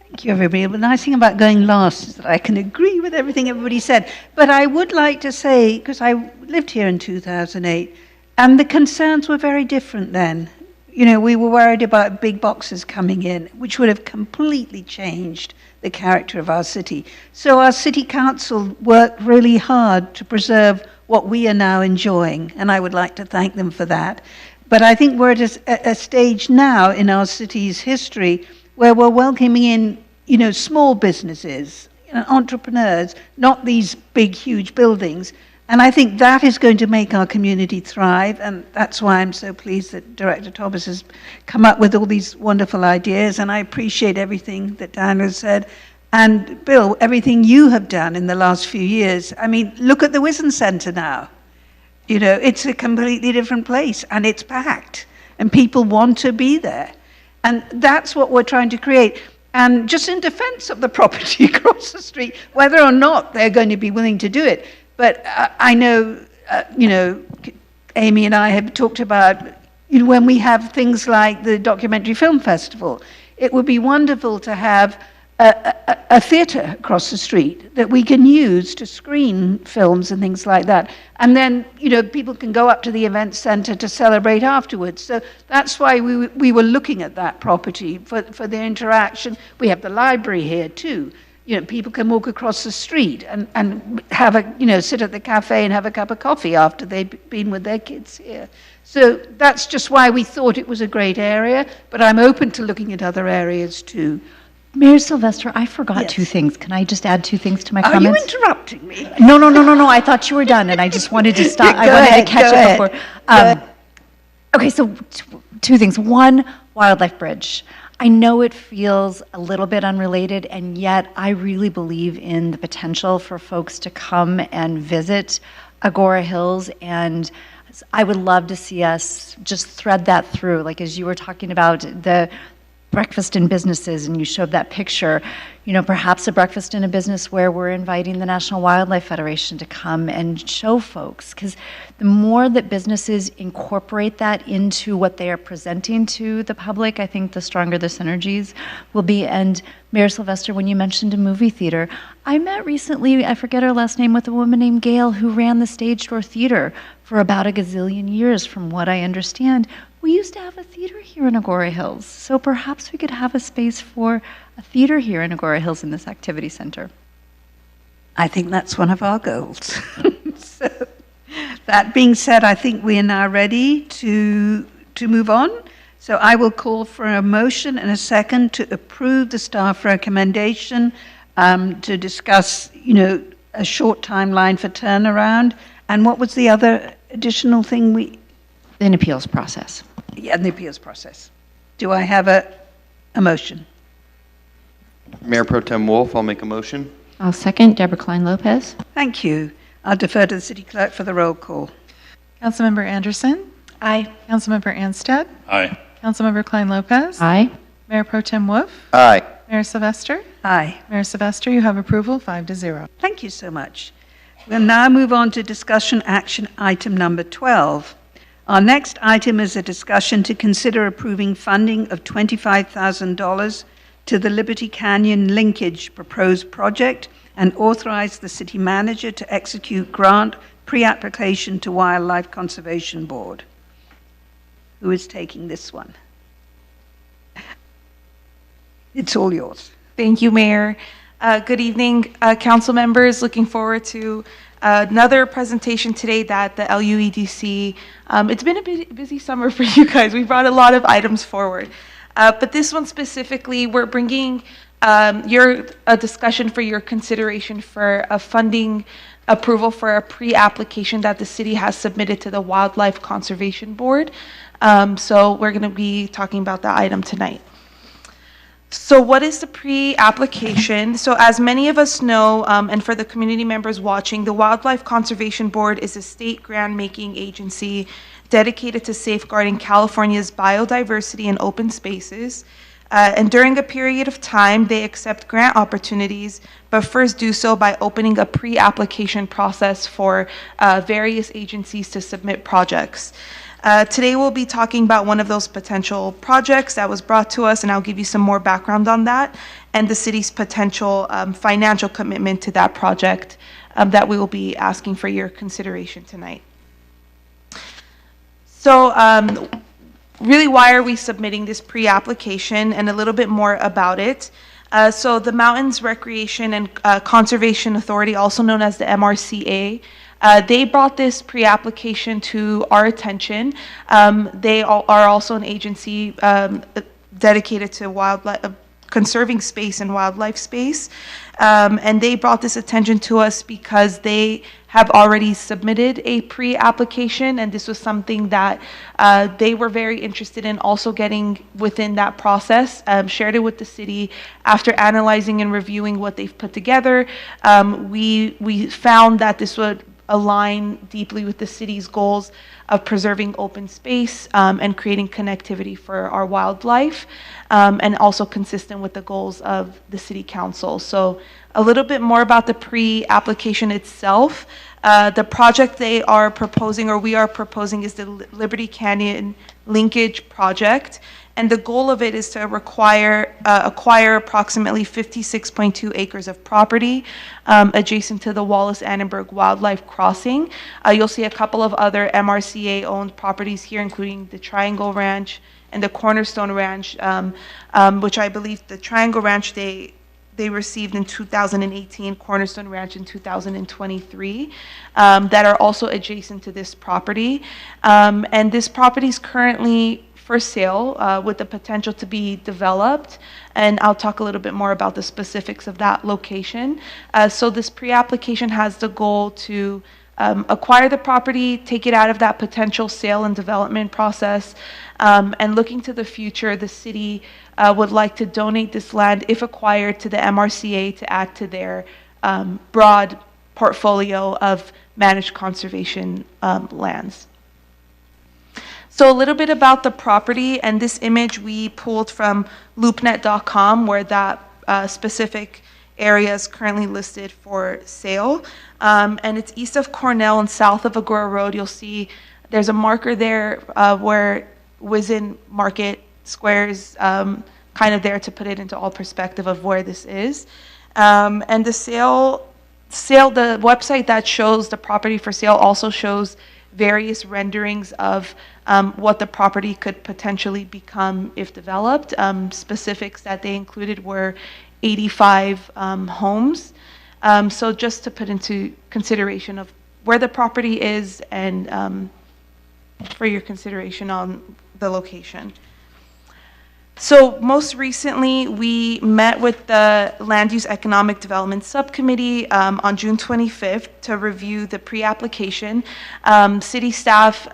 Thank you, everybody. The nice thing about going last is that I can agree with everything everybody said. But I would like to say, because I lived here in 2008, and the concerns were very different then. You know, we were worried about big boxes coming in, which would have completely changed the character of our city. So our city council worked really hard to preserve what we are now enjoying, and I would like to thank them for that. But I think we're at a stage now in our city's history where we're welcoming in, you know, small businesses, entrepreneurs, not these big, huge buildings. And I think that is going to make our community thrive, and that's why I'm so pleased that Director Thomas has come up with all these wonderful ideas, and I appreciate everything that Dan has said. And Bill, everything you have done in the last few years. I mean, look at the Wisden Centre now. You know, it's a completely different place, and it's packed, and people want to be there. And that's what we're trying to create. And just in defense of the property across the street, whether or not they're going to be willing to do it, but I know, you know, Amy and I have talked about, you know, when we have things like the Documentary Film Festival, it would be wonderful to have a theatre across the street that we can use to screen films and things like that. And then, you know, people can go up to the event centre to celebrate afterwards. So that's why we were looking at that property for the interaction. We have the library here too. You know, people can walk across the street and have a, you know, sit at the cafe and have a cup of coffee after they've been with their kids here. So that's just why we thought it was a great area, but I'm open to looking at other areas too. Mayor Sylvester, I forgot Yes. two things. Can I just add two things to my Are comments? you interrupting me? No. I thought you were done, and I just wanted to stop. I wanted to catch up before. Okay, so two things. One, Wildlife Bridge. I know it feels a little bit unrelated, and yet I really believe in the potential for folks to come and visit Agoura Hills, and I would love to see us just thread that through. Like, as you were talking about the breakfast in businesses, and you showed that picture, you know, perhaps a breakfast in a business where we're inviting the National Wildlife Federation to come and show folks, because the more that businesses incorporate that into what they are presenting to the public, I think the stronger the synergies will be. And Mayor Sylvester, when you mentioned a movie theater, I met recently, I forget her last name, with a woman named Gail who ran the Stage Door Theater for about a gazillion years, from what I understand. We used to have a theater here in Agoura Hills, so perhaps we could have a space for a theater here in Agoura Hills in this activity center. I think that's one of our goals. So, that being said, I think we are now ready to move on. So I will call for a motion and a second to approve the staff recommendation to discuss, you know, a short timeline for turnaround. And what was the other additional thing we? An appeals process. Yeah, the appeals process. Do I have a motion? Mayor Pro Tem Wolf, I'll make a motion. I'll second. Deborah Klein Lopez. Thank you. I'll defer to the city clerk for the roll call. Councilmember Anderson? Aye. Councilmember Anstead? Aye. Councilmember Klein Lopez? Aye. Mayor Pro Tem Wolf? Aye. Mayor Sylvester? Aye. Mayor Sylvester, you have approval, 5-0. Thank you so much. We'll now move on to discussion action item number 12. Our next item is a discussion to consider approving funding of $25,000 to the Liberty Canyon Linkage proposed project and authorize the city manager to execute grant pre-application to Wildlife Conservation Board. Who is taking this one? It's all yours. Thank you, Mayor. Good evening, council members. Looking forward to another presentation today that the LUEDC, it's been a busy summer for you guys. We brought a lot of items forward. But this one specifically, we're bringing a discussion for your consideration for a funding approval for a pre-application that the city has submitted to the Wildlife Conservation Board. So we're going to be talking about that item tonight. So what is the pre-application? So as many of us know, and for the community members watching, the Wildlife Conservation Board is a state grant-making agency dedicated to safeguarding California's biodiversity and open spaces. And during a period of time, they accept grant opportunities, but first do so by opening a pre-application process for various agencies to submit projects. Today we'll be talking about one of those potential projects that was brought to us, and I'll give you some more background on that, and the city's potential financial commitment to that project that we will be asking for your consideration tonight. So really, why are we submitting this pre-application, and a little bit more about it. So the Mountains Recreation and Conservation Authority, also known as the MRCA, they brought this pre-application to our attention. They are also an agency dedicated to wildlife, conserving space and wildlife space. And they brought this attention to us because they have already submitted a pre-application, and this was something that they were very interested in also getting within that process, shared it with the city. After analyzing and reviewing what they've put together, we found that this would align deeply with the city's goals of preserving open space and creating connectivity for our wildlife, and also consistent with the goals of the city council. So a little bit more about the pre-application itself. The project they are proposing, or we are proposing, is the Liberty Canyon Linkage Project. And the goal of it is to acquire approximately 56.2 acres of property adjacent to the Wallace-Annenberg Wildlife Crossing. You'll see a couple of other MRCA-owned properties here, including the Triangle Ranch and the Cornerstone Ranch, which I believe the Triangle Ranch they received in 2018, Cornerstone Ranch in 2023, that are also adjacent to this property. And this property is currently for sale with the potential to be developed, and I'll talk a little bit more about the specifics of that location. So this pre-application has the goal to acquire the property, take it out of that potential sale and development process, and looking to the future, the city would like to donate this land, if acquired, to the MRCA to add to their broad portfolio of managed conservation lands. So a little bit about the property, and this image we pulled from loopnet.com, where that specific area is currently listed for sale. And it's east of Cornell and south of Agoura Road. You'll see there's a marker there where Wizen Market Square is kind of there to put it into all perspective of where this is. And the the website that shows the property for sale also shows various renderings of what the property could potentially become if developed. Specifics that they included were 85 homes. So just to put into consideration of where the property is, and for your consideration on the location. So most recently, we met with the Land Use Economic Development Subcommittee on June 25th to review the pre-application. City staff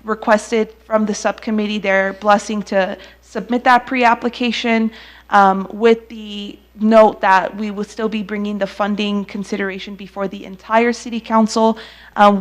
requested from the subcommittee their blessing to submit that pre-application with the note that we will still be bringing the funding consideration before the entire city council.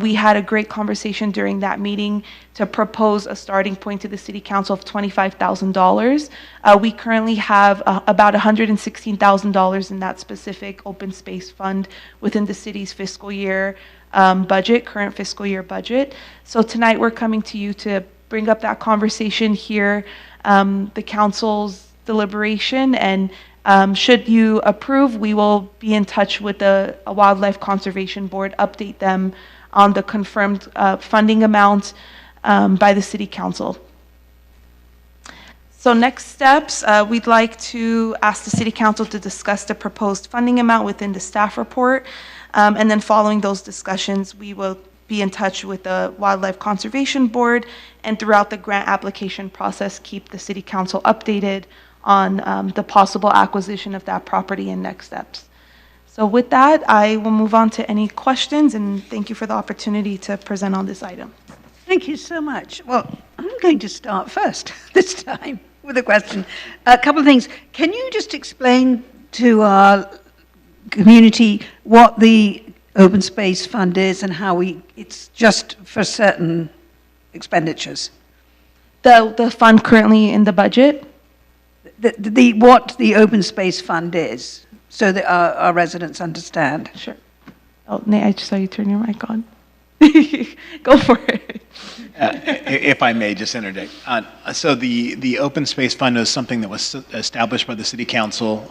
We had a great conversation during that meeting to propose a starting point to the city council of $25,000. We currently have about $116,000 in that specific open space fund within the city's fiscal year budget, current fiscal year budget. So tonight we're coming to you to bring up that conversation here, the council's deliberation, and should you approve, we will be in touch with the Wildlife Conservation Board, update them on the confirmed funding amount by the City Council. So next steps, we'd like to ask the City Council to discuss the proposed funding amount within the staff report. And then following those discussions, we will be in touch with the Wildlife Conservation Board, and throughout the grant application process, keep the City Council updated on the possible acquisition of that property and next steps. So with that, I will move on to any questions, and thank you for the opportunity to present on this item. Thank you so much. Well, I'm going to start first this time with a question. A couple of things. Can you just explain to our community what the Open Space Fund is and how it's just for certain expenditures? The fund currently in the budget? What the Open Space Fund is, so that our residents understand. Sure. Oh, Nate, I just saw you turn your mic on. Go for it. If I may just interject. So the Open Space Fund is something that was established by the City Council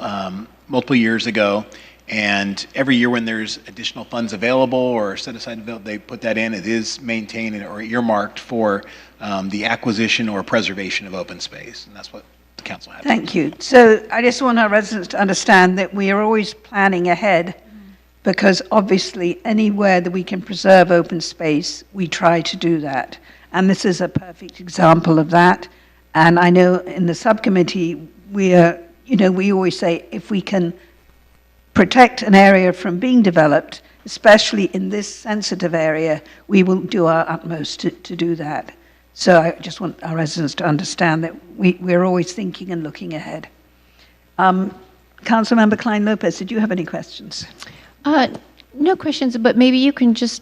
multiple years ago. And every year when there's additional funds available or set aside available, they put that in. It is maintained or earmarked for the acquisition or preservation of open space. And that's what the council has. Thank you. So I just want our residents to understand that we are always planning ahead, because obviously anywhere that we can preserve open space, we try to do that. And this is a perfect example of that. And I know in the subcommittee, we always say if we can protect an area from being developed, especially in this sensitive area, we will do our utmost to do that. So I just want our residents to understand that we're always thinking and looking ahead. Councilmember Klein-Lopez, did you have any questions? No questions, but maybe you can just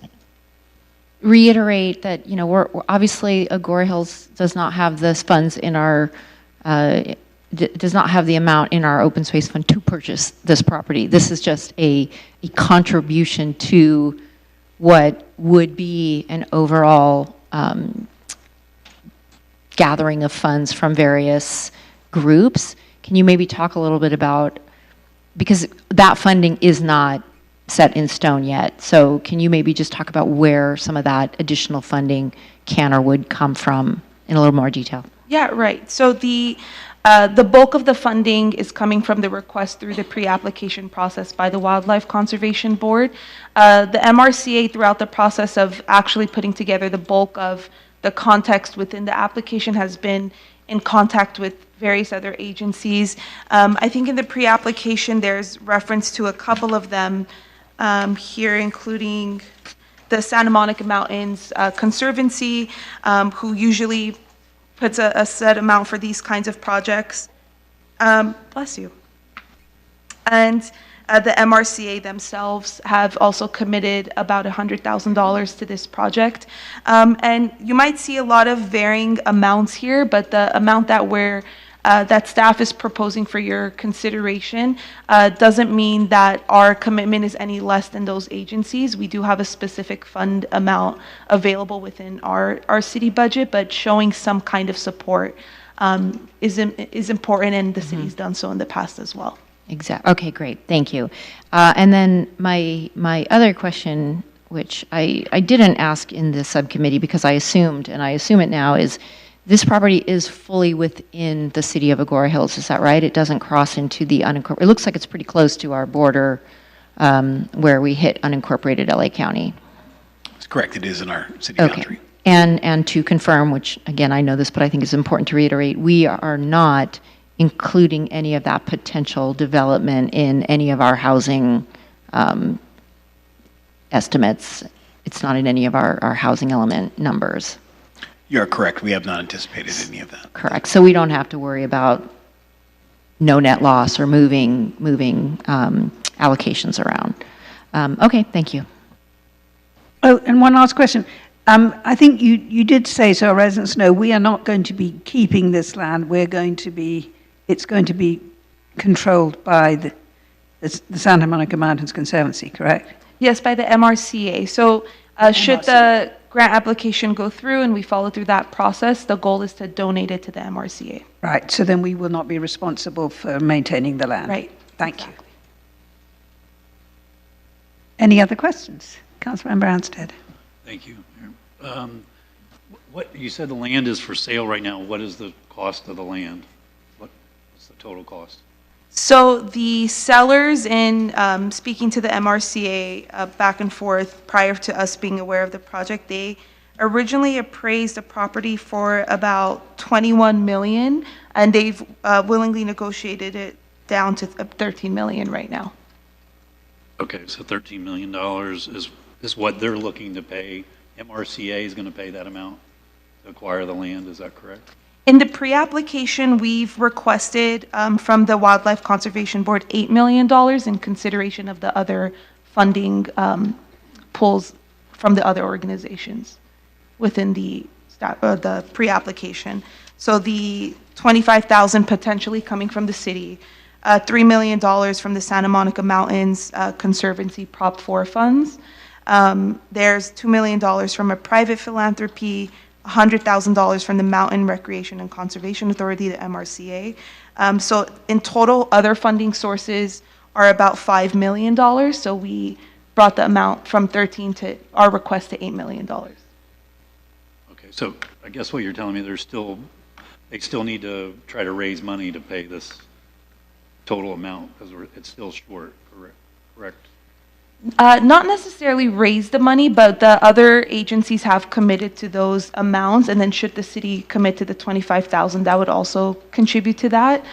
reiterate that, we're obviously Agoura Hills does not have the funds in our, does not have the amount in our open space fund to purchase this property. This is just a contribution to what would be an overall gathering of funds from various groups. Can you maybe talk a little bit about, because that funding is not set in stone yet, so can you maybe just talk about where some of that additional funding can or would come from in a little more detail? Yeah, right. So the bulk of the funding is coming from the request through the pre-application process by the Wildlife Conservation Board. The MRCA, throughout the process of actually putting together the bulk of the context within the application, has been in contact with various other agencies. I think in the pre-application there's reference to a couple of them here, including the Santa Monica Mountains Conservancy, who usually puts a set amount for these kinds of projects. Bless you. And the MRCA themselves have also committed about $100,000 to this project. And you might see a lot of varying amounts here, but the amount that staff is proposing for your consideration doesn't mean that our commitment is any less than those agencies. We do have a specific fund amount available within our city budget, but showing some kind of support is important, and the city's done so in the past as well. Exactly. Okay, great. Thank you. And then my other question, which I didn't ask in the subcommittee because I assumed, and I assume it now, is this property is fully within the city of Agoura Hills. Is that right? It doesn't cross into the unincorporated. It looks like it's pretty close to our border where we hit unincorporated LA County. That's correct. It is in our city boundary. And to confirm, which again, I know this, but I think it's important to reiterate, we are not including any of that potential development in any of our housing estimates. It's not in any of our housing element numbers. You're correct. We have not anticipated any of that. Correct. So we don't have to worry about no net loss or moving allocations around. Okay, thank you. Oh, and one last question. I think you did say, so our residents know, we are not going to be keeping this land. It's going to be controlled by the Santa Monica Mountains Conservancy, correct? Yes, by the MRCA. So should the grant application go through and we follow through that process, the goal is to donate it to the MRCA. Right, so then we will not be responsible for maintaining the land. Right. Thank you. Any other questions? Councilmember Anstead. Thank you. What you said the land is for sale right now. What is the cost of the land? the total cost? So the sellers, in speaking to the MRCA back and forth prior to us being aware of the project, they originally appraised the property for about 21 million, and they've willingly negotiated it down to 13 million right now. Okay, so $13 million is what they're looking to pay. MRCA is going to pay that amount to acquire the land, is that correct? In the pre-application, we've requested from the Wildlife Conservation Board $8 million in consideration of the other funding pools from the other organizations within the pre-application. So the $25,000 potentially coming from the city, $3 million from the Santa Monica Mountains Conservancy Prop 4 funds. There's $2 million from a private philanthropy, $100,000 from the Mountain Recreation and Conservation Authority, the MRCA. So in total, other funding sources are about $5 million. So we brought the amount from 13 to our request to $8 million. Okay, so I guess what you're telling me, they still need to try to raise money to pay this total amount because it's still short, correct? Not necessarily raise the money, but the other agencies have committed to those amounts, and then should the city commit to the $25,000, that would also contribute to that.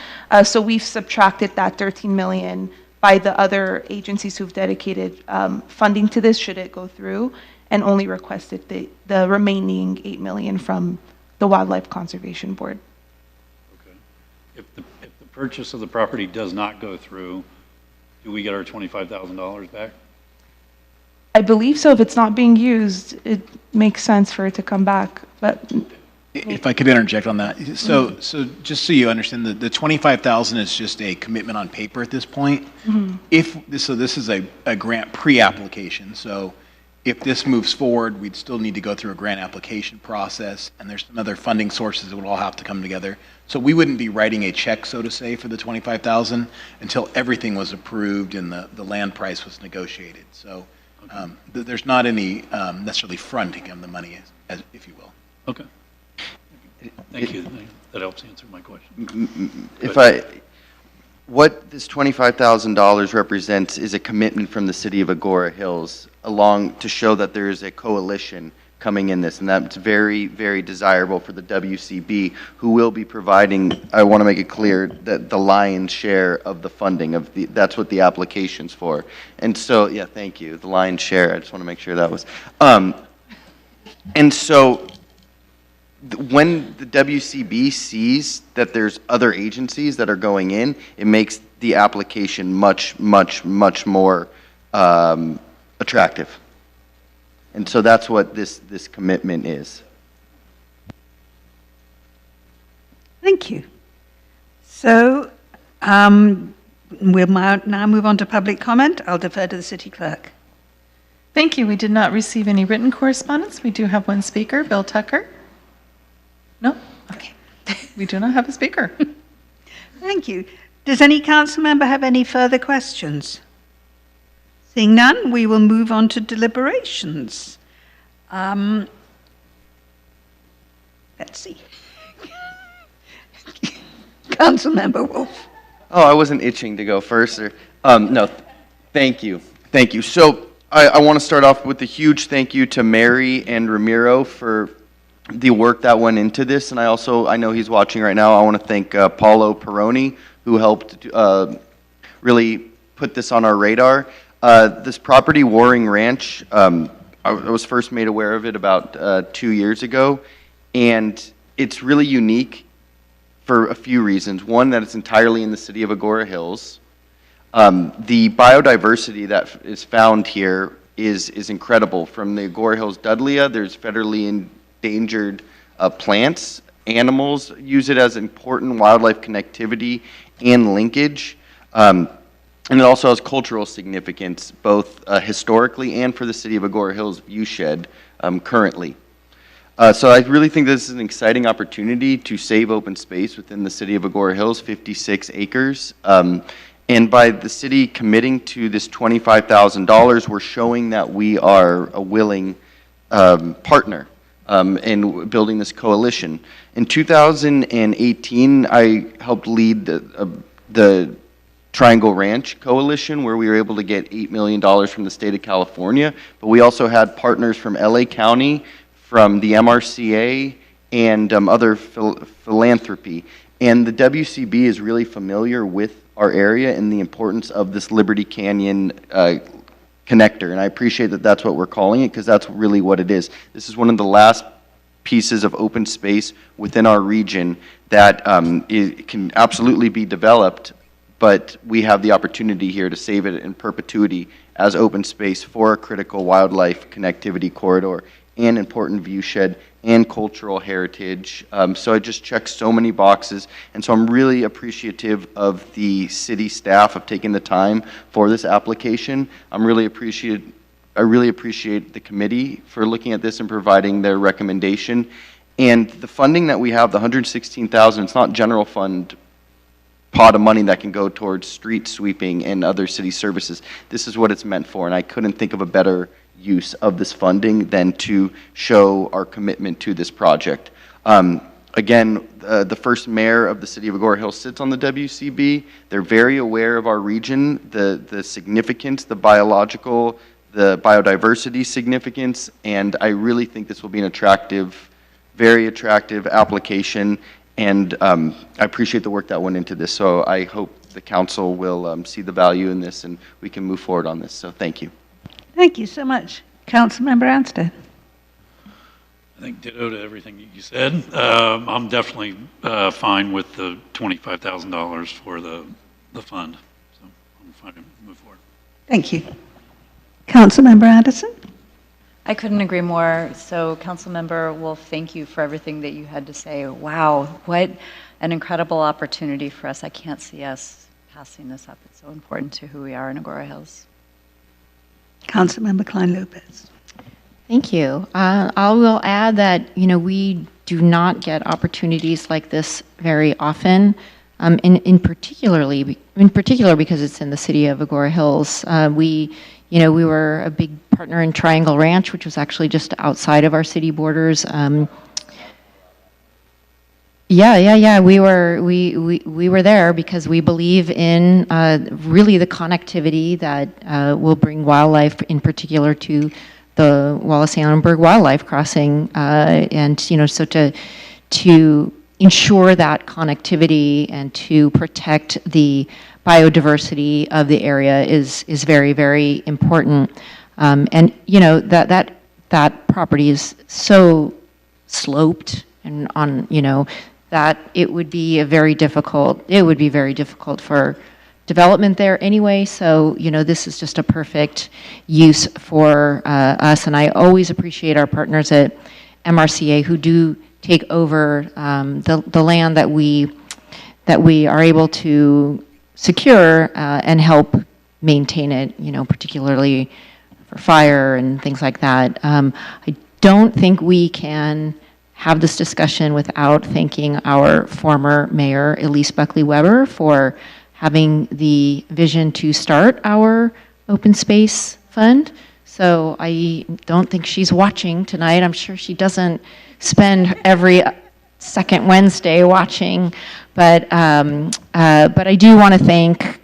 So we've subtracted that 13 million by the other agencies who've dedicated funding to this, should it go through, and only requested the remaining 8 million from the Wildlife Conservation Board. Okay. If the purchase of the property does not go through, do we get our $25,000 back? I believe so. If it's not being used, it makes sense for it to come back. But if I could interject on that, so just so you understand, the 25,000 is just a commitment on paper at this point. This is a grant pre-application. So if this moves forward, we'd still need to go through a grant application process, and there's some other funding sources that would all have to come together. So we wouldn't be writing a check, so to say, for the 25,000 until everything was approved and the land price was negotiated. So there's not any necessarily fronting of the money, as if you will. Okay. Thank you. That helps answer my question. What this $25,000 represents is a commitment from the city of Agoura Hills to show that there is a coalition coming in this, and that's very, very desirable for the WCB, who will be providing, I want to make it clear, that the lion's share of the funding that's what the application's for. And so, yeah, thank you, the lion's share, I just want to make sure that was. And so, when the WCB sees that there's other agencies that are going in, it makes the application much, much, much more attractive. And so that's what this commitment is. Thank you. So we'll now move on to public comment. I'll defer to the city clerk. Thank you. We did not receive any written correspondence. We do have one speaker, Bill Tucker. No? Okay. We do not have a speaker. Thank you. Does any council member have any further questions? Seeing none, we will move on to deliberations. Let's see. Councilmember Wolf. Oh, I wasn't itching to go first. No, thank you. Thank you. So I want to start off with a huge thank you to Mary and Ramiro for the work that went into this. And I know he's watching right now. I want to thank Paulo Peroni, who helped really put this on our radar. This property, Waring Ranch, I was first made aware of it about 2 years ago, and it's really unique for a few reasons. One, that it's entirely in the city of Agoura Hills. The biodiversity that is found here is incredible. From the Agoura Hills Dudleya, there's federally endangered plants. Animals use it as important wildlife connectivity and linkage. And it also has cultural significance, both historically and for the city of Agoura Hills viewshed currently. So I really think this is an exciting opportunity to save open space within the city of Agoura Hills, 56 acres. And by the city committing to this $25,000, we're showing that we are a willing partner in building this coalition. In 2018, I helped lead the Triangle Ranch Coalition, where we were able to get $8 million from the state of California, but we also had partners from LA County, from the MRCA, and other philanthropy. And the WCB is really familiar with our area and the importance of this Liberty Canyon connector, and I appreciate that that's what we're calling it, because that's really what it is. This is one of the last pieces of open space within our region that it can absolutely be developed, but we have the opportunity here to save it in perpetuity as open space for a critical wildlife connectivity corridor and important viewshed and cultural heritage. So I just checked so many boxes, and so I'm really appreciative of the city staff of taking the time for this application. I really appreciate the committee for looking at this and providing their recommendation. And the funding that we have, the $116,000, it's not general fund pot of money that can go towards street sweeping and other city services. This is what it's meant for, and I couldn't think of a better use of this funding than to show our commitment to this project. Again, the first mayor of the city of Agoura Hills sits on the WCB. They're very aware of our region, the significance, the biological, the biodiversity significance, and I really think this will be an attractive, very attractive application, and I appreciate the work that went into this, so I hope the council will see the value in this and we can move forward on this, so thank you. Thank you so much. Councilmember Anstead. I think ditto to everything you said. I'm definitely fine with the $25,000 for the fund, so I'm fine to move forward. Thank you. Councilmember Anderson. I couldn't agree more. So, Councilmember Wolf, thank you for everything that you had to say. Wow, what an incredible opportunity for us. I can't see us passing this up. It's so important to who we are in Agoura Hills. Councilmember Klein-Lopez. Thank you. I will add that, we do not get opportunities like this very often, in particular because it's in the city of Agoura Hills. We were a big partner in Triangle Ranch, which was actually just outside of our city borders. We were there because we believe in really the connectivity that will bring wildlife, in particular, to the Wallace-Annenberg Wildlife Crossing, and so to ensure that connectivity and to protect the biodiversity of the area is very, very important. And that property is so sloped and on that it would be very difficult for development there anyway. So this is just a perfect use for us, and I always appreciate our partners at MRCA who do take over the land that we are able to secure and help maintain it, particularly for fire and things like that. I don't think we can have this discussion without thanking our former mayor, Elise Buckley-Weber, for having the vision to start our open space fund. So I don't think she's watching tonight. I'm sure she doesn't spend every second Wednesday watching, but I do want to thank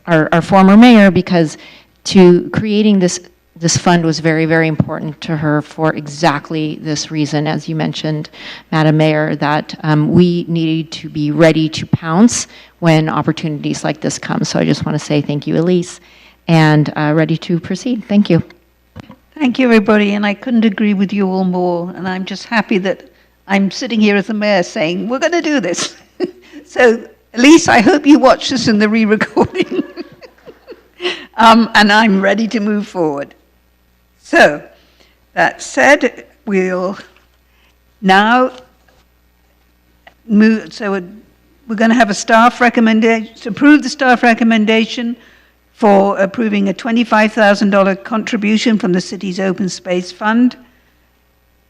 our former mayor, because creating this fund was very, very important to her for exactly this reason, as you mentioned, Madam Mayor, that we needed to be ready to pounce when opportunities like this come. So I just want to say thank you, Elise, and ready to proceed. Thank you. Thank you, everybody, and I couldn't agree with you all more, and I'm just happy that I'm sitting here as the mayor saying, we're going to do this. So, Elise, I hope you watch this in the re-recording. And I'm ready to move forward. So, that said, we'll now move. So we're going to have a staff recommendation, to approve the staff recommendation for approving a $25,000 contribution from the city's open space fund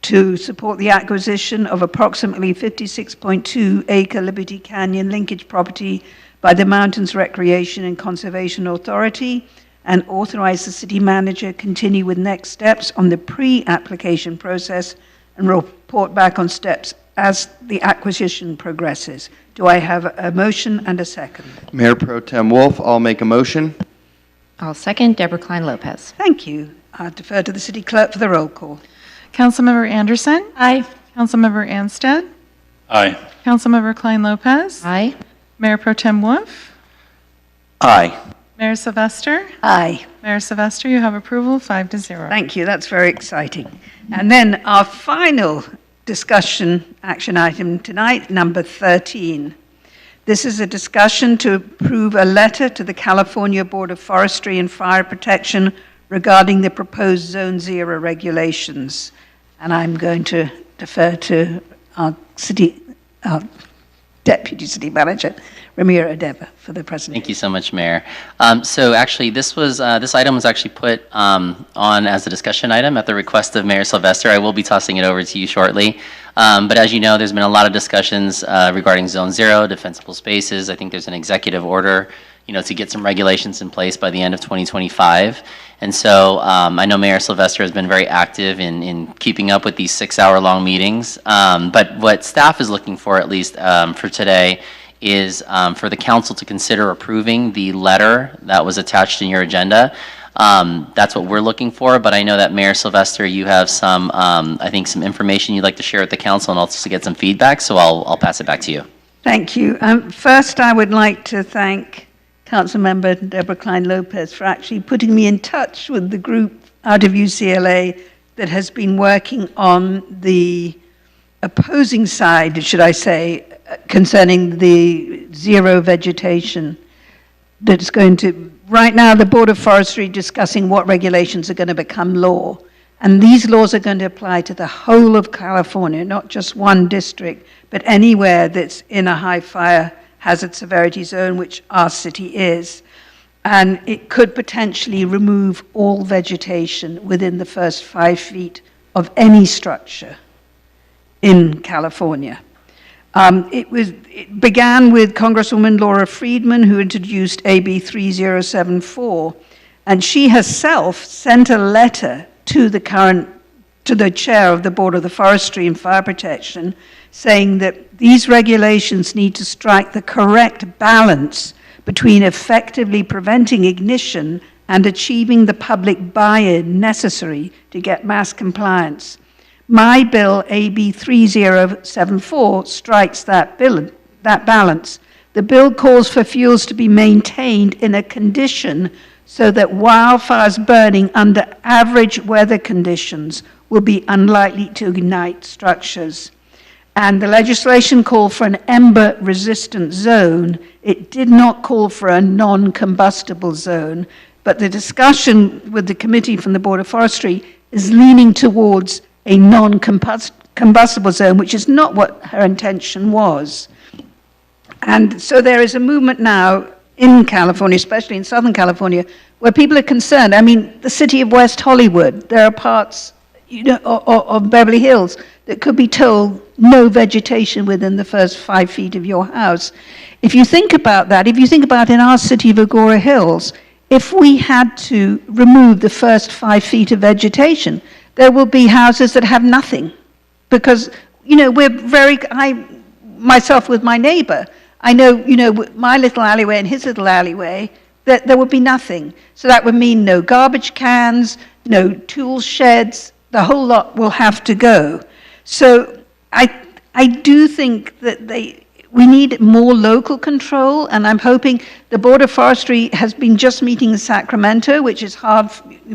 to support the acquisition of approximately 56.2-acre Liberty Canyon linkage property by the Mountains Recreation and Conservation Authority, and authorize the city manager continue with next steps on the pre-application process and report back on steps as the acquisition progresses. Do I have a motion and a second? Mayor Pro Tem Wolf, I'll make a motion. I'll second. Deborah Klein Lopez. Thank you. I'll defer to the city clerk for the roll call. Councilmember Anderson? Aye. Councilmember Anstead? Aye. Councilmember Klein Lopez? Aye. Mayor Pro Tem Wolf? Aye. Mayor Sylvester? Aye. Mayor Sylvester, you have approval, 5-0. Thank you. That's very exciting. And then our final discussion action item tonight, number 13. This is a discussion to approve a letter to the California Board of Forestry and Fire Protection regarding the proposed Zone 0 regulations. And I'm going to defer to our Deputy City Manager, Ramiro Adeba, for the presentation. Thank you so much, Mayor. So actually, this item was actually put on as a discussion item at the request of Mayor Sylvester. I will be tossing it over to you shortly. But as you know, there's been a lot of discussions regarding Zone 0, defensible spaces. I think there's an executive order, to get some regulations in place by the end of 2025. And so I know Mayor Sylvester has been very active in keeping up with these 6-hour-long meetings. But what staff is looking for, at least for today, is for the council to consider approving the letter that was attached in your agenda. That's what we're looking for, but I know that Mayor Sylvester, you have some, I think, some information you'd like to share with the council and also to get some feedback, so I'll pass it back to you. Thank you. First, I would like to thank Councilmember Deborah Klein Lopez for actually putting me in touch with the group out of UCLA that has been working on the opposing side, should I say, concerning the zero vegetation that's going to, right now the Board of Forestry discussing what regulations are going to become law. And these laws are going to apply to the whole of California, not just one district, but anywhere that's in a high fire hazard severity zone, which our city is. And it could potentially remove all vegetation within the first 5 feet of any structure in California. It began with Congresswoman Laura Friedman, who introduced AB 3074, and she herself sent a letter to the chair of the Board of the Forestry and Fire Protection, saying that these regulations need to strike the correct balance between effectively preventing ignition and achieving the public buy-in necessary to get mass compliance. My bill, AB 3074, strikes that balance. The bill calls for fuels to be maintained in a condition so that wildfires burning under average weather conditions will be unlikely to ignite structures. And the legislation called for an ember-resistant zone. It did not call for a non-combustible zone, but the discussion with the committee from the Board of Forestry is leaning towards a non-combustible zone, which is not what her intention was. And so there is a movement now in California, especially in Southern California, where people are concerned. I mean, the city of West Hollywood, there are parts of Beverly Hills that could be told no vegetation within the first 5 feet of your house. If you think about that, if you think about in our city of Agoura Hills, if we had to remove the first 5 feet of vegetation, there will be houses that have nothing. Because, myself with my neighbor, I know, my little alleyway and his little alleyway, that there would be nothing. So that would mean no garbage cans, no tool sheds, the whole lot will have to go. So I do think that we need more local control, and I'm hoping the Board of Forestry has been just meeting in Sacramento, which is hard.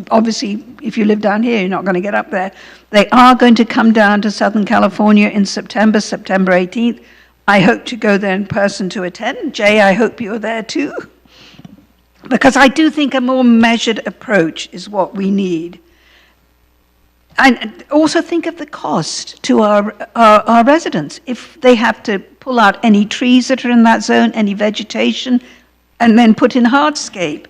Obviously, if you live down here, you're not going to get up there. They are going to come down to Southern California in September 18th. I hope to go there in person to attend. Jay, I hope you're there too. Because I do think a more measured approach is what we need. And also think of the cost to our residents. If they have to pull out any trees that are in that zone, any vegetation, and then put in hardscape.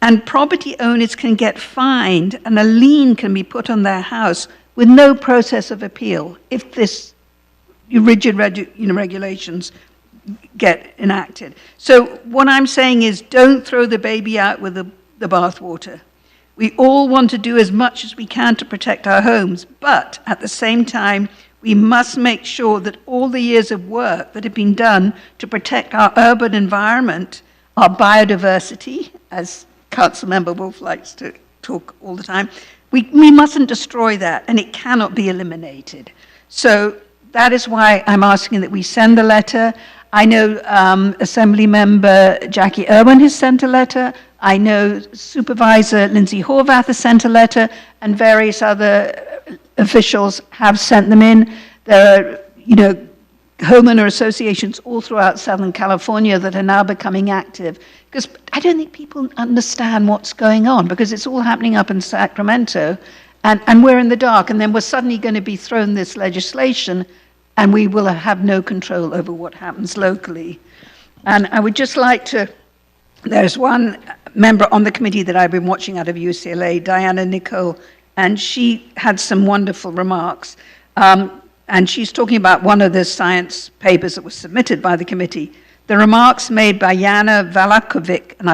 And property owners can get fined and a lien can be put on their house with no process of appeal if this rigid regulations get enacted. So what I'm saying is don't throw the baby out with the the bathwater. We all want to do as much as we can to protect our homes, but at the same time, we must make sure that all the years of work that have been done to protect our urban environment, our biodiversity, as Councilmember Wolf likes to talk all the time, we mustn't destroy that, and it cannot be eliminated. So that is why I'm asking that we send the letter. I know Assembly Member Jackie Irwin has sent a letter. I know Supervisor Lindsay Horvath has sent a letter, and various other officials have sent them in. There are, homeowner associations all throughout Southern California that are now becoming active. Because I don't think people understand what's going on, because it's all happening up in Sacramento, and we're in the dark, and then we're suddenly going to be thrown this legislation, and we will have no control over what happens locally. And I would just like to, there's one member on the committee that I've been watching out of UCLA, Diana Nicole, and she had some wonderful remarks. And she's talking about one of the science papers that was submitted by the committee. The remarks made by Jana Valakovic, and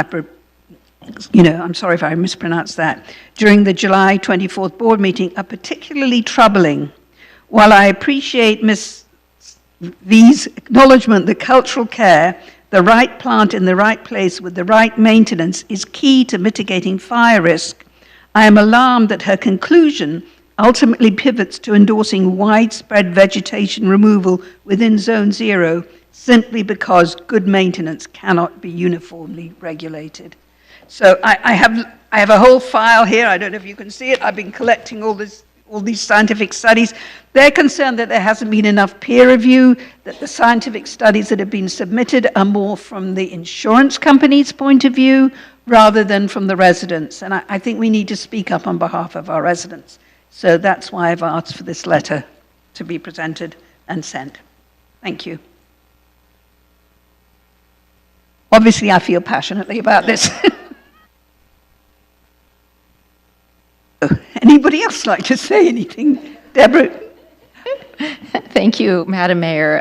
I'm sorry if I mispronounced that, during the July 24th board meeting are particularly troubling. While I appreciate Ms. V's acknowledgement that cultural care, the right plant in the right place with the right maintenance, is key to mitigating fire risk, I am alarmed that her conclusion ultimately pivots to endorsing widespread vegetation removal within Zone 0 simply because good maintenance cannot be uniformly regulated. So I have a whole file here. I don't know if you can see it. I've been collecting all these scientific studies. They're concerned that there hasn't been enough peer review, that the scientific studies that have been submitted are more from the insurance company's point of view rather than from the residents. And I think we need to speak up on behalf of our residents. So that's why I've asked for this letter to be presented and sent. Thank you. Obviously, I feel passionately about this. Anybody else like to say anything? Deborah? Thank you, Madam Mayor.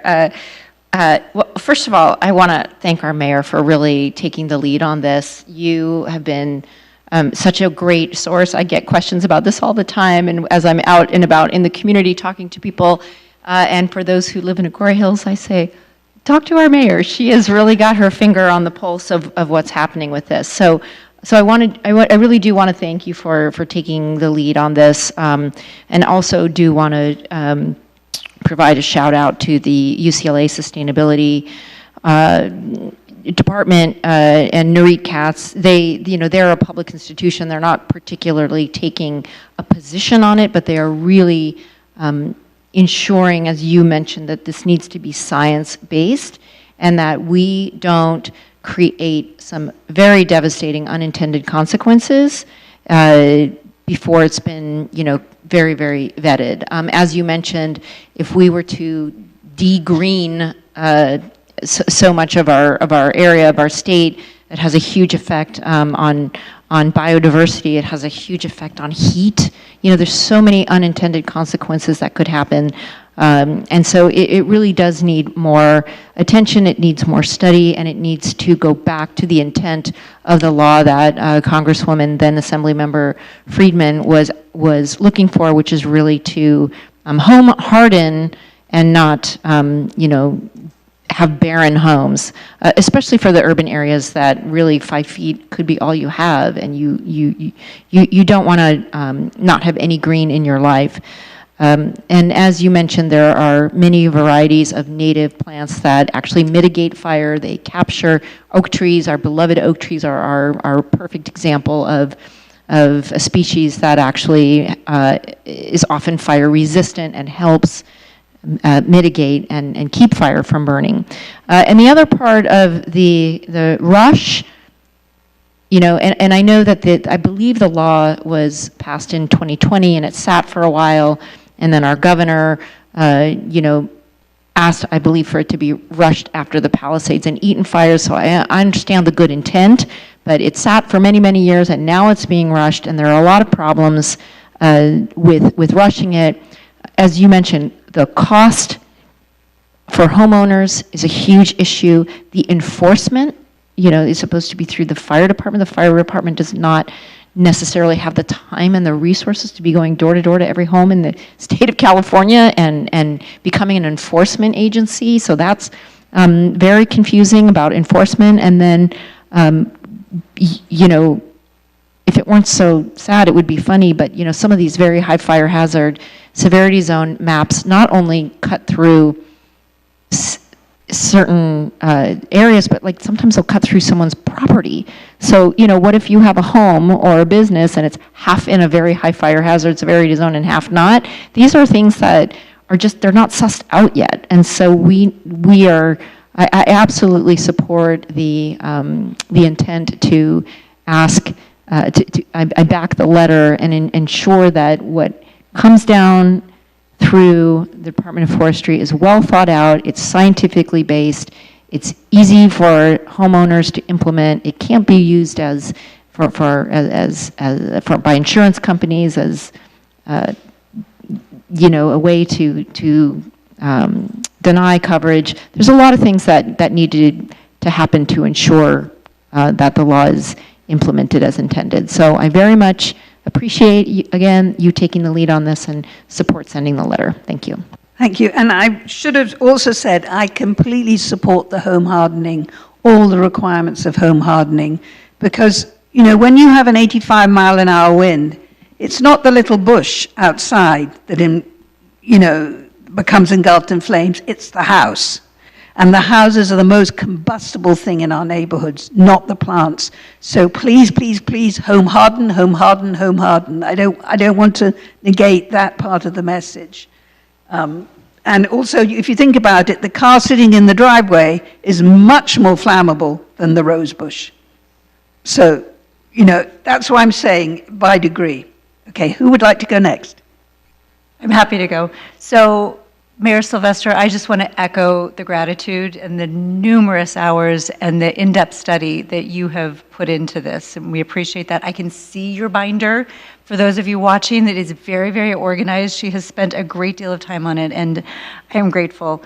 Well, first of all, I want to thank our mayor for really taking the lead on this. You have been such a great source. I get questions about this all the time, and as I'm out and about in the community talking to people, and for those who live in Agoura Hills, I say, talk to our mayor. She has really got her finger on the pulse of what's happening with this. So I really do want to thank you for taking the lead on this, and also do want to provide a shout out to the UCLA Sustainability Department and Nurit Katz. They're a public institution. They're not particularly taking a position on it, but they are really ensuring, as you mentioned, that this needs to be science-based and that we don't create some very devastating unintended consequences before it's been, very, very vetted. As you mentioned, if we were to de-green so much of our area, of our state, it has a huge effect on biodiversity. It has a huge effect on heat. There's so many unintended consequences that could happen. And so it really does need more attention, it needs more study, and it needs to go back to the intent of the law that Congresswoman, then Assemblymember Friedman, was looking for, which is really to home harden and not, have barren homes, especially for the urban areas that really 5 feet could be all you have, and you don't want to not have any green in your life. And as you mentioned, there are many varieties of native plants that actually mitigate fire. They capture oak trees. Our beloved oak trees are our perfect example of a species that actually is often fire resistant and helps mitigate and keep fire from burning. And the other part of the rush, and I know that I believe the law was passed in 2020 and it sat for a while, and then our governor, asked, I believe, for it to be rushed after the Palisades and Eaton fires. So I understand the good intent, but it sat for many, many years, and now it's being rushed, and there are a lot of problems with rushing it. As you mentioned, the cost for homeowners is a huge issue. The enforcement, is supposed to be through the fire department. The fire department does not necessarily have the time and the resources to be going door to door to every home in the state of California and becoming an enforcement agency. So that's very confusing about enforcement. And then, if it weren't so sad, it would be funny, but some of these very high fire hazard severity zone maps not only cut through certain areas, but like sometimes they'll cut through someone's property. So, what if you have a home or a business and it's half in a very high fire hazard severity zone and half not? These are things that are they're not sussed out yet. And so I absolutely support the intent to ask, I back the letter and ensure that what comes down through the Department of Forestry is well thought out, it's scientifically based, it's easy for homeowners to implement. It can't be used by insurance companies as a way to deny coverage. There's a lot of things that need to happen to ensure that the law is implemented as intended. So I very much appreciate, you taking the lead on this and support sending the letter. Thank you. Thank you. And I should have also said I completely support the home hardening, all the requirements of home hardening, because, when you have an 85-mile-an-hour wind, it's not the little bush outside that becomes engulfed in flames, it's the house. And the houses are the most combustible thing in our neighborhoods, not the plants. So please, please, please, home harden, home harden, home harden. I don't want to negate that part of the message. And also, if you think about it, the car sitting in the driveway is much more flammable than the rose bush. So, that's why I'm saying by degree. Okay, who would like to go next? I'm happy to go. So, Mayor Sylvester, I just want to echo the gratitude and the numerous hours and the in-depth study that you have put into this, and we appreciate that. I can see your binder. For those of you watching, that is very, very organized. She has spent a great deal of time on it, and I am grateful.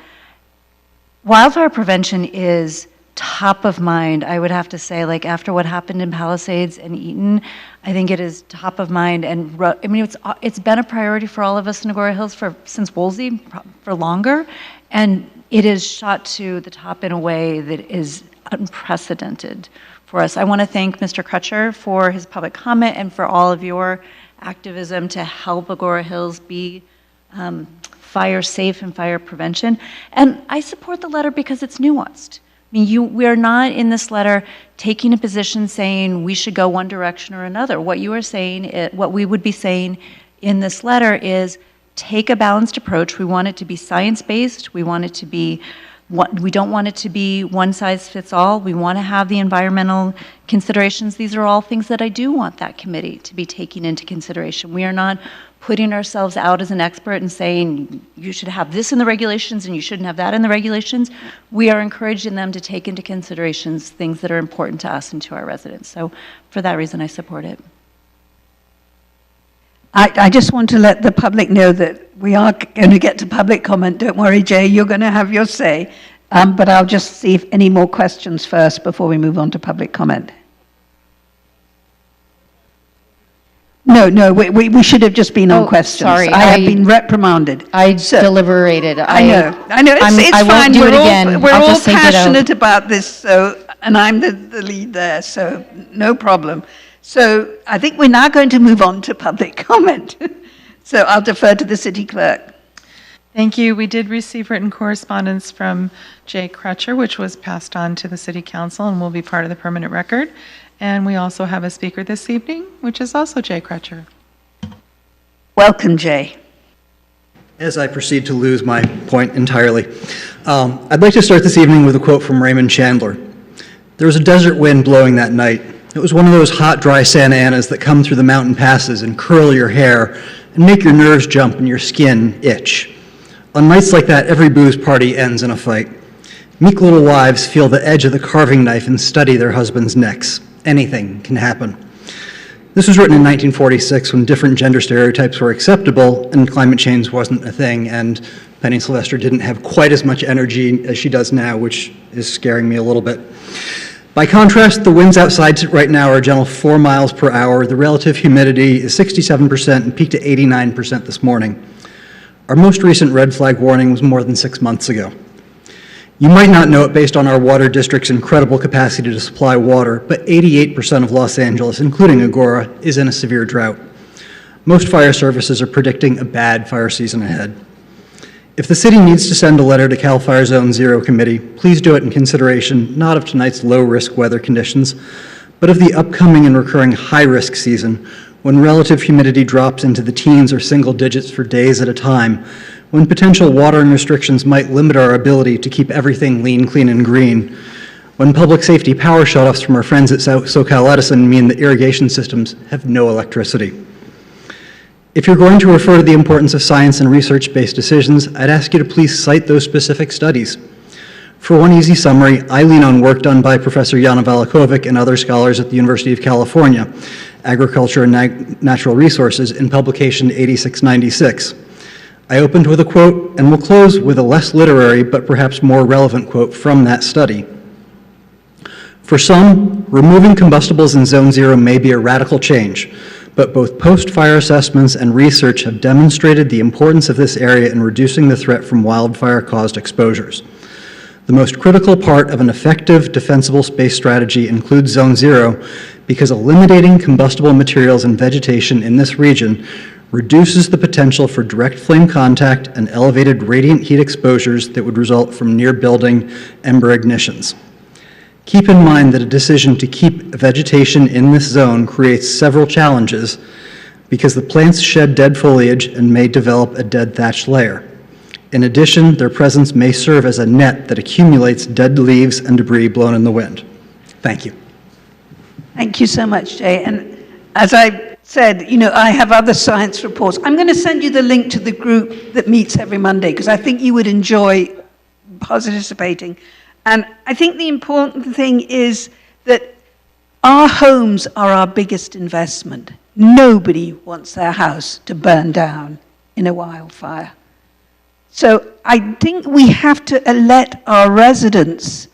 Wildfire prevention is top of mind, I would have to say, like after what happened in Palisades and Eaton, I think it is top of mind. And it's been a priority for all of us in Agoura Hills since Woolsey, for longer. And it is shot to the top in a way that is unprecedented for us. I want to thank Mr. Crutcher for his public comment and for all of your activism to help Agoura Hills be fire safe and fire prevention. And I support the letter because it's nuanced. I mean, we are not in this letter taking a position saying we should go one direction or another. What you are saying, what we would be saying in this letter is take a balanced approach. We want it to be science-based. We want it to be, we don't want it to be one size fits all. We want to have the environmental considerations. These are all things that I do want that committee to be taking into consideration. We are not putting ourselves out as an expert and saying you should have this in the regulations and you shouldn't have that in the regulations. We are encouraging them to take into considerations things that are important to us and to our residents. So for that reason, I support it. I just want to let the public know that we are going to get to public comment. Don't worry, Jay, you're going to have your say. But I'll just see if any more questions first before we move on to public comment. No, we should have just been on questions. Sorry, I have been reprimanded. I deliberated. I know. It's I fine. won't do it again. We're I'll all just say ditto. passionate about this, and I'm the lead there, so no problem. So I think we're now going to move on to public comment. So I'll defer to the city clerk. Thank you. We did receive written correspondence from Jay Crutcher, which was passed on to the City Council and will be part of the permanent record. And we also have a speaker this evening, which is also Jay Crutcher. Welcome, Jay. As I proceed to lose my point entirely, I'd like to start this evening with a quote from Raymond Chandler. There was a desert wind blowing that night. It was one of those hot, dry Santa Anas that come through the mountain passes and curl your hair and make your nerves jump and your skin itch. On nights like that, every booze party ends in a fight. Meek little wives feel the edge of the carving knife and study their husbands' necks. Anything can happen. This was written in 1946 when different gender stereotypes were acceptable and climate change wasn't a thing, and Penny Sylvester didn't have quite as much energy as she does now, which is scaring me a little bit. By contrast, the winds outside right now are a gentle 4 miles per hour. The relative humidity is 67% and peaked to 89% this morning. Our most recent red flag warning was more than 6 months ago. You might not know it based on our water district's incredible capacity to supply water, but 88% of Los Angeles, including Agoura, is in a severe drought. Most fire services are predicting a bad fire season ahead. If the city needs to send a letter to CAL FIRE Zone Zero Committee, please do it in consideration not of tonight's low-risk weather conditions, but of the upcoming and recurring high-risk season, when relative humidity drops into the teens or single digits for days at a time, when potential watering restrictions might limit our ability to keep everything lean, clean, and green, when public safety power shutoffs from our friends at SoCal Edison mean that irrigation systems have no electricity. If you're going to refer to the importance of science and research-based decisions, I'd ask you to please cite those specific studies. For one easy summary, I lean on work done by Professor Jana Valakovic and other scholars at the University of California, Agriculture and Natural Resources, in publication 8696. I opened with a quote, and will close with a less literary but perhaps more relevant quote from that study. For some, removing combustibles in Zone Zero may be a radical change, but both post-fire assessments and research have demonstrated the importance of this area in reducing the threat from wildfire-caused exposures. The most critical part of an effective defensible space strategy includes Zone Zero because eliminating combustible materials and vegetation in this region reduces the potential for direct flame contact and elevated radiant heat exposures that would result from near-building ember ignitions. Keep in mind that a decision to keep vegetation in this zone creates several challenges because the plants shed dead foliage and may develop a dead thatch layer. In addition, their presence may serve as a net that accumulates dead leaves and debris blown in the wind. Thank you. Thank you so much, Jay. And as I said, you know, I have other science reports. I'm going to send you the link to the group that meets every Monday because I think you would enjoy participating. And I think the important thing is that our homes are our biggest investment. Nobody wants their house to burn down in a wildfire. So I think we have to let our residents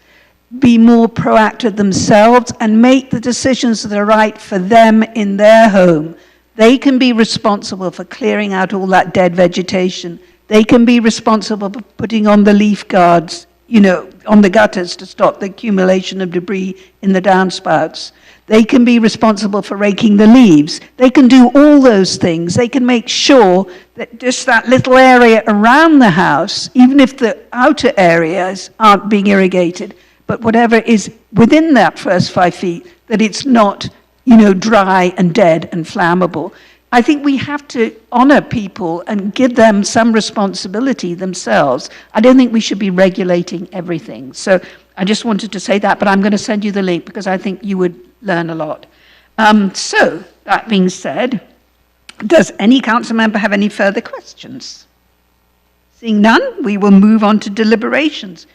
be more proactive themselves and make the decisions that are right for them in their home. They can be responsible for clearing out all that dead vegetation. They can be responsible for putting on the leaf guards, you know, on the gutters to stop the accumulation of debris in the downspouts. They can be responsible for raking the leaves. They can do all those things. They can make sure that just that little area around the house, even if the outer areas aren't being irrigated, but whatever is within that first 5 feet, that it's not, you know, dry and dead and flammable. I think we have to honor people and give them some responsibility themselves. I don't think we should be regulating everything. So I just wanted to say that, but I'm going to send you the link because I think you would learn a lot. So that being said, does any council member have any further questions? Seeing none, we will move on to deliberations.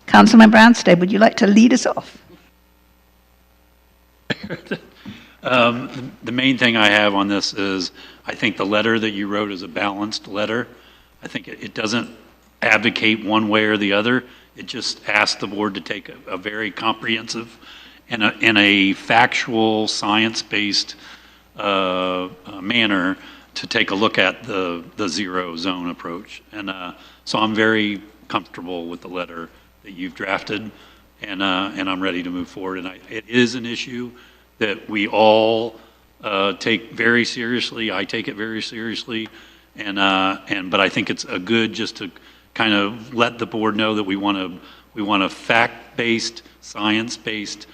Councilmember Anstey, would you like to lead us off? The main thing I have on this is I think the letter that you wrote is a balanced letter. I think it doesn't advocate one way or the other. It just asks the board to take a very comprehensive and a factual, science-based manner to take a look at the zero zone approach. And so I'm very comfortable with the letter that you've drafted, and I'm ready to move forward. And it is an issue that we all take very seriously. I take it very seriously, but I think it's a good just to kind of let the board know that we want a fact-based, science-based,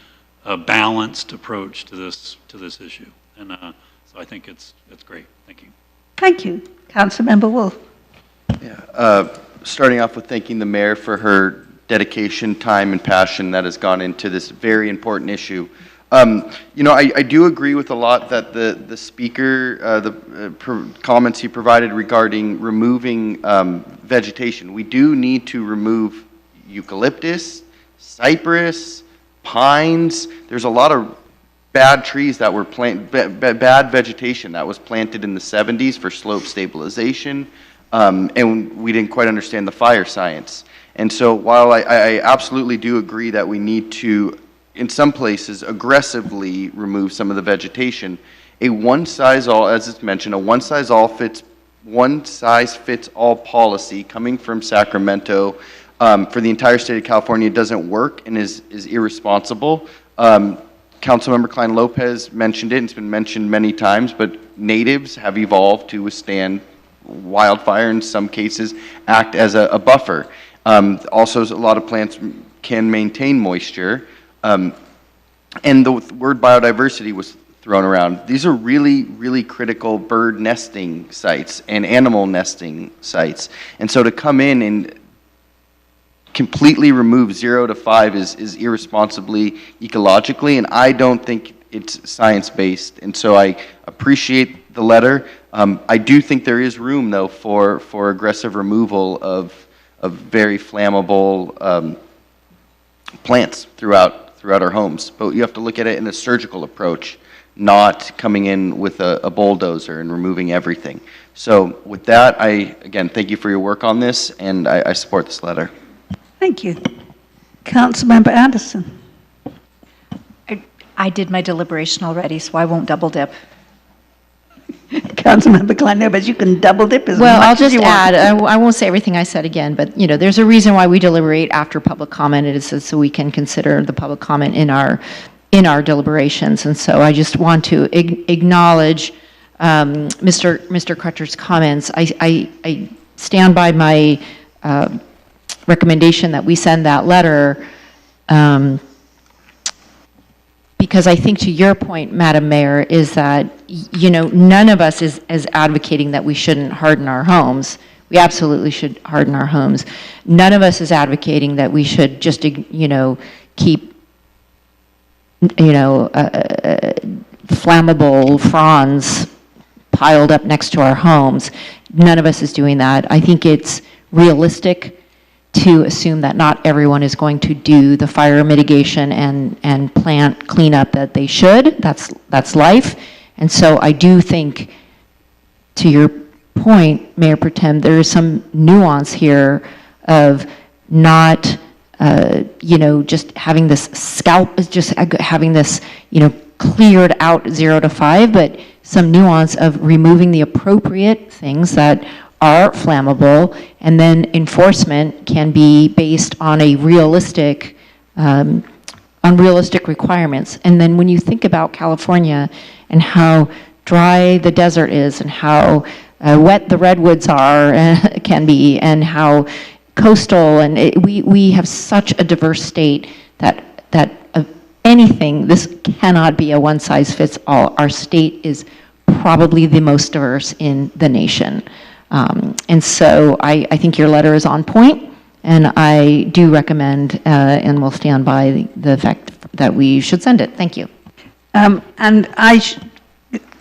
balanced approach to this issue, and so I think it's great. Thank you. Thank you, Councilmember Wolf. Yeah, starting off with thanking the mayor for her dedication, time, and passion that has gone into this very important issue. You know, I do agree with a lot that the speaker, comments he provided regarding removing vegetation. We do need to remove eucalyptus, cypress, pines. There's a lot of bad trees that were bad vegetation that was planted in the 70s for slope stabilization, and we didn't quite understand the fire science. And so while I absolutely do agree that we need to in some places, aggressively remove some of the vegetation. A one-size-all, as it's mentioned, a one-size-fits-all policy coming from Sacramento for the entire state of California doesn't work and is irresponsible. Councilmember Klein Lopez mentioned it, and it's been mentioned many times, but natives have evolved to withstand wildfire, in some cases act as a buffer. Also, a lot of plants can maintain moisture, and the word biodiversity was thrown around. These are really, really critical bird nesting sites and animal nesting sites. And so to come in and completely remove 0 to 5 is irresponsibly ecologically, and I don't think it's science-based. And so I appreciate the letter. I do think there is room, though, for aggressive removal of very flammable plants throughout our homes. But you have to look at it in a surgical approach, not coming in with a bulldozer and removing everything. So with that, again, thank you for your work on this, and I support this letter. Thank you. Councilmember Anderson. I did my deliberation already, so I won't double dip. Councilmember Klein, no, but you can double dip as Well, much I'll as just you want. add, I won't say everything I said again, but, there's a reason why we deliberate after public comment. It is so we can consider the public comment in our deliberations. And so I just want to acknowledge Mr. Crutcher's comments. I stand by my recommendation that we send that letter because I think, to your point, Madam Mayor, is that, none of us is advocating that we shouldn't harden our homes. We absolutely should harden our homes. None of us is advocating that we should just, keep, flammable fronds piled up next to our homes. None of us is doing that. I think it's realistic to assume that not everyone is going to do the fire mitigation and plant cleanup that they should. That's life. And so I do think, to your point, Mayor Pro Tem, there is some nuance here of not, just having this having this, cleared out 0 to 5, but some nuance of removing the appropriate things that are flammable, and then enforcement can be based on a realistic, unrealistic requirements. And then when you think about California and how dry the desert is, and how wet the redwoods are can be, and how coastal, and we have such a diverse state that anything, this cannot be a one-size-fits-all. Our state is probably the most diverse in the nation. And so I think your letter is on point, and I do recommend and will stand by the fact that we should send it. Thank you. And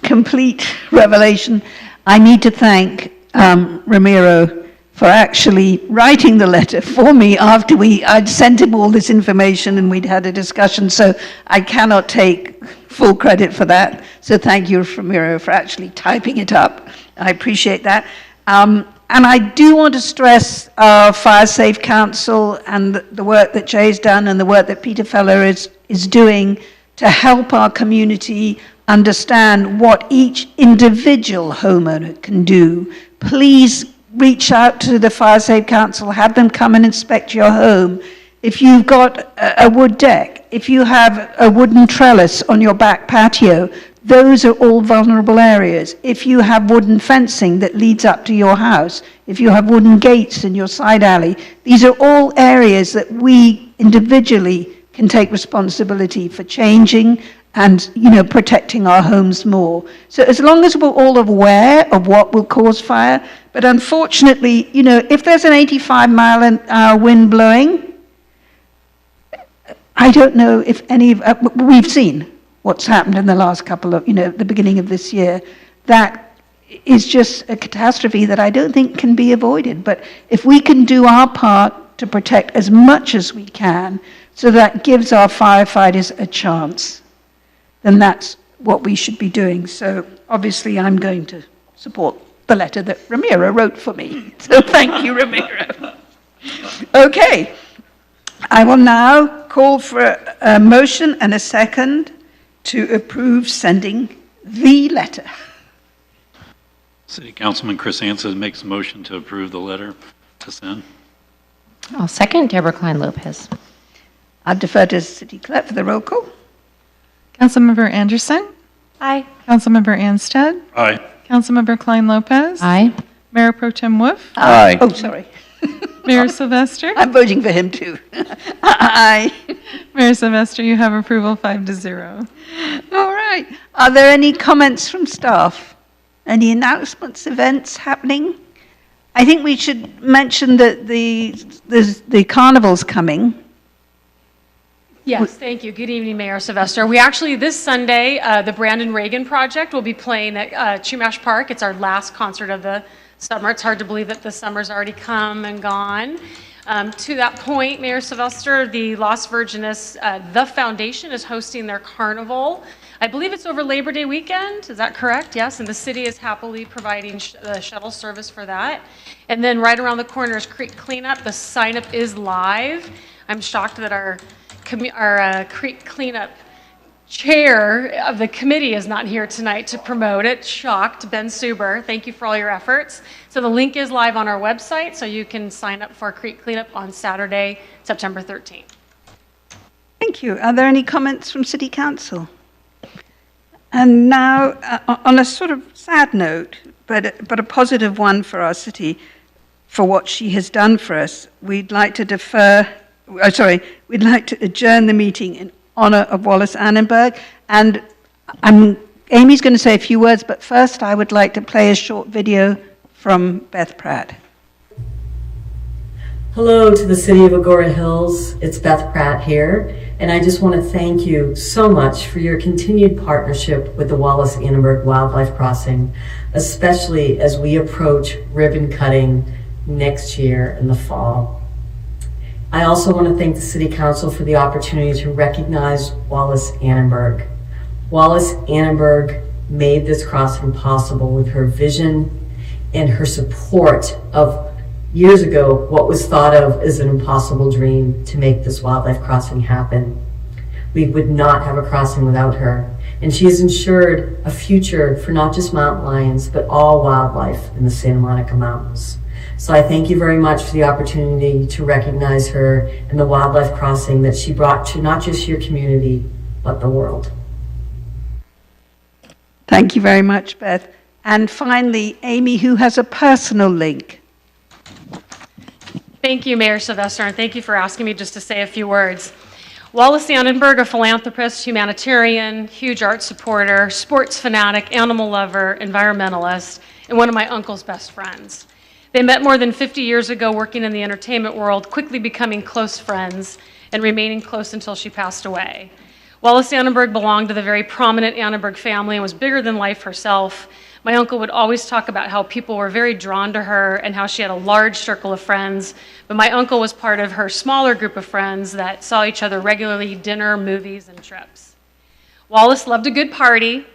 complete revelation, I need to thank Ramiro for actually writing the letter for me after I'd sent him all this information and we'd had a discussion, so I cannot take full credit for that. So thank you, Ramiro, for actually typing it up. I appreciate that. And I do want to stress Fire Safe Council and the work that Jay's done and the work that Peter Feller is doing to help our community understand what each individual homeowner can do. Please reach out to the Fire Safe Council, have them come and inspect your home. If you've got a wood deck, if you have a wooden trellis on your back patio, those are all vulnerable areas. If you have wooden fencing that leads up to your house, if you have wooden gates in your side alley, these are all areas that we individually can take responsibility for changing and, protecting our homes more. So as long as we're all aware of what will cause fire, but unfortunately, if there's an 85-mile-an-hour wind blowing, I don't know if we've seen what's happened in the last couple of, the beginning of this year. That is just a catastrophe that I don't think can be avoided. But if we can do our part to protect as much as we can, so that gives our firefighters a chance, then that's what we should be doing. So obviously I'm going to support the letter that Ramiro wrote for me. So thank you, Ramiro. Okay, I will now call call for a motion and a second to approve sending the letter. City Councilman Chris Anson makes a motion to approve the letter to send. I'll second Deborah Klein-Lopez. I'll defer to City Clerk for the roll call. Councilmember Anderson? Aye. Councilmember Anstead? Aye. Councilmember Klein-Lopez? Aye. Mayor Pro Tem Wolf? Aye. Oh, sorry. Mayor Sylvester? I'm voting for him too. Aye. Mayor Sylvester, you have approval 5-0. All right. Are there any comments from staff? Any announcements, events happening? I think we should mention that the carnival's coming. Yes, thank you. Good evening, Mayor Sylvester. We actually, this Sunday, the Brandon Reagan Project will be playing at Chumash Park. It's our last concert of the summer. It's hard to believe that the summer's already come and gone. To that point, Mayor Sylvester, the Las Virgenes, the foundation is hosting their carnival. I believe it's over Labor Day weekend. Is that correct? Yes, and the city is happily providing the shuttle service for that. And then right around the corner is Creek Cleanup. The sign-up is live. I'm shocked that our Creek Cleanup chair of the committee is not here tonight to promote it. Shocked. Ben Suber, thank you for all your efforts. So the link is live on our website, so you can sign up for Creek Cleanup on Saturday, September 13th. Thank you. Are there any comments from City Council? And now, on a sort of sad note, but a positive one for our city, for what she has done for us, we'd like to we'd like to adjourn the meeting in honor of Wallace Annenberg. And Amy's going to say a few words, but first I would like to play a short video from Beth Pratt. Hello to the City of Agoura Hills. It's Beth Pratt here, and I just want to thank you so much for your continued partnership with the Wallace Annenberg Wildlife Crossing, especially as we approach ribbon cutting next year in the fall. I also want to thank the City Council for the opportunity to recognize Wallace Annenberg. Wallace Annenberg made this crossing possible with her vision and her support of years ago what was thought of as an impossible dream to make this wildlife crossing happen. We would not have a crossing without her, and she has ensured a future for not just mountain lions, but all wildlife in the Santa Monica Mountains. So I thank you very much for the opportunity to recognize her and the wildlife crossing that she brought to not just your community, but the world. Thank you very much, Beth. And finally, Amy, who has a personal link. Thank you, Mayor Sylvester, and thank you for asking me just to say a few words. Wallace Annenberg, a philanthropist, humanitarian, huge art supporter, sports fanatic, animal lover, environmentalist, and one of my uncle's best friends. They met more than 50 years ago working in the entertainment world, quickly becoming close friends and remaining close until she passed away. Wallace Annenberg belonged to the very prominent Annenberg family and was bigger than life herself. My uncle would always talk about how people were very drawn to her and how she had a large circle of friends, but my uncle was part of her smaller group of friends that saw each other regularly, dinner, movies, and trips. Wallace loved a good party.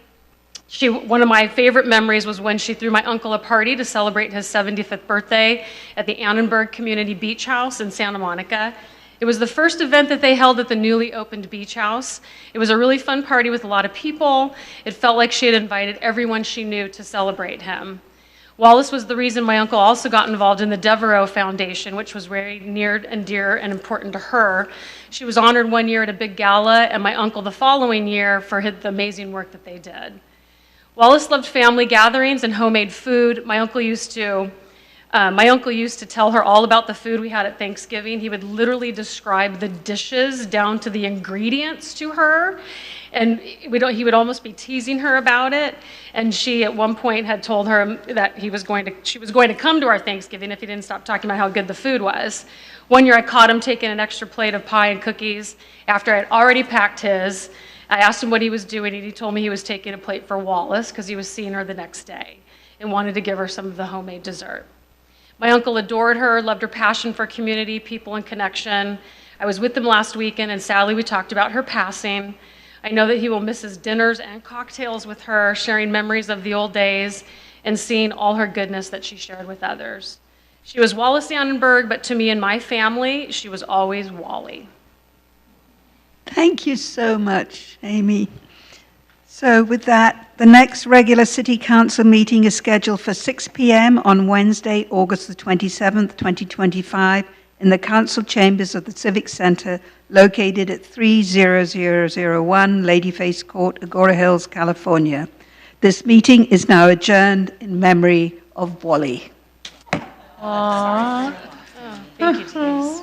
One of my favorite memories was when she threw my uncle a party to celebrate his 75th birthday at the Annenberg Community Beach House in Santa Monica. It was the first event that they held at the newly opened beach house. It was a really fun party with a lot of people. It felt like she had invited everyone she knew to celebrate him. Wallace was the reason my uncle also got involved in the Devereaux Foundation, which was very near and dear and important to her. She was honored one year at a big gala, and my uncle the following year for the amazing work that they did. Wallace loved family gatherings and homemade food. My uncle used to tell her all about the food we had at Thanksgiving. He would literally describe the dishes down to the ingredients to her, and he would almost be teasing her about it. And she, at one point, had told her that she was going to come to our Thanksgiving if he didn't stop talking about how good the food was. One year, I caught him taking an extra plate of pie and cookies after I had already packed his. I asked him what he was doing, and he told me he was taking a plate for Wallace because he was seeing her the next day and wanted to give her some of the homemade dessert. My uncle adored her, loved her passion for community, people, and connection. I was with them last weekend, and sadly, we talked about her passing. I know that he will miss his dinners and cocktails with her, sharing memories of the old days and seeing all her goodness that she shared with others. She was Wallace Annenberg, but to me and my family, she was always Wally. Thank you so much, Amy. So with that, the next regular City Council meeting is scheduled for 6 p.m. on Wednesday, August the 27th, 2025, in the Council Chambers of the Civic Center, located at 30001 Ladyface Court, Agoura Hills, California. This meeting is now adjourned in memory of Wally. Aww. Oh, thank you, Denise.